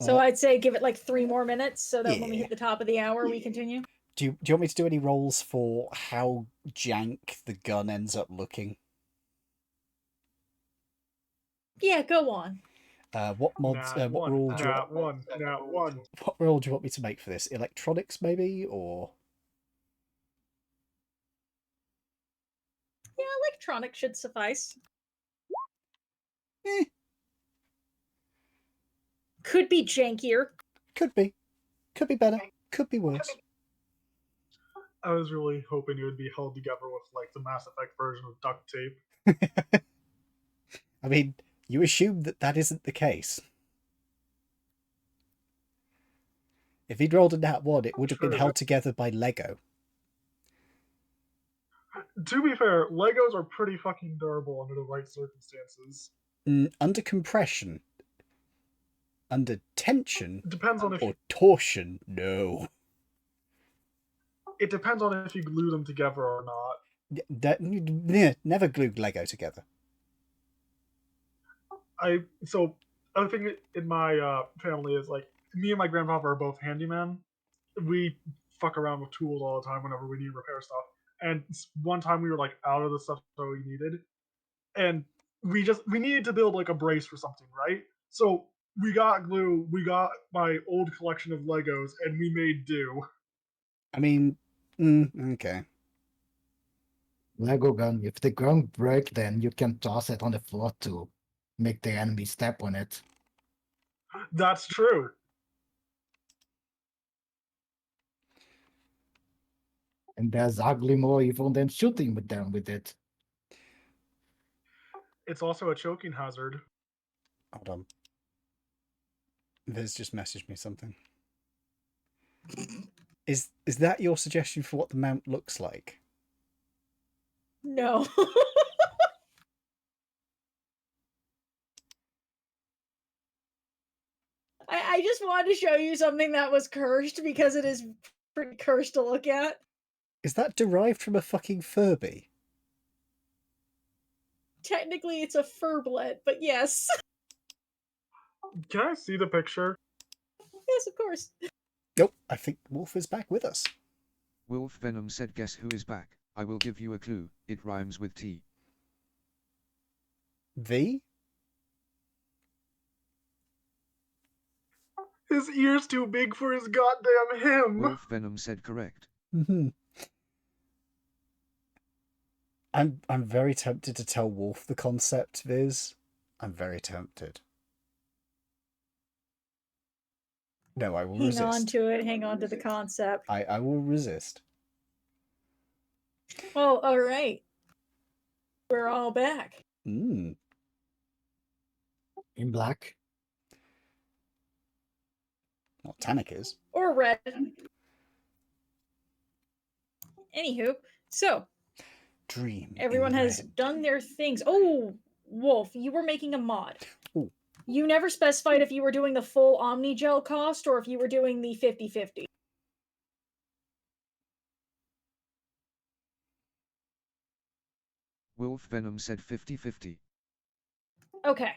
So I'd say give it like 3 more minutes so that when we Yeah. hit the top of the hour, we continue. Do you want me to do any rolls for how jank the gun ends up looking? Yeah, go on. What mods? Nat What one, rule do you nat one, nat one. what role do you want me to make for this? Electronics, maybe, or Yeah, electronic should suffice. eh, Could be jankier. could be better, could be worse. I was really hoping it would be held together with like the Mass Effect version of duct tape. I mean, you assume that that isn't the case. If he'd rolled a nat 1, it would have been True. held together by Lego. To be fair, Legos are pretty fucking durable under the right circumstances. Under compression, under tension, It depends on if or torsion, no. it depends on if you glue them together or not. Never glued Lego together. I think in my family is like me and my grandfather are both handyman. We fuck around with tools all the time whenever we need to repair stuff. And one time we were like out of the stuff that we needed, and we needed to build like a brace for something, right? So We got glue. We got my old collection of Legos, and we made do. I mean, okay. Lego gun. If the gun break, then you can toss it on the floor to make the enemy step on it. That's true. And there's ugly more evil than shooting with them with it. It's also a choking hazard. Hold on. Viz just messaged me something. Is that your suggestion for what the mount looks like? No. I just wanted to show you something that was cursed because it is pretty cursed to look at. Is that derived from a fucking Furby? Technically, it's a furblet, but yes. Can I see the picture? Yes, of course. Nope, I think Wolf is back with us. Wolf Venom said, guess who is back? I will give you a clue. It rhymes with T. V? His ear's too big for his goddamn him. Wolf Venom said correct. Mm-hmm. I'm very tempted to tell Wolf the concept, Viz. I'm very tempted. No, I will resist. Hang on to it. Hang on to the concept. I will resist. Oh, all right. We're all back. Mm. In black. Well, Tannic is. Or red. Anywho, so Dream. everyone in has red. done their things. Oh, Wolf, you were making a mod. Ooh. You never specified if you were doing the full Omni Gel cost or if you were doing the 50/50. Wolf Venom said 50-50. Okay.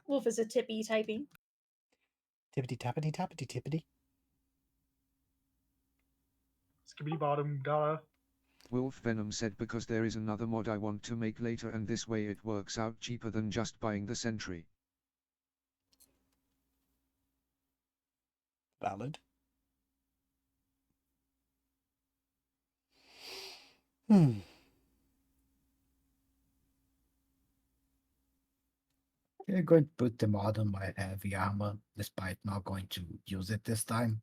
Wolf is a tippy typing. Tippity tappity tappity tippity. Skibbity bottom, duh. Wolf Venom said, because there is another mod I want to make later and this way it works out cheaper than just buying the Sentry. Valid. I'm going to put the mod on my heavy armor, despite not going to use it this time.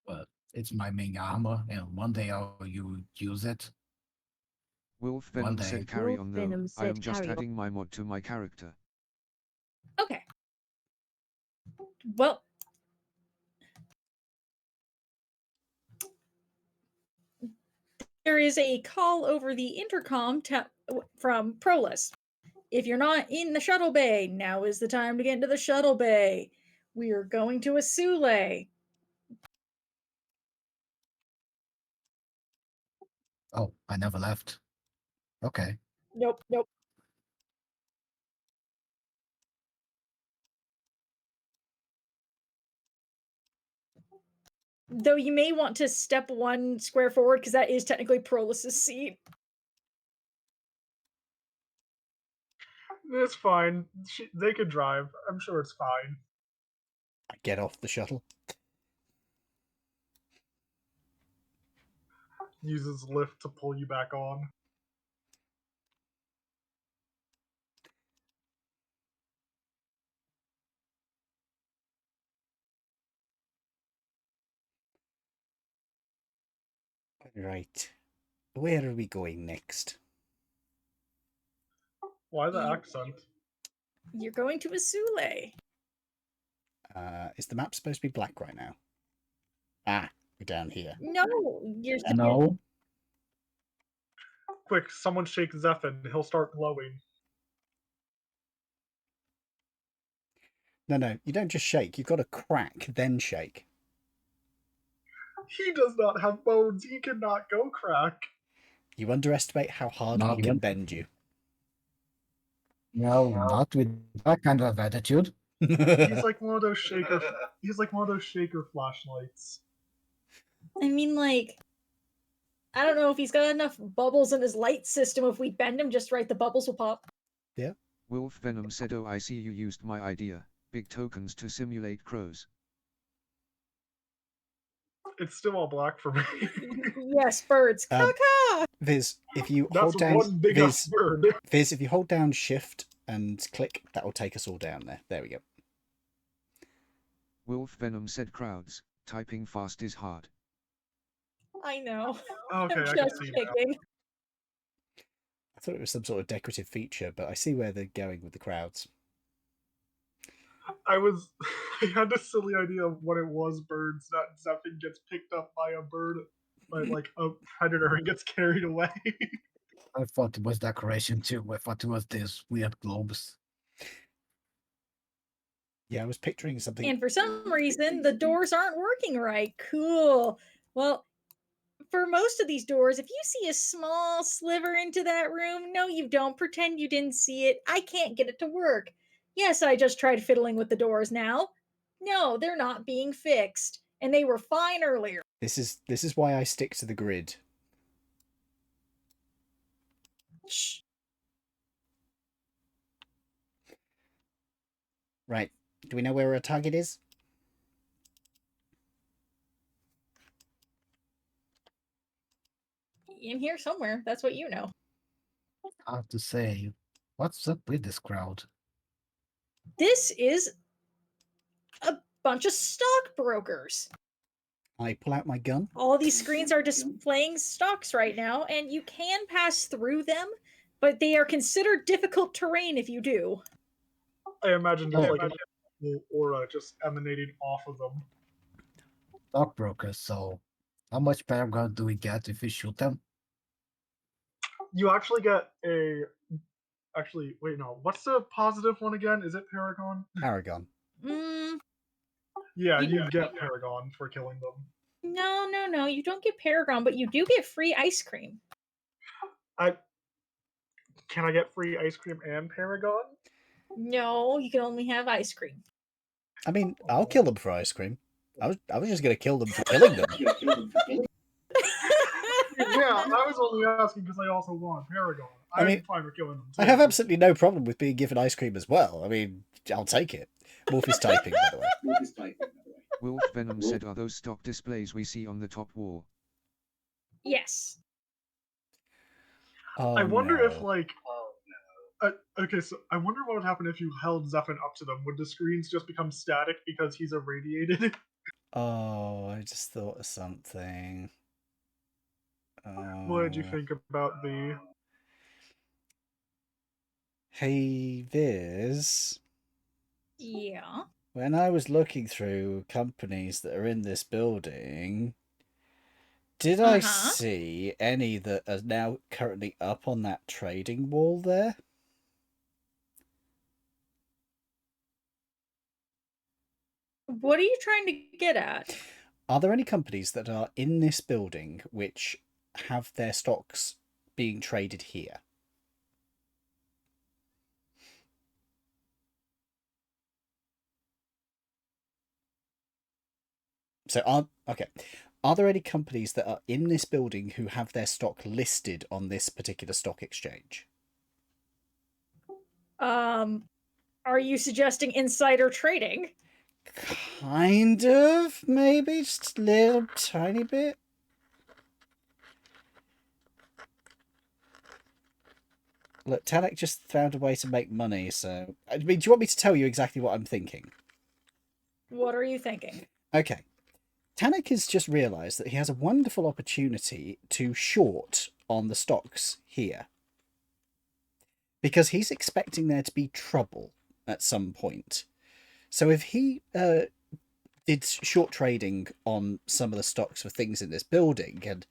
But it's my main armor, and one day I'll use it. Wolf One Venom day. said carry Wolf on though, Venom I am said just carry on. adding my mod to my character. Okay. Well, there is a call over the intercom from Prolis. If you're not in the shuttle bay, now is the time to get into the shuttle bay. We are going to Asule. Oh, I never left. Okay. Nope, nope. Though you may want to step 1 square forward because that is technically Prolis's seat. It's fine. They could drive. I'm sure it's fine. I get off the shuttle. Uses lift to pull you back on. Right. Where are we going next? Why the accent? You're going to Asule. Is the map supposed to be black right now? Ah, we're down here. No, you're No. Quick, someone shake Zephin. He'll start glowing. No, you don't just shake. You've got to crack, then shake. He does not have bones. He cannot go crack. You underestimate how hard No, we can bend you. no, not with that kind of attitude. He's like one of those shaker. He's like one of those shaker flashlights. I mean, like, I don't know if he's got enough bubbles in his light system. If we bend him just right, the bubbles will pop. Yeah. Wolf Venom said, "Oh, I see you used my idea. Big tokens to simulate crows." It's still all black for me. Yes, birds. Um, Caw. Viz, if you That's hold down one big Viz, bird. Viz, if you hold down Shift and click, that will take us all down there. There we go. Wolf Venom said, "Crowds, typing fast is hard." I know. Okay, I'm I can just see that. picking. I thought it was some sort of decorative feature, but I see where they're going with the crowds. I had this silly idea of what it was birds, that Zephyr gets picked up by a bird, by like a predator and gets carried away. I thought it was decoration too. I thought it was this weird globes. Yeah, I was picturing something. And for some reason, the doors aren't working right. Cool. Well, for most of these doors, if you see a small sliver into that room, no, you don't. Pretend you didn't see it. I can't get it to work. Yes, I just tried fiddling with the doors now. No, they're not being fixed. And they were fine earlier. This is why I stick to the grid. Shh. Right. Do we know where our target is? In here somewhere. That's what you know. I have to say, what's up with this crowd? This is a bunch of stockbrokers. I pull out my gun. All these screens are displaying stocks right now, and you can pass through them, but they are considered difficult terrain if you do. I imagine there's Oh. like an evil aura just emanating off of them. Stockbrokers, so how much paragon do we get if we shoot them? You actually get a. Actually, wait, no. What's the positive one again? Is it Paragon? Paragon. Mm, Yeah, You- you get Paragon for killing them. no. You don't get Paragon, but you do get free ice cream. Can I get free ice cream and Paragon? No, you can only have ice cream. I mean, I'll kill them for ice cream. I was just gonna kill them for killing them. Yeah, I was only asking because I also want Paragon. I mean, I'm fine with killing them too. I have absolutely no problem with being given ice cream as well. I mean, I'll take it. Wolf is typing, by the way. Wolf Venom said, "Are those stock displays we see on the top wall?" Yes. Oh, I wonder no. if like. Okay, so I wonder what would happen if you held Zephyr up to them. Would the screens just become static because he's irradiated? Oh, I just thought of something. What did you Oh. think about the? Hey, Viz. Yeah. When I was looking through companies that are in this building, did I see any that are now currently up on that trading wall there? What are you trying to get at? Are there any companies that are in this building which have their stocks being traded here? So are there any companies that are in this building who have their stock listed on this particular stock exchange? Are you suggesting insider trading? Kind of, maybe just a little tiny bit. Look, Tanek just found a way to make money, so I mean, do you want me to tell you exactly what I'm thinking? What are you thinking? Okay. Tanek has just realised that he has a wonderful opportunity to short on the stocks here. Because he's expecting there to be trouble at some point. So if he did short trading on some of the stocks for things in this building, and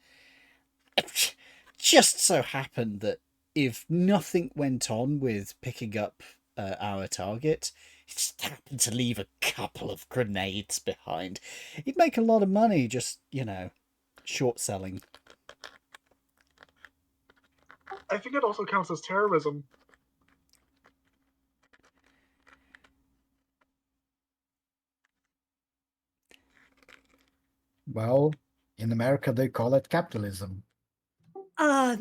it just so happened that if nothing went on with picking up our target, he just happened to leave a couple of grenades behind, he'd make a lot of money just, short selling. I think it also counts as terrorism. Well, in America they call it capitalism. I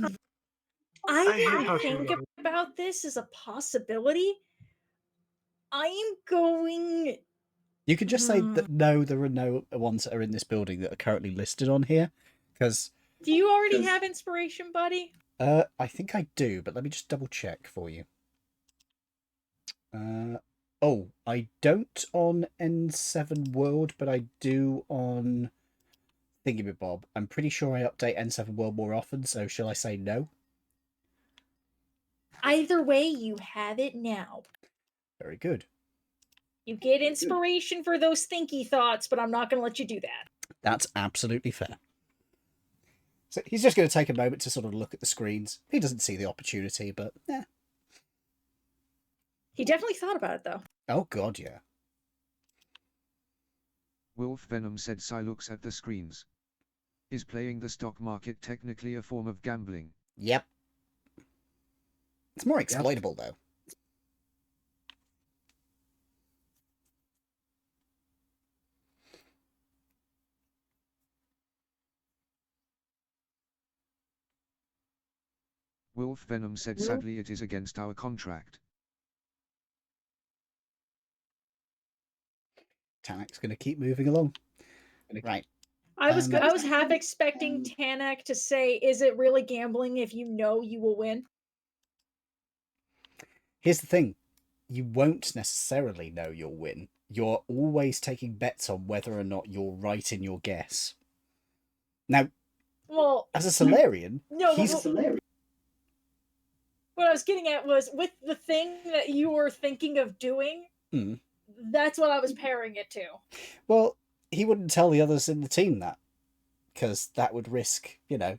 I hate didn't touching think them. about this as a possibility. I'm going. You could just say that no, there are no ones that are in this building that are currently listed on here, because Do you already have inspiration, buddy? I think I do, but let me just double check for you. Oh, I don't on N7 World, but I do on Thingamabob. I'm pretty sure I update N7 World more often, so shall I say no? Either way, you have it now. Very good. You get inspiration for those thinky thoughts, but I'm not going to let you do that. That's absolutely fair. So he's just going to take a moment to sort of look at the screens. He doesn't see the opportunity, but yeah. He definitely thought about it, though. Oh god, yeah. Wolf Venom said Psy looks at the screens. Is playing the stock market technically a form of gambling? Yep. It's more exploitable, though. Wolf Venom said sadly it is against our contract. Tanak's going to keep moving along. Right. I was half expecting Tanak to say, "Is it really gambling if you know you will win?" Here's the thing. You won't necessarily know you'll win. You're always taking bets on whether or not you're right in your guess. Now, Well, as a Solarian, no. he's... What I was getting at was with the thing that you were thinking of doing. That's what I was pairing it to. Well, he wouldn't tell the others in the team that, because that would risk, you know,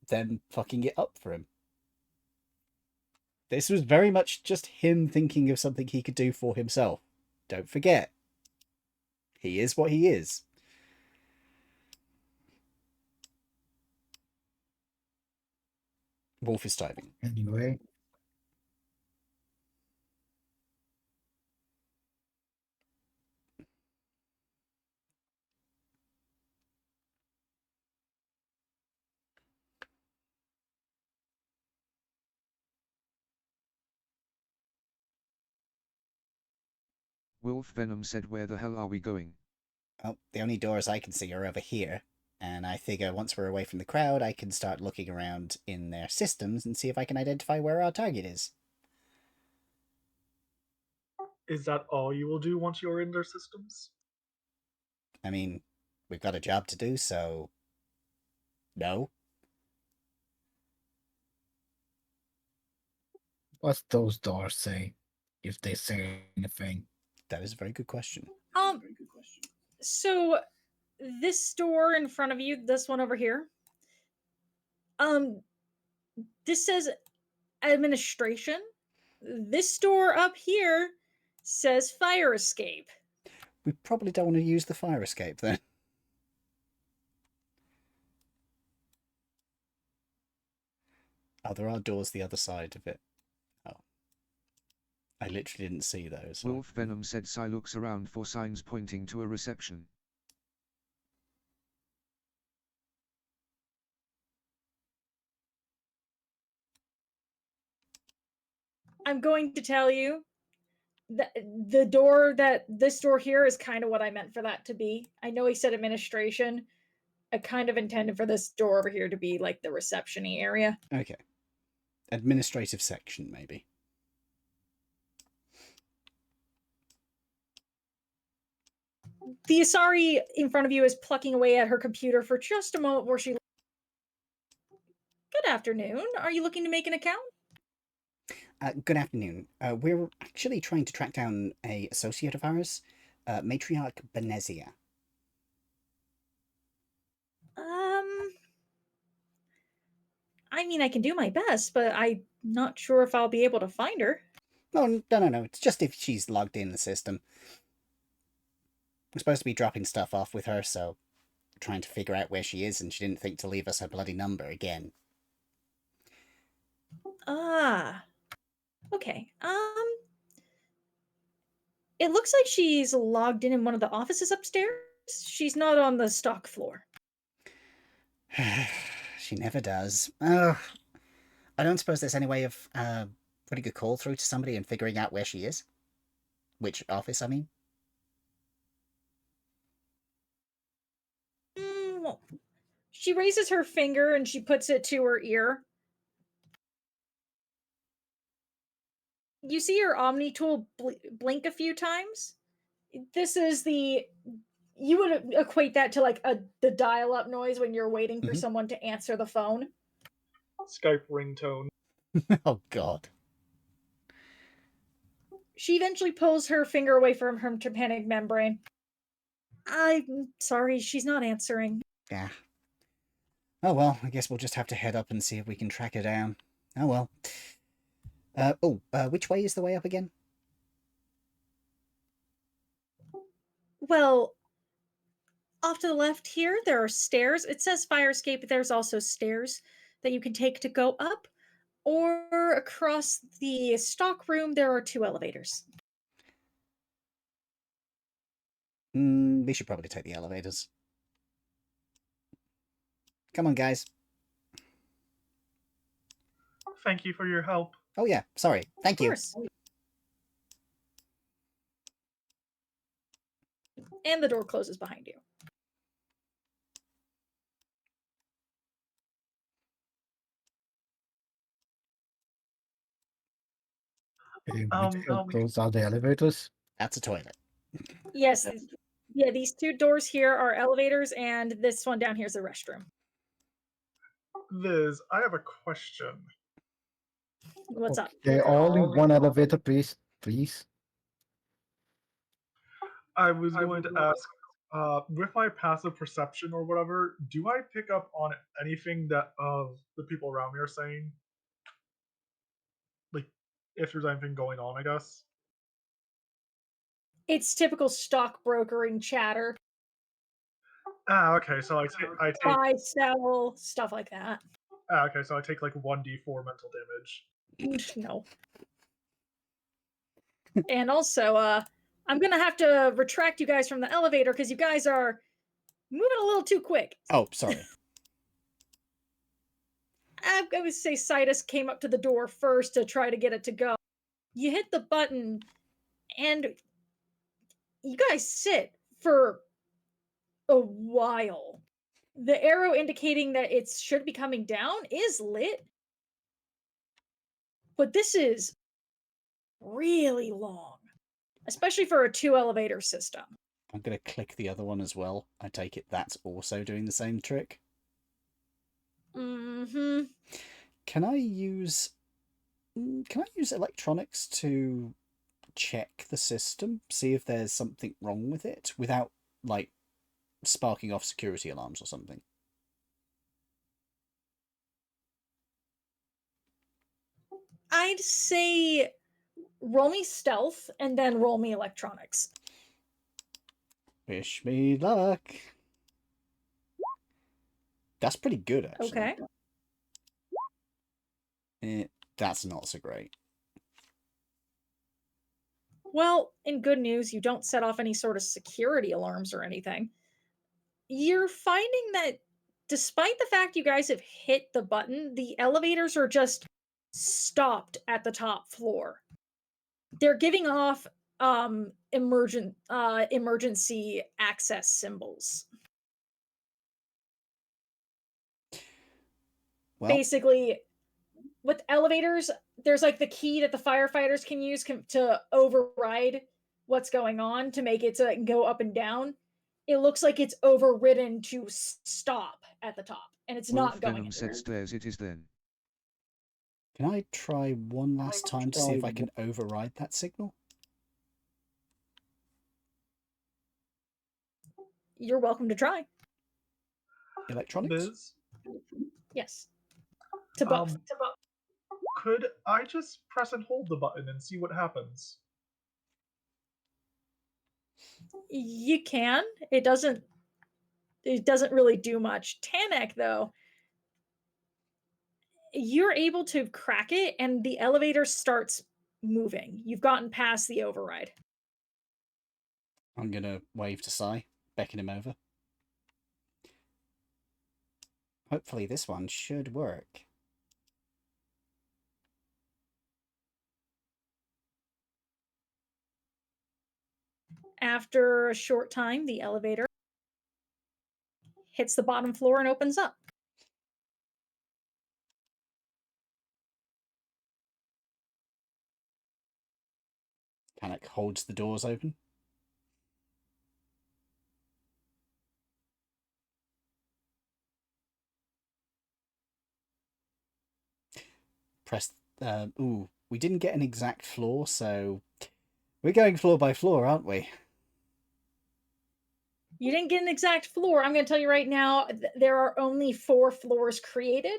them fucking it up for him. This was very much just him thinking of something he could do for himself. Don't forget, he is what he is. Wolf is typing. Anyway. Wolf Venom said where the hell are we going? Well, the only doors I can see are over here. And I figure once we're away from the crowd, I can start looking around in their systems and see if I can identify where our target is. Is that all you will do once you're in their systems? I mean, we've got a job to do, so... No? What's those doors say? If they say anything. That is a very good question. So this door in front of you, this one over here, this says administration. This door up here says fire escape. We probably don't want to use the fire escape then. Oh, there are doors the other side of it. Oh. I literally didn't see those. So. Wolf Venom said Psy looks around for signs pointing to a reception. I'm going to tell you that the door that this door here is kind of what I meant for that to be. I know he said administration. I kind of intended for this door over here to be like the reception-y area. Okay. Administrative section, maybe. The Asari in front of you is plucking away at her computer for just a moment where she... Good afternoon. Are you looking to make an account? Good afternoon. We're actually trying to track down a associate of ours, Matriarch Benezia. I mean, I can do my best, but I'm not sure if I'll be able to find her. Oh, no. It's just if she's logged in the system. We're supposed to be dropping stuff off with her, so trying to figure out where she is, and she didn't think to leave us her bloody number again. Ah. Okay. It looks like she's logged in one of the offices upstairs. She's not on the stock floor. She never does. Oh, I don't suppose there's any way of putting a call through to somebody and figuring out where she is? Which office, I mean? Well, she raises her finger and she puts it to her ear. You see her Omni tool blink a few times. This is the you would equate that to like the dial-up noise when you're waiting for someone to answer the phone. Skype ringtone. Oh, God. She eventually pulls her finger away from her tympanic membrane. I'm sorry, she's not answering. Yeah. Oh, well, I guess we'll just have to head up and see if we can track her down. Oh, well. Which way is the way up again? Well, off to the left here, there are stairs. It says fire escape, but there's also stairs that you can take to go up. Or across the stock room, there are 2 elevators. We should probably take the elevators. Come on, guys. Thank you for your help. Oh, yeah. Sorry. Thank you. Of course. And the door closes behind you. Those are the elevators. That's a toilet. Yes. Yeah, these 2 doors here are elevators, and this one down here is the restroom. Liz, I have a question. What's up? They're all in one elevator, please. Please. I was going to ask, with my passive perception or whatever, do I pick up on anything that the people around me are saying? Like, if there's anything going on, I guess. It's typical stockbrokering chatter. Ah, okay. So I take. Buy, sell, stuff like that. Ah, okay. So I take like 1d4 mental damage. No. And also, I'm gonna have to retract you guys from the elevator because you guys are moving a little too quick. Oh, sorry. I would say Citus came up to the door first to try to get it to go. You hit the button, and you guys sit for a while. The arrow indicating that it should be coming down is lit, but this is really long, especially for a 2 elevator system. I'm going to click the other one as well. I take it that's also doing the same trick. Mm-hmm. Can I use electronics to check the system, see if there's something wrong with it without like sparking off security alarms or something? I'd say roll me stealth and then roll me electronics. Wish me luck. That's pretty good, actually. Okay. That's not so great. Well, in good news, you don't set off any sort of security alarms or anything. You're finding that despite the fact you guys have hit the button, the elevators are just stopped at the top floor. They're giving off emergency access symbols. Well, basically, with elevators, there's like the key that the firefighters can use to override what's going on to make it so it can go up and down. It looks like it's overridden to stop at the top, and it's not going Venom said stairs it is then. Can I try one last time to see if I can override that signal? You're welcome to try. Electronics? Liz, Yes. To both. could I just press and hold the button and see what happens? You can. It doesn't really do much. Tanek, though, you're able to crack it, and the elevator starts moving. You've gotten past the override. I'm going to wave to Sai, beckon him over. Hopefully this one should work. After a short time, the elevator hits the bottom floor and opens up. Panic holds the doors open. Press. Ooh, we didn't get an exact floor, so we're going floor by floor, aren't we? You didn't get an exact floor. I'm going to tell you right now, there are only 4 floors created.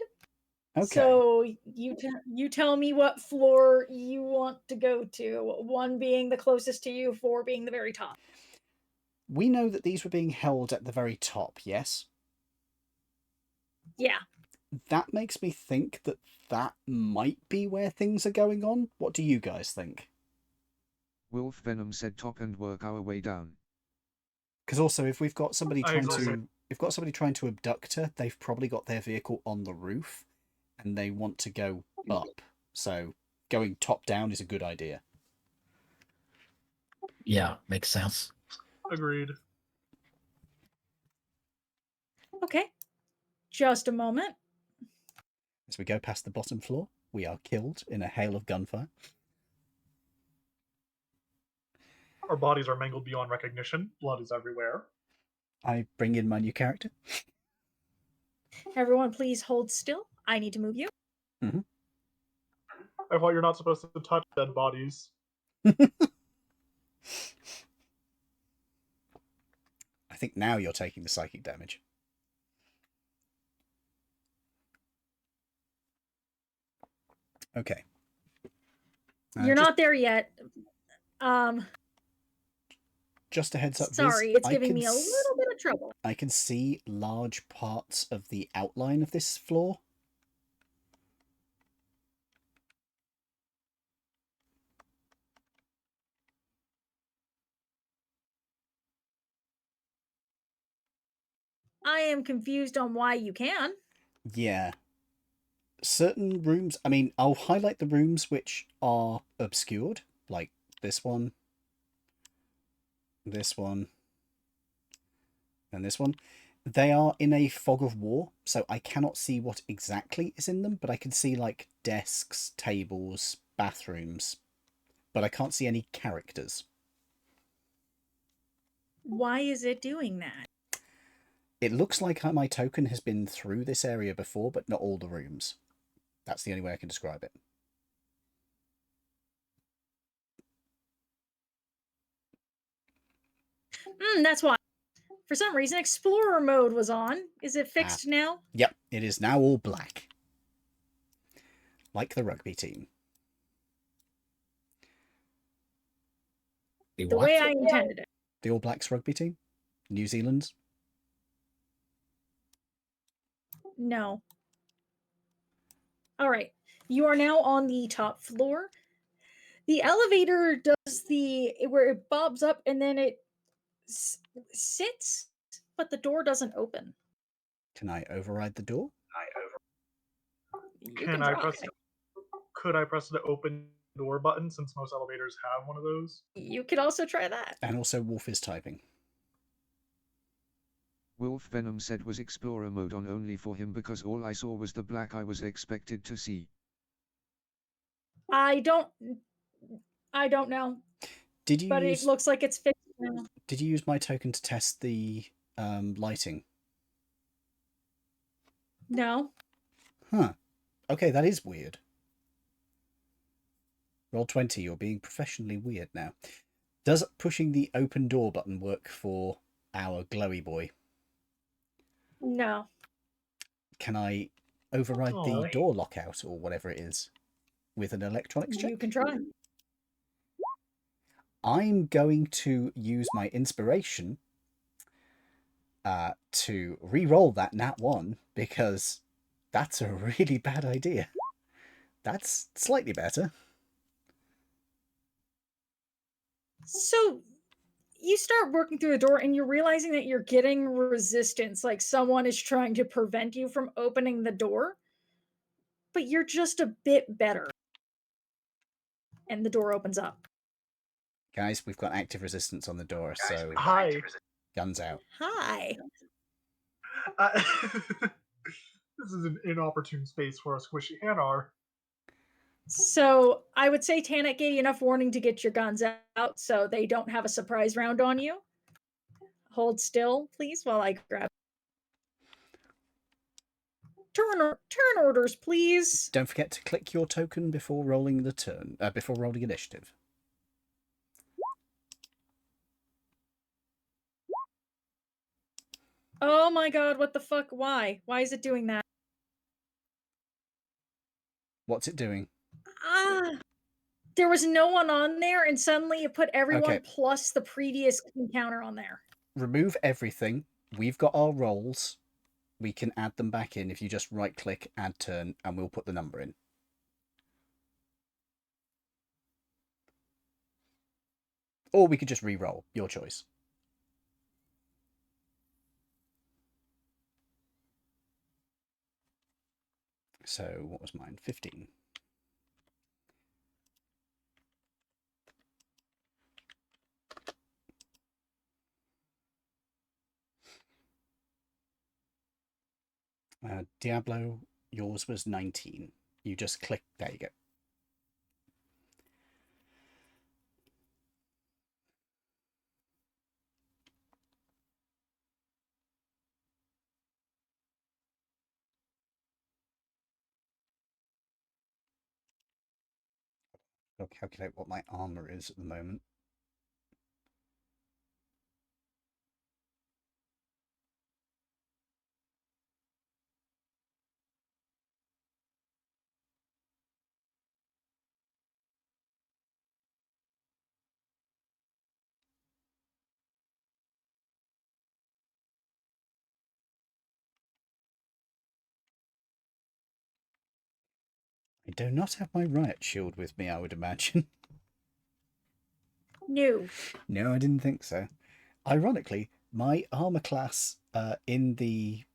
Okay. So you tell me what floor you want to go to. 1 being the closest to you, 4 being the very top. We know that these were being held at the very top, yes? Yeah. That makes me think that that might be where things are going on. What do you guys think? Wolf Venom said top and work our way down. Because also, if we've got somebody I trying agree. to, if got somebody trying to abduct her, they've probably got their vehicle on the roof, and they want to go up. So going top down is a good idea. Yeah, makes sense. Agreed. Okay. Just a moment. As we go past the bottom floor, we are killed in a hail of gunfire. Our bodies are mangled beyond recognition. Blood is everywhere. I bring in my new character. Everyone, please hold still. I need to move you. I thought you're not supposed to touch dead bodies. I think now you're taking the psychic damage. Okay. You're not there yet. Just a heads up, Viz, Sorry, it's I giving can me a little bit of trouble. I can see large parts of the outline of this floor. I am confused on why you can. Yeah. Certain rooms, I mean, I'll highlight the rooms which are obscured, like this one, and this one. They are in a fog of war, so I cannot see what exactly is in them, but I can see, like, desks, tables, bathrooms, but I can't see any characters. Why is it doing that? It looks like my token has been through this area before, but not all the rooms. That's the only way I can describe it. That's why. For some reason, Explorer mode was on. Is it fixed now? Yep, it is now all black. Like the rugby team. The The what? way I intended it. The All Blacks rugby team? New Zealand? No. All right. You are now on the top floor. The elevator does where it bobs up and then it sits, but the door doesn't open. Can I override the door? You Can I press? Could I press the open door button since most elevators have one of those? You could also try that. And also Wolf is typing. Wolf Venom said was Explorer mode on only for him because all I saw was the black I was expected to see. I don't know. Did you But use, it looks like it's fixed now. Did you use my token to test the lighting? No. Huh. Okay, that is weird. Roll 20, you're being professionally weird now. Does pushing the open door button work for our glowy boy? No. Can I override the door lockout or whatever it is with an electronics check? You can try. I'm going to use my inspiration to re-roll that nat 1 because That's a really bad idea. That's slightly better. So you start working through the door and you're realizing that you're getting resistance, like someone is trying to prevent you from opening the door, but you're just a bit better. And the door opens up. Guys, we've got active resistance on the door, so Hi. guns out. Hi. This is an inopportune space for a squishy Hanar. So I would say Tanak gave you enough warning to get your guns out so they don't have a surprise round on you. Hold still, please, while I grab. Turn orders, please. Don't forget to click your token before rolling the turn. Before rolling initiative. Oh my god, what the fuck? Why? Why is it doing that? What's it doing? There was no one on there, and suddenly it put everyone Okay. plus the previous encounter on there. Remove everything. We've got our rolls. We can add them back in if you just right click, add turn, and we'll put the number in. Or we could just re-roll. Your choice. So, what was mine? 15. Diablo, yours was 19. You just click. There you go. I'll calculate what my armor is at the moment. I do not have my riot shield with me, I would imagine. No. No, I didn't think so. Ironically, my armor class in the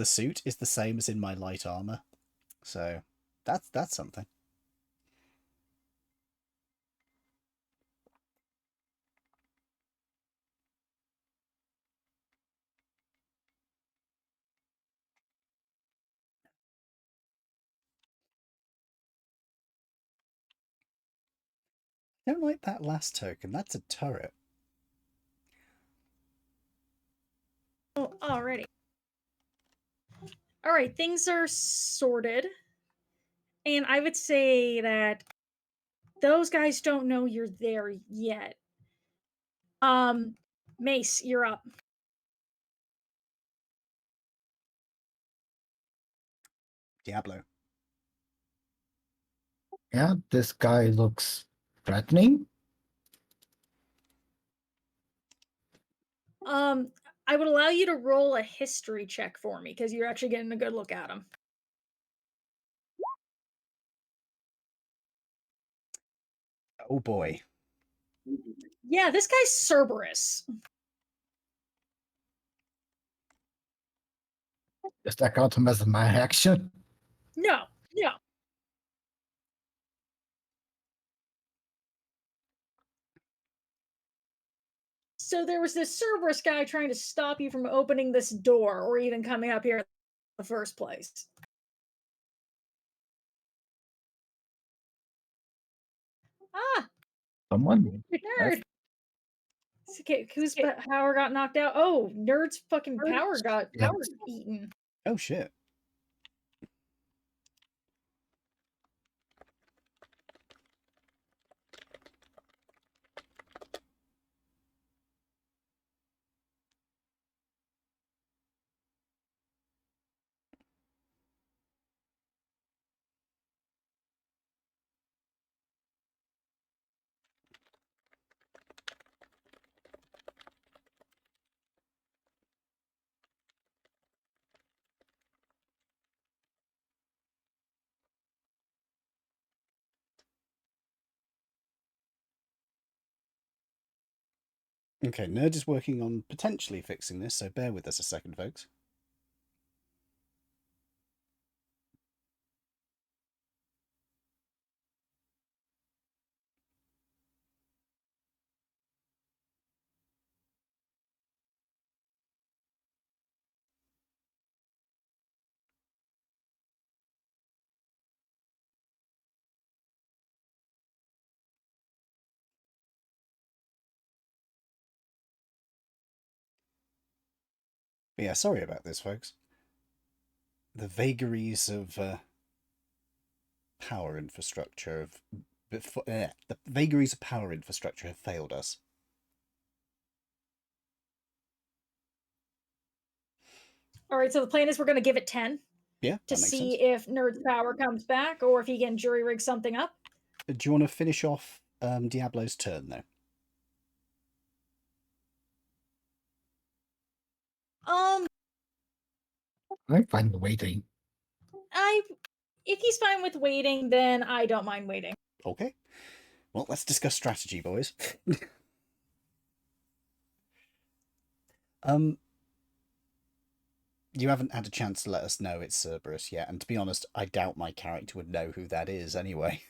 suit is the same as in my light armor, so that's something. I don't like that last token. That's a turret. Oh, already. All right, things are sorted. And I would say that those guys don't know you're there yet. Mace, you're up. Diablo. Yeah, this guy looks threatening. I would allow you to roll a history check for me because you're actually getting a good look at him. Oh boy. Yeah, this guy's Cerberus. Does that count him as my action? No. So there was this Cerberus guy trying to stop you from opening this door or even coming up here in the first place. Ah, Someone? nerd. Okay, whose power got knocked out? Oh, nerd's fucking power got eaten. Oh shit. Okay, Nerd is working on potentially fixing this, so bear with us a second, folks. But yeah, sorry about this, folks. The vagaries of power infrastructure the vagaries of power infrastructure have failed us. All right, so the plan is we're going to give it 10 Yeah, to that makes see sense. if Nerd's power comes back or if he can jury rig something up. Do you want to finish off Diablo's turn, though? I'm fine waiting. If he's fine with waiting, then I don't mind waiting. Okay. Well, let's discuss strategy, boys. You haven't had a chance to let us know it's Cerberus yet, and to be honest, I doubt my character would know who that is anyway.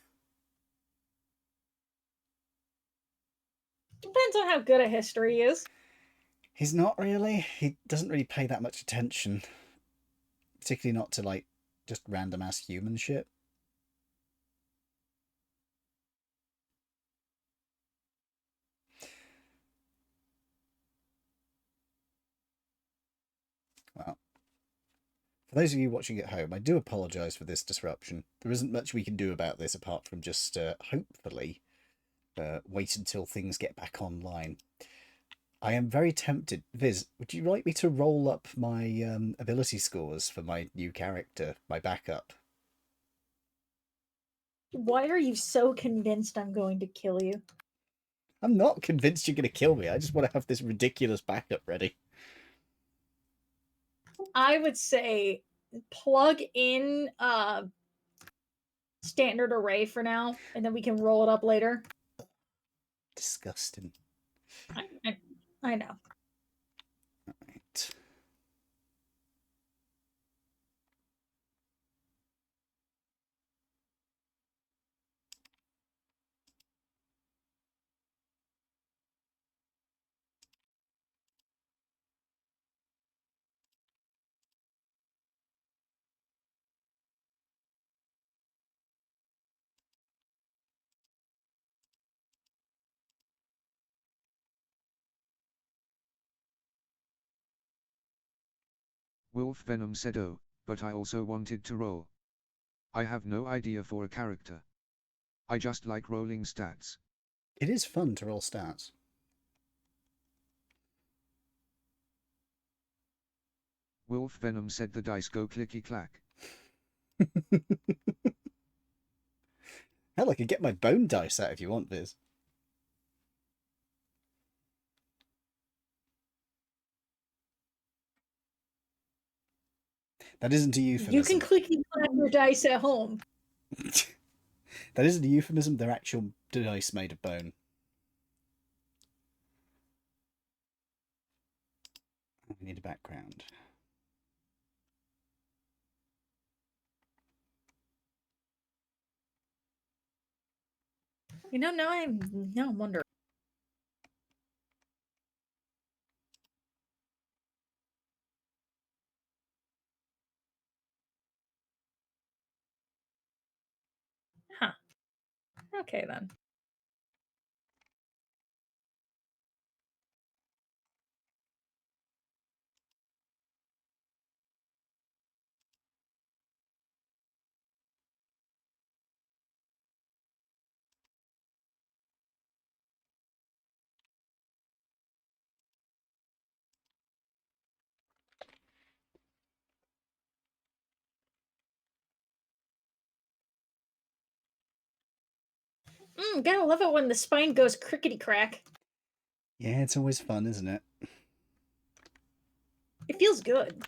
Depends on how good a history he is. He's not really. He doesn't really pay that much attention. Particularly not to, like, just random ass human shit. Well, for those of you watching at home, I do apologise for this disruption. There isn't much we can do about this apart from just, hopefully, wait until things get back online. I am very tempted. Viz, would you like me to roll up my ability scores for my new character, my backup? Why are you so convinced I'm going to kill you? I'm not convinced you're going to kill me. I just want to have this ridiculous backup ready. I would say plug in standard array for now, and then we can roll it up later. Disgusting. I know. Right. Wolf Venom said, oh, but I also wanted to roll. I have no idea for a character. I just like rolling stats. It is fun to roll stats. Wolf Venom said the dice go clicky clack. Hell, I could get my bone dice out if you want, Viz. That isn't a euphemism. You can clicky clack your dice at home. That isn't a euphemism. They're actual dice made of bone. We need a background. You know, now I'm wondering. Huh. Okay then. Gotta love it when the spine goes crickety crack. Yeah, it's always fun, isn't it? It feels good.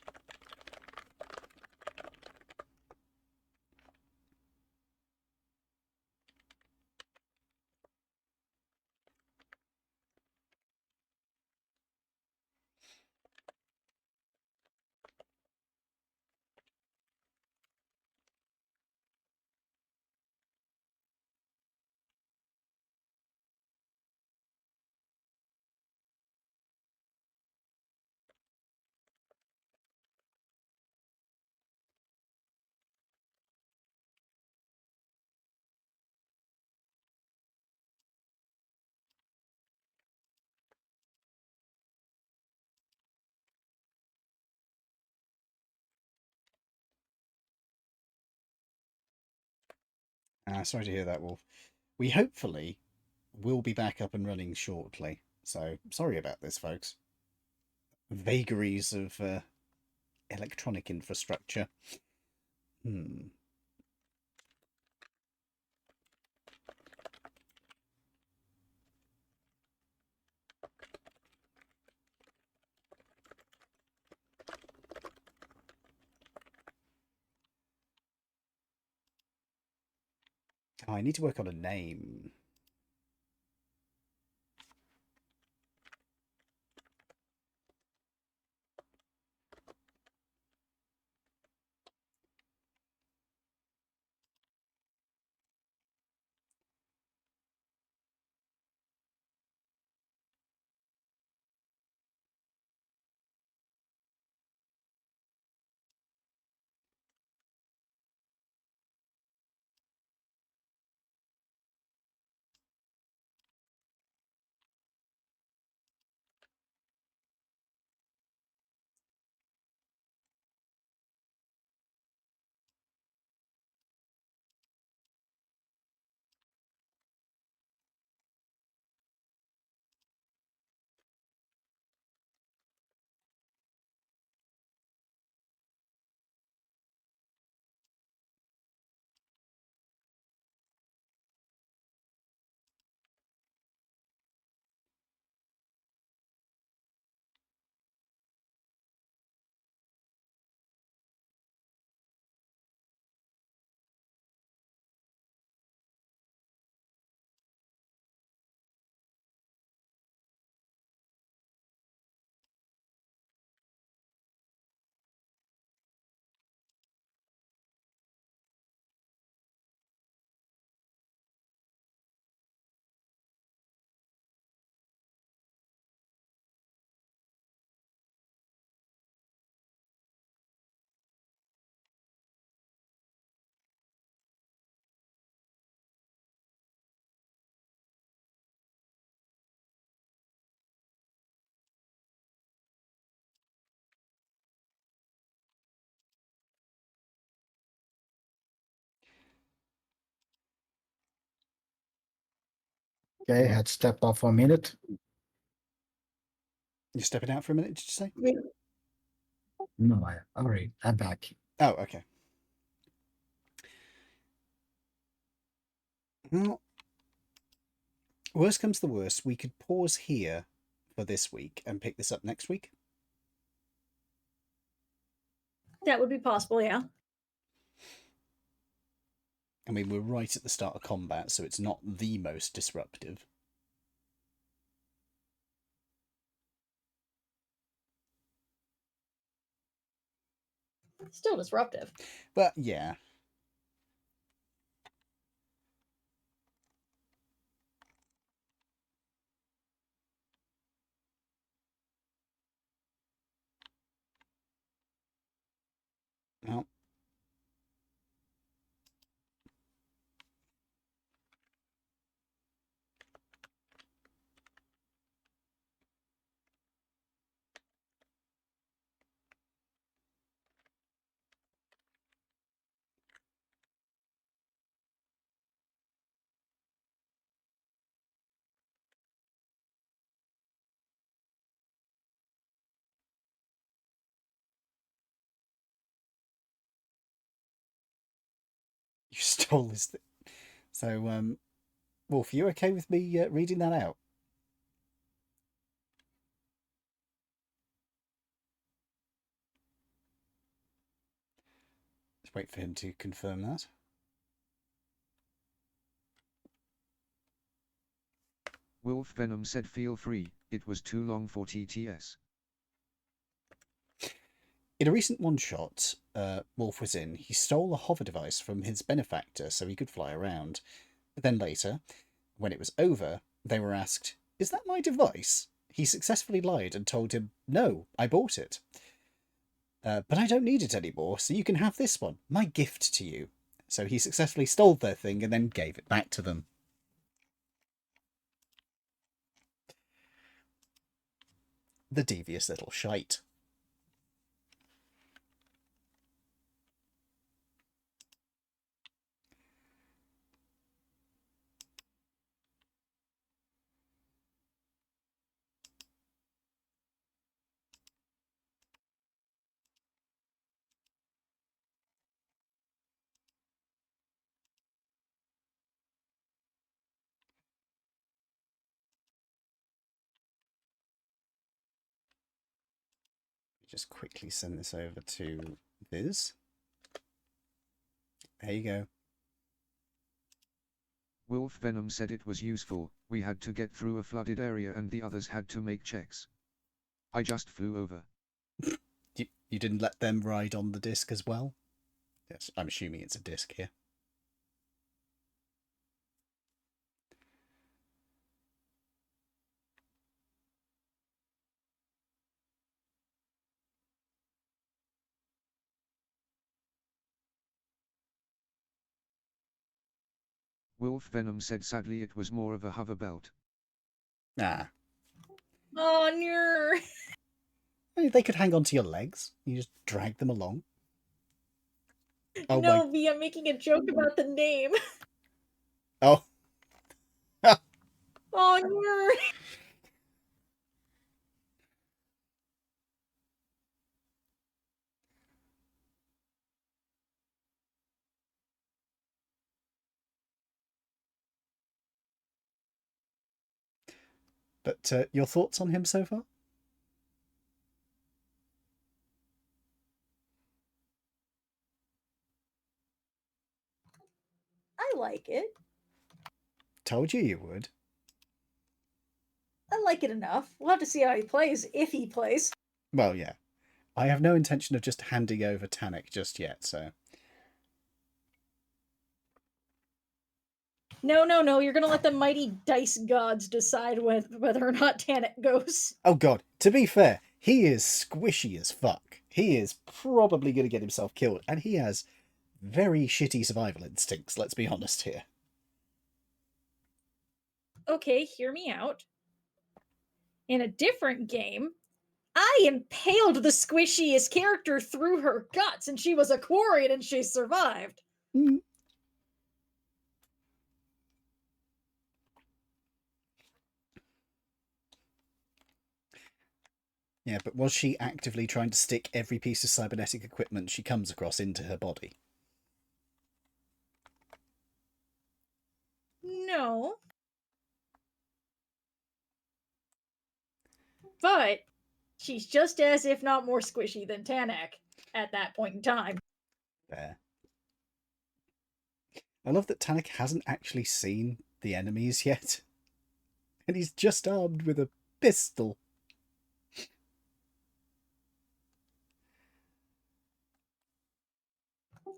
Sorry to hear that, Wolf. We hopefully will be back up and running shortly. So sorry about this, folks. Vagaries of electronic infrastructure. Oh, I need to work on a name. Okay, had to step off for a minute. You're stepping out for a minute, did you say? No, I'm back. Oh, okay. Well, worst comes to worst, we could pause here for this week and pick this up next week. That would be possible, yeah. I mean, we're right at the start of combat, so it's not the most disruptive. Still disruptive. But yeah. Well, you stole this thing. So, Wolf, you okay with me reading that out? Let's wait for him to confirm that. Wolf Venom said feel free, it was too long for TTS. In a recent one-shot Wolf was in, he stole a hover device from his benefactor so he could fly around. Then later, when it was over, they were asked, "Is that my device?" He successfully lied and told him, "No, I bought it. But I don't need it anymore, so you can have this one, my gift to you." So he successfully stole their thing and then gave it back to them. The devious little shite. just quickly send this over to Viz. There you go. Wolf Venom said it was useful. We had to get through a flooded area and the others had to make checks. I just flew over. You didn't let them ride on the disc as well? Yes, I'm assuming it's a disc here. Wolf Venom said sadly it was more of a hover belt. Ah. Oh, no. I mean, they could hang onto your legs. You just drag them along. Oh No, V, I'm making a joke about the name. Oh. Oh, no. But your thoughts on him so far? I like it. Told you would. I like it enough. We'll have to see how he plays, if he plays. Well, yeah. I have no intention of just handing over Tannic just yet, so... No, you're gonna let the mighty dice gods decide whether or not Tanit goes. Oh god, to be fair, he is squishy as fuck. He is probably going to get himself killed, and he has very shitty survival instincts, let's be honest here. Okay, hear me out. In a different game, I impaled the squishiest character through her guts, and she was a Quarian and she survived. Mm. Yeah, but was she actively trying to stick every piece of cybernetic equipment she comes across into her body? No. But she's just as, if not more squishy than Tanak at that point in time. There. I love that Tannic hasn't actually seen the enemies yet. And he's just armed with a pistol.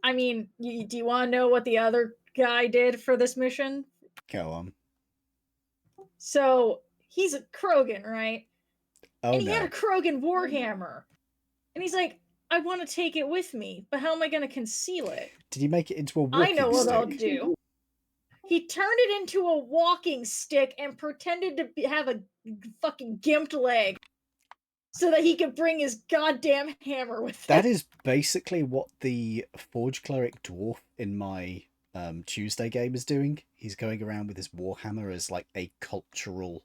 I mean, do you want to know what the other guy did for this mission? Go on. So, he's a Krogan, right? Oh and he no. had a Krogan Warhammer. And he's like, I want to take it with me, but how am I going to conceal it? Did he make it into a walking I know what stick? I'll do. He turned it into a walking stick and pretended to have a fucking gimped leg so that he could bring his goddamn hammer with him. That is basically what the Forge Cleric Dwarf in my Tuesday game is doing. He's going around with his Warhammer as like a cultural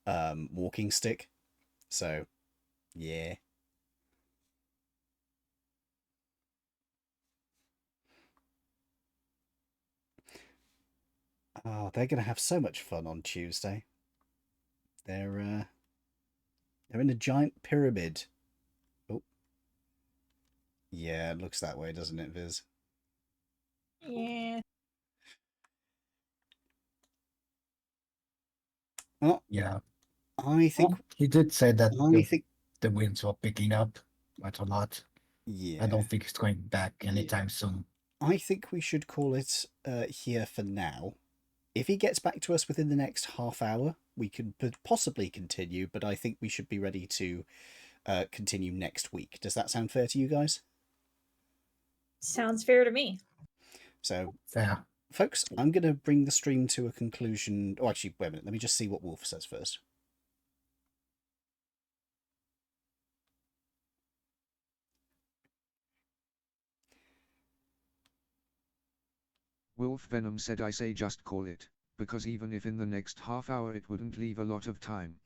walking stick. So, yeah. Oh, they're going to have so much fun on Tuesday. They're in a giant pyramid. Oh. Yeah, it looks that way, doesn't it, Viz? Yeah. Oh, Yeah. I think... He did say that I think... the winds were picking up quite a lot. Yeah. I don't think it's going back anytime soon. I think we should call it here for now. If he gets back to us within the next half hour, we can possibly continue, but I think we should be ready to continue next week. Does that sound fair to you guys? Sounds fair to me. So, Fair. folks, I'm going to bring the stream to a conclusion. Oh, actually, wait a minute. Let me just see what Wolf says first. Wolf Venom said I say just call it, because even if in the next half hour it wouldn't leave a lot of time.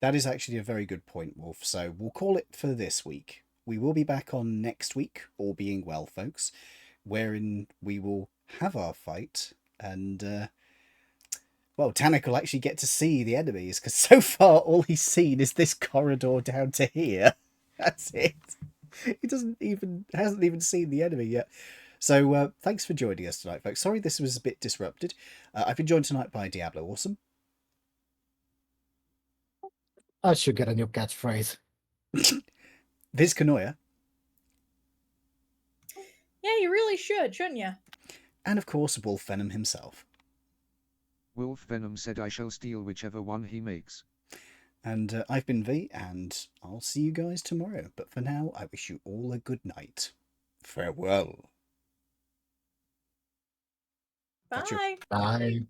That is actually a very good point, Wolf. So we'll call it for this week. We will be back on next week, all being well, folks, wherein we will have our fight and, well, Tannic will actually get to see the enemies, because so far all he's seen is this corridor down to here. That's it. He hasn't even seen the enemy yet. So thanks for joining us tonight, folks. Sorry this was a bit disrupted. I've been joined tonight by Diablo Awesome, I should get a new catchphrase. Viz Canoia, Yeah, you really should, shouldn't you? and of course Wolf Venom himself. Wolf Venom said I shall steal whichever one he makes. And I've been V, and I'll see you guys tomorrow. But for now, I wish you all a good night. Farewell. Bye. Gotcha. Bye.